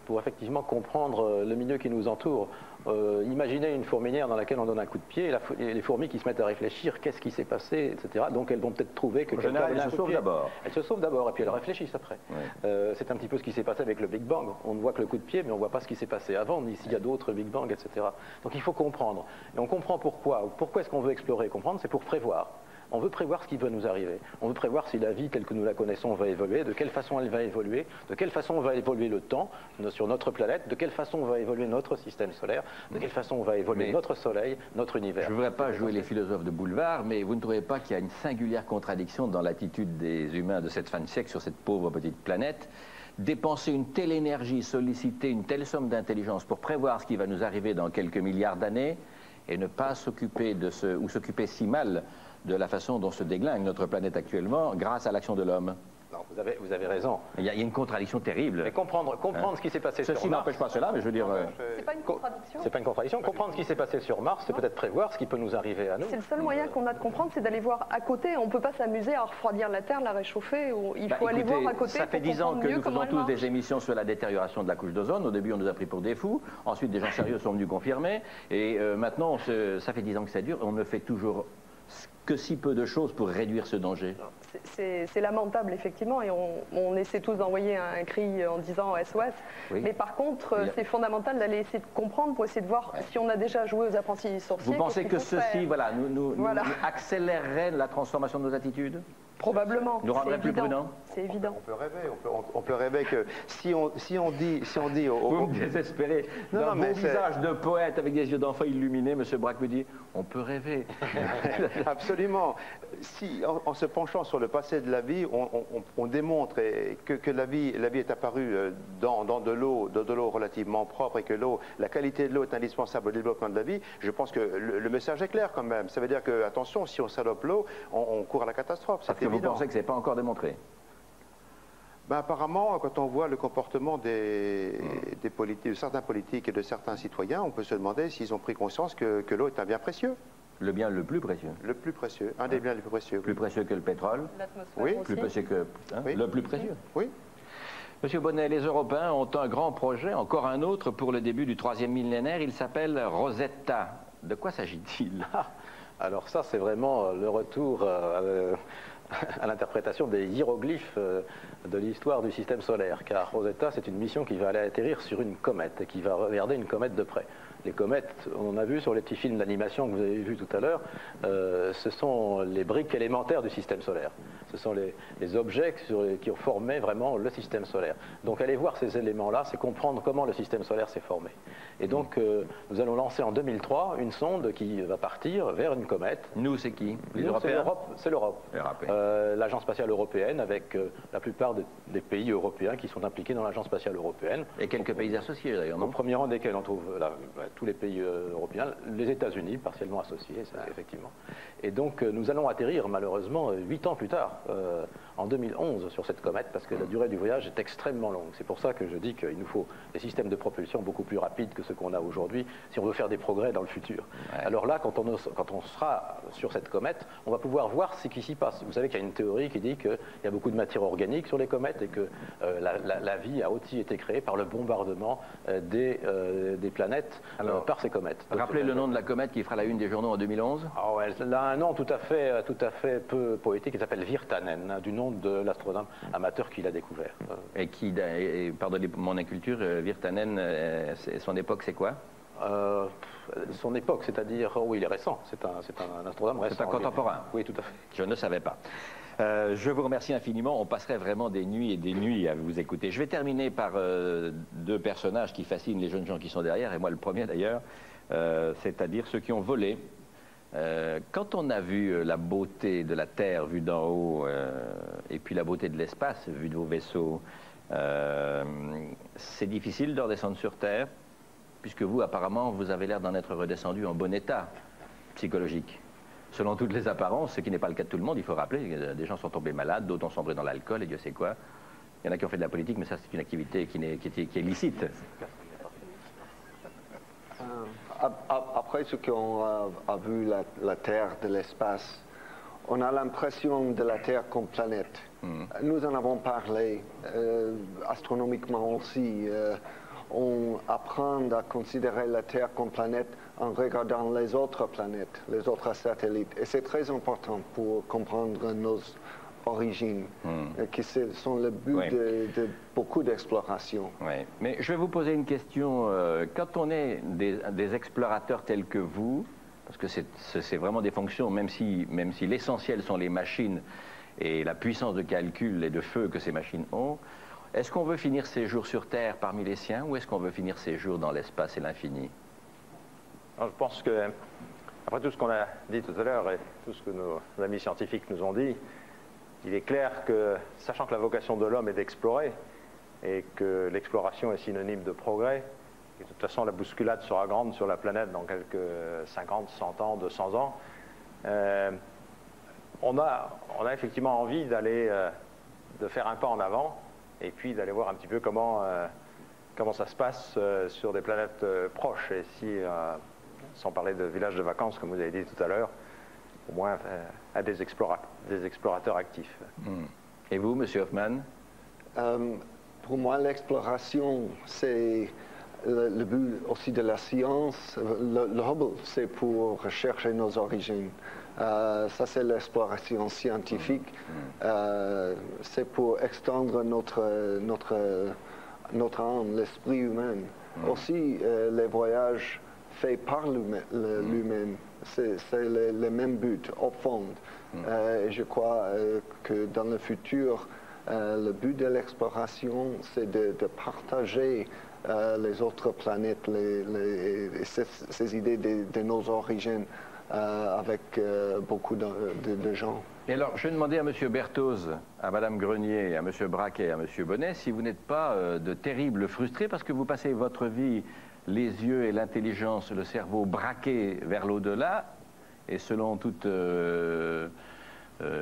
Speaker 15: pour effectivement comprendre le milieu qui nous entoure. Imaginez une fourmilière dans laquelle on donne un coup de pied, et les fourmis qui se mettent à réfléchir, qu'est-ce qui s'est passé, etc. Donc elles vont peut-être trouver que...
Speaker 1: En général, elles se sauvent d'abord.
Speaker 15: Elles se sauvent d'abord, et puis elles réfléchissent après. Ouais. C'est un petit peu ce qui s'est passé avec le Big Bang. On ne voit que le coup de pied, mais on ne voit pas ce qui s'est passé avant, ni s'il y a d'autres Big Bang, etc. Donc il faut comprendre. Et on comprend pourquoi. Pourquoi est-ce qu'on veut explorer et comprendre? C'est pour prévoir. On veut prévoir ce qui va nous arriver. On veut prévoir si la vie telle que nous la connaissons va évoluer, de quelle façon elle va évoluer, de quelle façon va évoluer le temps sur notre planète, de quelle façon va évoluer notre système solaire, de quelle façon va évoluer notre Soleil, notre univers.
Speaker 1: Je ne voudrais pas jouer les philosophes de boulevard, mais vous ne trouvez pas qu'il y a une singulière contradiction dans l'attitude des humains de cette fin de siècle sur cette pauvre petite planète? Dépenser une telle énergie, solliciter une telle somme d'intelligence pour prévoir ce qui va nous arriver dans quelques milliards d'années et ne pas s'occuper ou s'occuper si mal de la façon dont se déglingue notre planète actuellement grâce à l'action de l'homme.
Speaker 15: Non, vous avez raison.
Speaker 1: Il y a une contradiction terrible.
Speaker 15: Mais comprendre ce qui s'est passé sur Mars...
Speaker 1: Ceci n'empêche pas cela, mais je veux dire...
Speaker 18: C'est pas une contradiction.
Speaker 15: C'est pas une contradiction. Comprendre ce qui s'est passé sur Mars, c'est peut-être prévoir ce qui peut nous arriver à nous.
Speaker 18: C'est le seul moyen qu'on a de comprendre, c'est d'aller voir à côté. On ne peut pas s'amuser à refroidir la Terre, la réchauffer. Il faut aller voir à côté.
Speaker 1: Ça fait 10 ans que nous faisons tous des émissions sur la détérioration de la couche d'ozone. Au début, on nous a pris pour des fous. Ensuite, des gens sérieux sont venus confirmer. Et maintenant, ça fait 10 ans que ça dure. On ne fait toujours que si peu de choses pour réduire ce danger.
Speaker 18: C'est lamentable, effectivement, et on essaie tous d'envoyer un cri en disant SOS. Oui. Mais par contre, c'est fondamental d'aller essayer de comprendre pour essayer de voir si on a déjà joué aux apprentis sorciers.
Speaker 1: Vous pensez que ceci nous accélérerait la transformation de nos attitudes?
Speaker 18: Probablement.
Speaker 1: Nous rendrait plus prudents?
Speaker 18: C'est évident.
Speaker 19: On peut rêver que si on dit
Speaker 1: vous me désespérez. Dans vos visages de poète avec des yeux d'enfant illuminés, M. Braque me dit, on peut rêver.
Speaker 19: Absolument. Si, en se penchant sur le passé de la vie, on démontre que la vie est apparue dans de l'eau relativement propre et que la qualité de l'eau est indispensable au développement de la vie, je pense que le message est clair quand même. Ça veut dire que, attention, si on salope l'eau, on court à la catastrophe.
Speaker 1: Parce que vous pensez que ce n'est pas encore démontré?
Speaker 19: Ben, apparemment, quand on voit le comportement de certains politiques et de certains citoyens, on peut se demander s'ils ont pris conscience que l'eau est un bien précieux.
Speaker 1: Le bien le plus précieux.
Speaker 19: Le plus précieux, un des biens les plus précieux.
Speaker 1: Plus précieux que le pétrole.
Speaker 18: Oui.
Speaker 1: Plus précieux que le plus précieux.
Speaker 19: Oui.
Speaker 1: Monsieur Bonnet, les Européens ont un grand projet, encore un autre pour le début du 3e millénaire. Il s'appelle Rosetta. De quoi s'agit-il?
Speaker 15: Alors ça, c'est vraiment le retour à l'interprétation des hiéroglyphes de l'histoire du système solaire. Car Rosetta, c'est une mission qui va aller atterrir sur une comète et qui va regarder une comète de près. Les comètes, on a vu sur les petits films d'animation que vous avez vus tout à l'heure, ce sont les briques élémentaires du système solaire. Ce sont les objets qui ont formé vraiment le système solaire. Donc aller voir ces éléments-là, c'est comprendre comment le système solaire s'est formé. Et donc nous allons lancer en 2003 une sonde qui va partir vers une comète.
Speaker 1: Nous, c'est qui? Les Européens?
Speaker 15: C'est l'Europe. L'Agence spatiale européenne avec la plupart des pays européens qui sont impliqués dans l'Agence spatiale européenne.
Speaker 1: Et quelques pays associés d'ailleurs, non?
Speaker 15: Au premier rang desquels on trouve tous les pays européens, les États-Unis partiellement associés, ça, effectivement. Et donc nous allons atterrir malheureusement 8 ans plus tard, en 2011, sur cette comète, parce que la durée du voyage est extrêmement longue. C'est pour ça que je dis qu'il nous faut des systèmes de propulsion beaucoup plus rapides que ceux qu'on a aujourd'hui, si on veut faire des progrès dans le futur. Ouais. Alors là, quand on sera sur cette comète, on va pouvoir voir ce qui s'y passe. Vous savez qu'il y a une théorie qui dit qu'il y a beaucoup de matière organique sur les comètes et que la vie a aussi été créée par le bombardement des planètes par ces comètes.
Speaker 1: Rappelez le nom de la comète qui fera la une des journaux en 2011.
Speaker 15: Oh, elle a un nom tout à fait peu poétique, il s'appelle Virtanen, du nom de l'astronome amateur qui l'a découvert.
Speaker 1: Et qui, pardonnez mon inculture, Virtanen, son époque c'est quoi?
Speaker 15: Son époque, c'est-à-dire, oui, il est récent, c'est un astronome récent.
Speaker 1: C'est un contemporain?
Speaker 15: Oui, tout à fait.
Speaker 1: Je ne savais pas. Je vous remercie infiniment. On passerait vraiment des nuits et des nuits à vous écouter. Je vais terminer par deux personnages qui fascinent les jeunes gens qui sont derrière, et moi le premier d'ailleurs, c'est-à-dire ceux qui ont volé. Quand on a vu la beauté de la Terre vue d'en haut, et puis la beauté de l'espace vue de vos vaisseaux, c'est difficile de redescendre sur Terre, puisque vous, apparemment, vous avez l'air d'en être redescendu en bon état psychologique. Selon toutes les apparences, ce qui n'est pas le cas de tout le monde, il faut rappeler, des gens sont tombés malades, d'autres ont sombré dans l'alcool et Dieu sait quoi. Il y en a qui ont fait de la politique, mais ça c'est une activité qui est licite.
Speaker 12: Après ce qu'on a vu la Terre de l'espace, on a l'impression de la Terre comme planète. Nous en avons parlé astronomiquement aussi. On apprend à considérer la Terre comme planète en regardant les autres planètes, les autres satellites. Et c'est très important pour comprendre nos origines, qui sont le but de beaucoup d'exploration.
Speaker 1: Oui. Mais je vais vous poser une question. Quand on est des explorateurs tels que vous, parce que c'est vraiment des fonctions, même si l'essentiel sont les machines et la puissance de calcul et de feu que ces machines ont, est-ce qu'on veut finir ses jours sur Terre parmi les siens ou est-ce qu'on veut finir ses jours dans l'espace et l'infini?
Speaker 11: Je pense que, après tout ce qu'on a dit tout à l'heure et tout ce que nos amis scientifiques nous ont dit, il est clair que, sachant que la vocation de l'homme est d'explorer et que l'exploration est synonyme de progrès, et de toute façon la bousculade sera grande sur la planète dans quelques 50, 100 ans, 200 ans, on a effectivement envie de faire un pas en avant et puis d'aller voir un petit peu comment ça se passe sur des planètes proches. Et si, sans parler de villages de vacances, comme vous avez dit tout à l'heure, au moins à des explorateurs actifs.
Speaker 1: Et vous, Monsieur Hoffman?
Speaker 12: Pour moi, l'exploration, c'est le but aussi de la science. Le Hubble, c'est pour rechercher nos origines. Ça, c'est l'exploration scientifique. C'est pour extendre notre âme, l'esprit humain. Aussi, les voyages faits par l'humain, c'est le même but, au fond. Je crois que dans le futur, le but de l'exploration, c'est de partager les autres planètes, ces idées de nos origines avec beaucoup de gens.
Speaker 1: Et alors, je vais demander à M. Berthoz, à Mme Grenier, à M. Braquet, à M. Bonnet, si vous n'êtes pas de terribles frustrés parce que vous passez votre vie, les yeux et l'intelligence, le cerveau braqués vers l'au-delà, et selon toute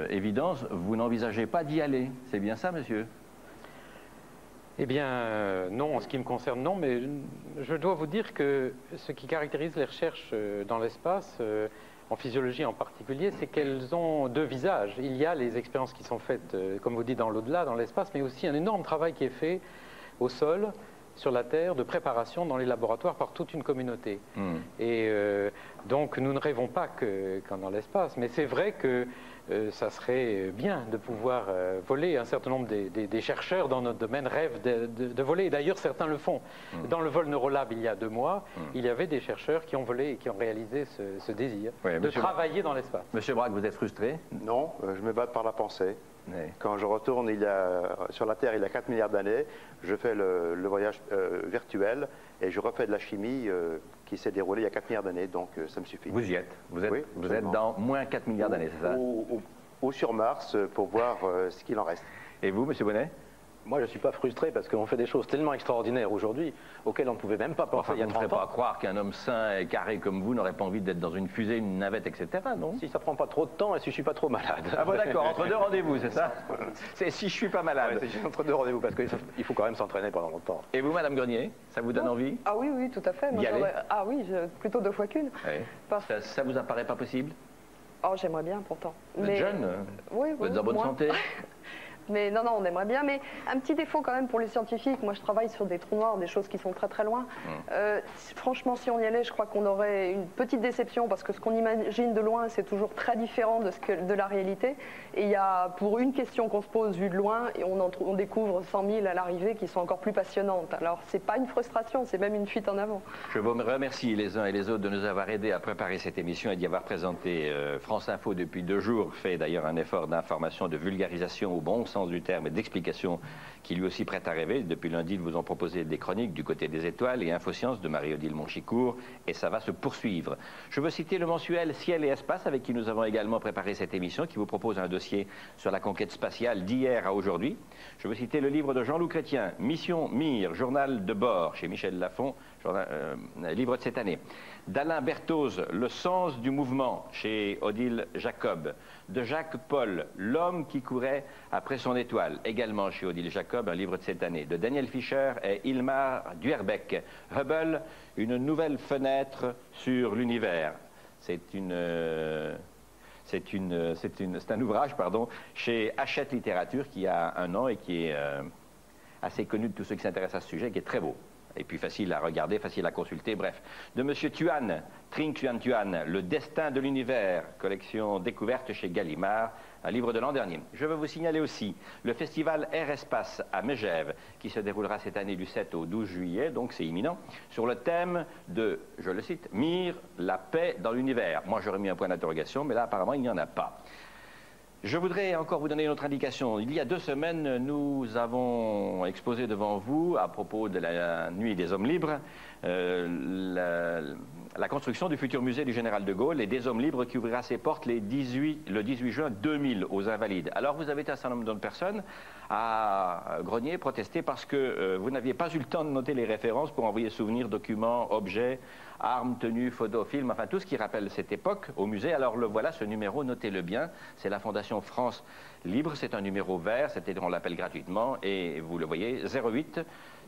Speaker 1: évidence, vous n'envisagez pas d'y aller. C'est bien ça, monsieur?
Speaker 16: Eh bien, non, en ce qui me concerne, non, mais je dois vous dire que ce qui caractérise les recherches dans l'espace, en physiologie en particulier, c'est qu'elles ont deux visages. Il y a les expériences qui sont faites, comme vous dites, dans l'au-delà, dans l'espace, mais aussi un énorme travail qui est fait au sol, sur la Terre, de préparation dans les laboratoires par toute une communauté. Et donc, nous ne rêvons pas qu'en dans l'espace, mais c'est vrai que ça serait bien de pouvoir voler. Un certain nombre des chercheurs dans notre domaine rêvent de voler, et d'ailleurs certains le font. Dans le vol Neurolab, il y a 2 mois, il y avait des chercheurs qui ont volé et qui ont réalisé ce désir de travailler dans l'espace.
Speaker 1: Monsieur Braque, vous êtes frustré?
Speaker 19: Non, je me bats par la pensée. Quand je retourne sur la Terre il y a 4 milliards d'années, je fais le voyage virtuel et je refais de la chimie qui s'est déroulée il y a 4 milliards d'années, donc ça me suffit.
Speaker 1: Vous y êtes. Vous êtes dans moins 4 milliards d'années, c'est ça?
Speaker 19: Ou sur Mars pour voir ce qu'il en reste.
Speaker 1: Et vous, monsieur Bonnet?
Speaker 15: Moi, je ne suis pas frustré parce qu'on fait des choses tellement extraordinaires aujourd'hui auxquelles on ne pouvait même pas penser il y a 30 ans.
Speaker 1: Vous ne ferez pas croire qu'un homme sain et carré comme vous n'aurait pas envie d'être dans une fusée, une navette, etc., non?
Speaker 15: Si ça ne prend pas trop de temps et si je ne suis pas trop malade.
Speaker 1: Ah bon, d'accord, entre 2 rendez-vous, c'est ça? C'est si je ne suis pas malade.
Speaker 15: Ouais, entre 2 rendez-vous, parce qu'il faut quand même s'entraîner pendant longtemps.
Speaker 1: Et vous, Madame Grenier, ça vous donne envie?
Speaker 18: Ah oui, oui, tout à fait. Moi, ah oui, plutôt 2 fois qu'une.
Speaker 1: Oui. Ça vous apparaît pas possible?
Speaker 18: Oh, j'aimerais bien pourtant.
Speaker 1: Vous êtes jeune?
Speaker 18: Oui,
Speaker 1: vous êtes en bonne santé?
Speaker 18: Mais non, on aimerait bien. Mais un petit défaut quand même pour les scientifiques. Moi, je travaille sur des trous noirs, des choses qui sont très très loin. Franchement, si on y allait, je crois qu'on aurait une petite déception parce que ce qu'on imagine de loin, c'est toujours très différent de la réalité. Et il y a, pour une question qu'on se pose vue de loin, et on découvre 100 000 à l'arrivée qui sont encore plus passionnantes. Alors, c'est pas une frustration, c'est même une fuite en avant.
Speaker 1: Je vous remercie les uns et les autres de nous avoir aidés à préparer cette émission et d'y avoir présenté France Info depuis 2 jours, fait d'ailleurs un effort d'information, de vulgarisation au bon sens du terme et d'explication qui lui aussi prête à rêver. Depuis lundi, ils vous ont proposé des chroniques du côté des étoiles et Infosciences de Marie-Odile Monchicourt, et ça va se poursuivre. Je veux citer le mensuel Ciel et Espace avec qui nous avons également préparé cette émission, qui vous propose un dossier sur la conquête spatiale d'hier à aujourd'hui. Je veux citer le livre de Jean-Loup Chrétien, Mission Mir, journal de bord chez Michel Lafon, livre de cette année. D'Alain Berthoz, Le sens du mouvement chez Odile Jacob. De Jacques Paul, L'homme qui courait après son étoile, également chez Odile Jacob, un livre de cette année. De Daniel Fischer et Ilmar Duerbeck, Hubble, une nouvelle fenêtre sur l'univers. C'est un ouvrage, chez Hachette Littérature qui a 1 an et qui est assez connu de tous ceux qui s'intéressent à ce sujet, qui est très beau. Et puis facile à regarder, facile à consulter, bref. De M. Tuan, Trinh Xuan Tuan, Le destin de l'univers, collection découverte chez Gallimard, un livre de l'an dernier. Je veux vous signaler aussi le festival Air Espace à Megève, qui se déroulera cette année du 7 au 12 juillet, donc c'est imminent, sur le thème de, je le cite, Mir, la paix dans l'univers. Moi j'aurais mis un point d'interrogation, mais là apparemment il n'y en a pas. Je voudrais encore vous donner une autre indication. Il y a 2 semaines, nous avons exposé devant vous, à propos de la Nuit des Hommes Libres, la construction du futur musée du Général de Gaulle et des Hommes Libres qui ouvrira ses portes le 18 juin 2000 aux Invalides. Alors vous avez été un certain nombre de personnes à Grenier protester parce que vous n'aviez pas eu le temps de noter les références pour envoyer souvenirs, documents, objets, armes, tenues, photos, films, enfin tout ce qui rappelle cette époque au musée. Alors le voilà, ce numéro, notez-le bien, c'est la Fondation France Libre, c'est un numéro vert, on l'appelle gratuitement, et vous le voyez, 08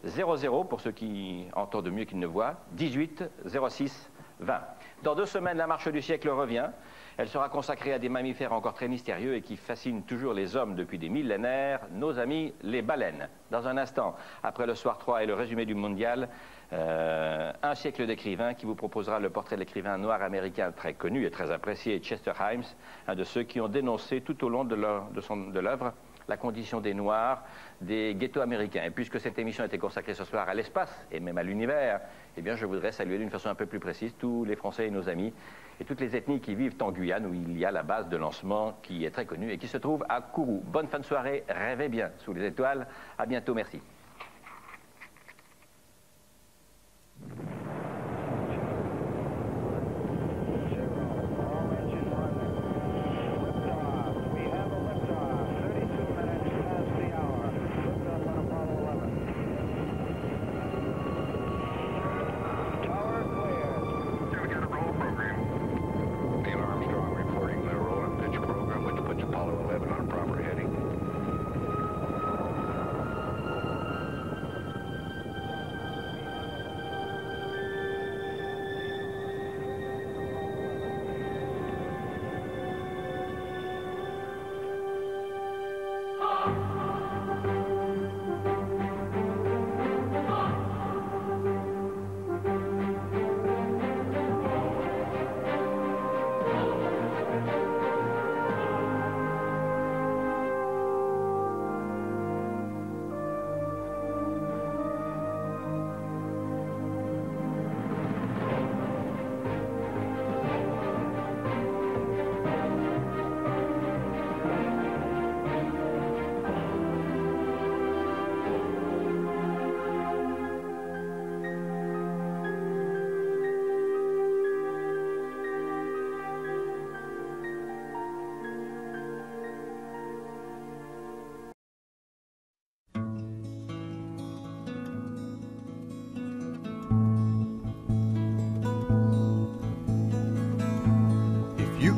Speaker 1: 00 pour ceux qui entendent mieux qu'ils ne voient, 18 06 20. Dans 2 semaines, la marche du siècle revient. Elle sera consacrée à des mammifères encore très mystérieux et qui fascinent toujours les hommes depuis des millénaires, nos amis les baleines. Dans un instant, après le soir 3 et le résumé du mondial, un siècle d'écrivains qui vous proposera le portrait de l'écrivain noir américain très connu et très apprécié, Chester Himes, un de ceux qui ont dénoncé tout au long de l'œuvre la condition des Noirs, des ghettos américains. Et puisque cette émission était consacrée ce soir à l'espace et même à l'univers, eh bien je voudrais saluer d'une façon un peu plus précise tous les Français et nos amis et toutes les ethnies qui vivent en Guyane où il y a la base de lancement qui est très connue et qui se trouve à Kourou. Bonne fin de soirée, rêvez bien sous les étoiles. À bientôt, merci.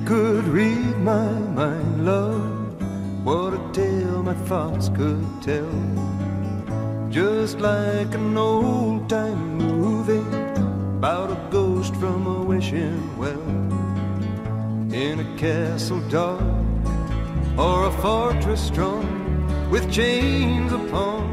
Speaker 21: could read my mind, love, what a tale my thoughts could tell. Just like an old-time movie about a ghost from a wishing well, in a castle dark or a fortress strong with chains upon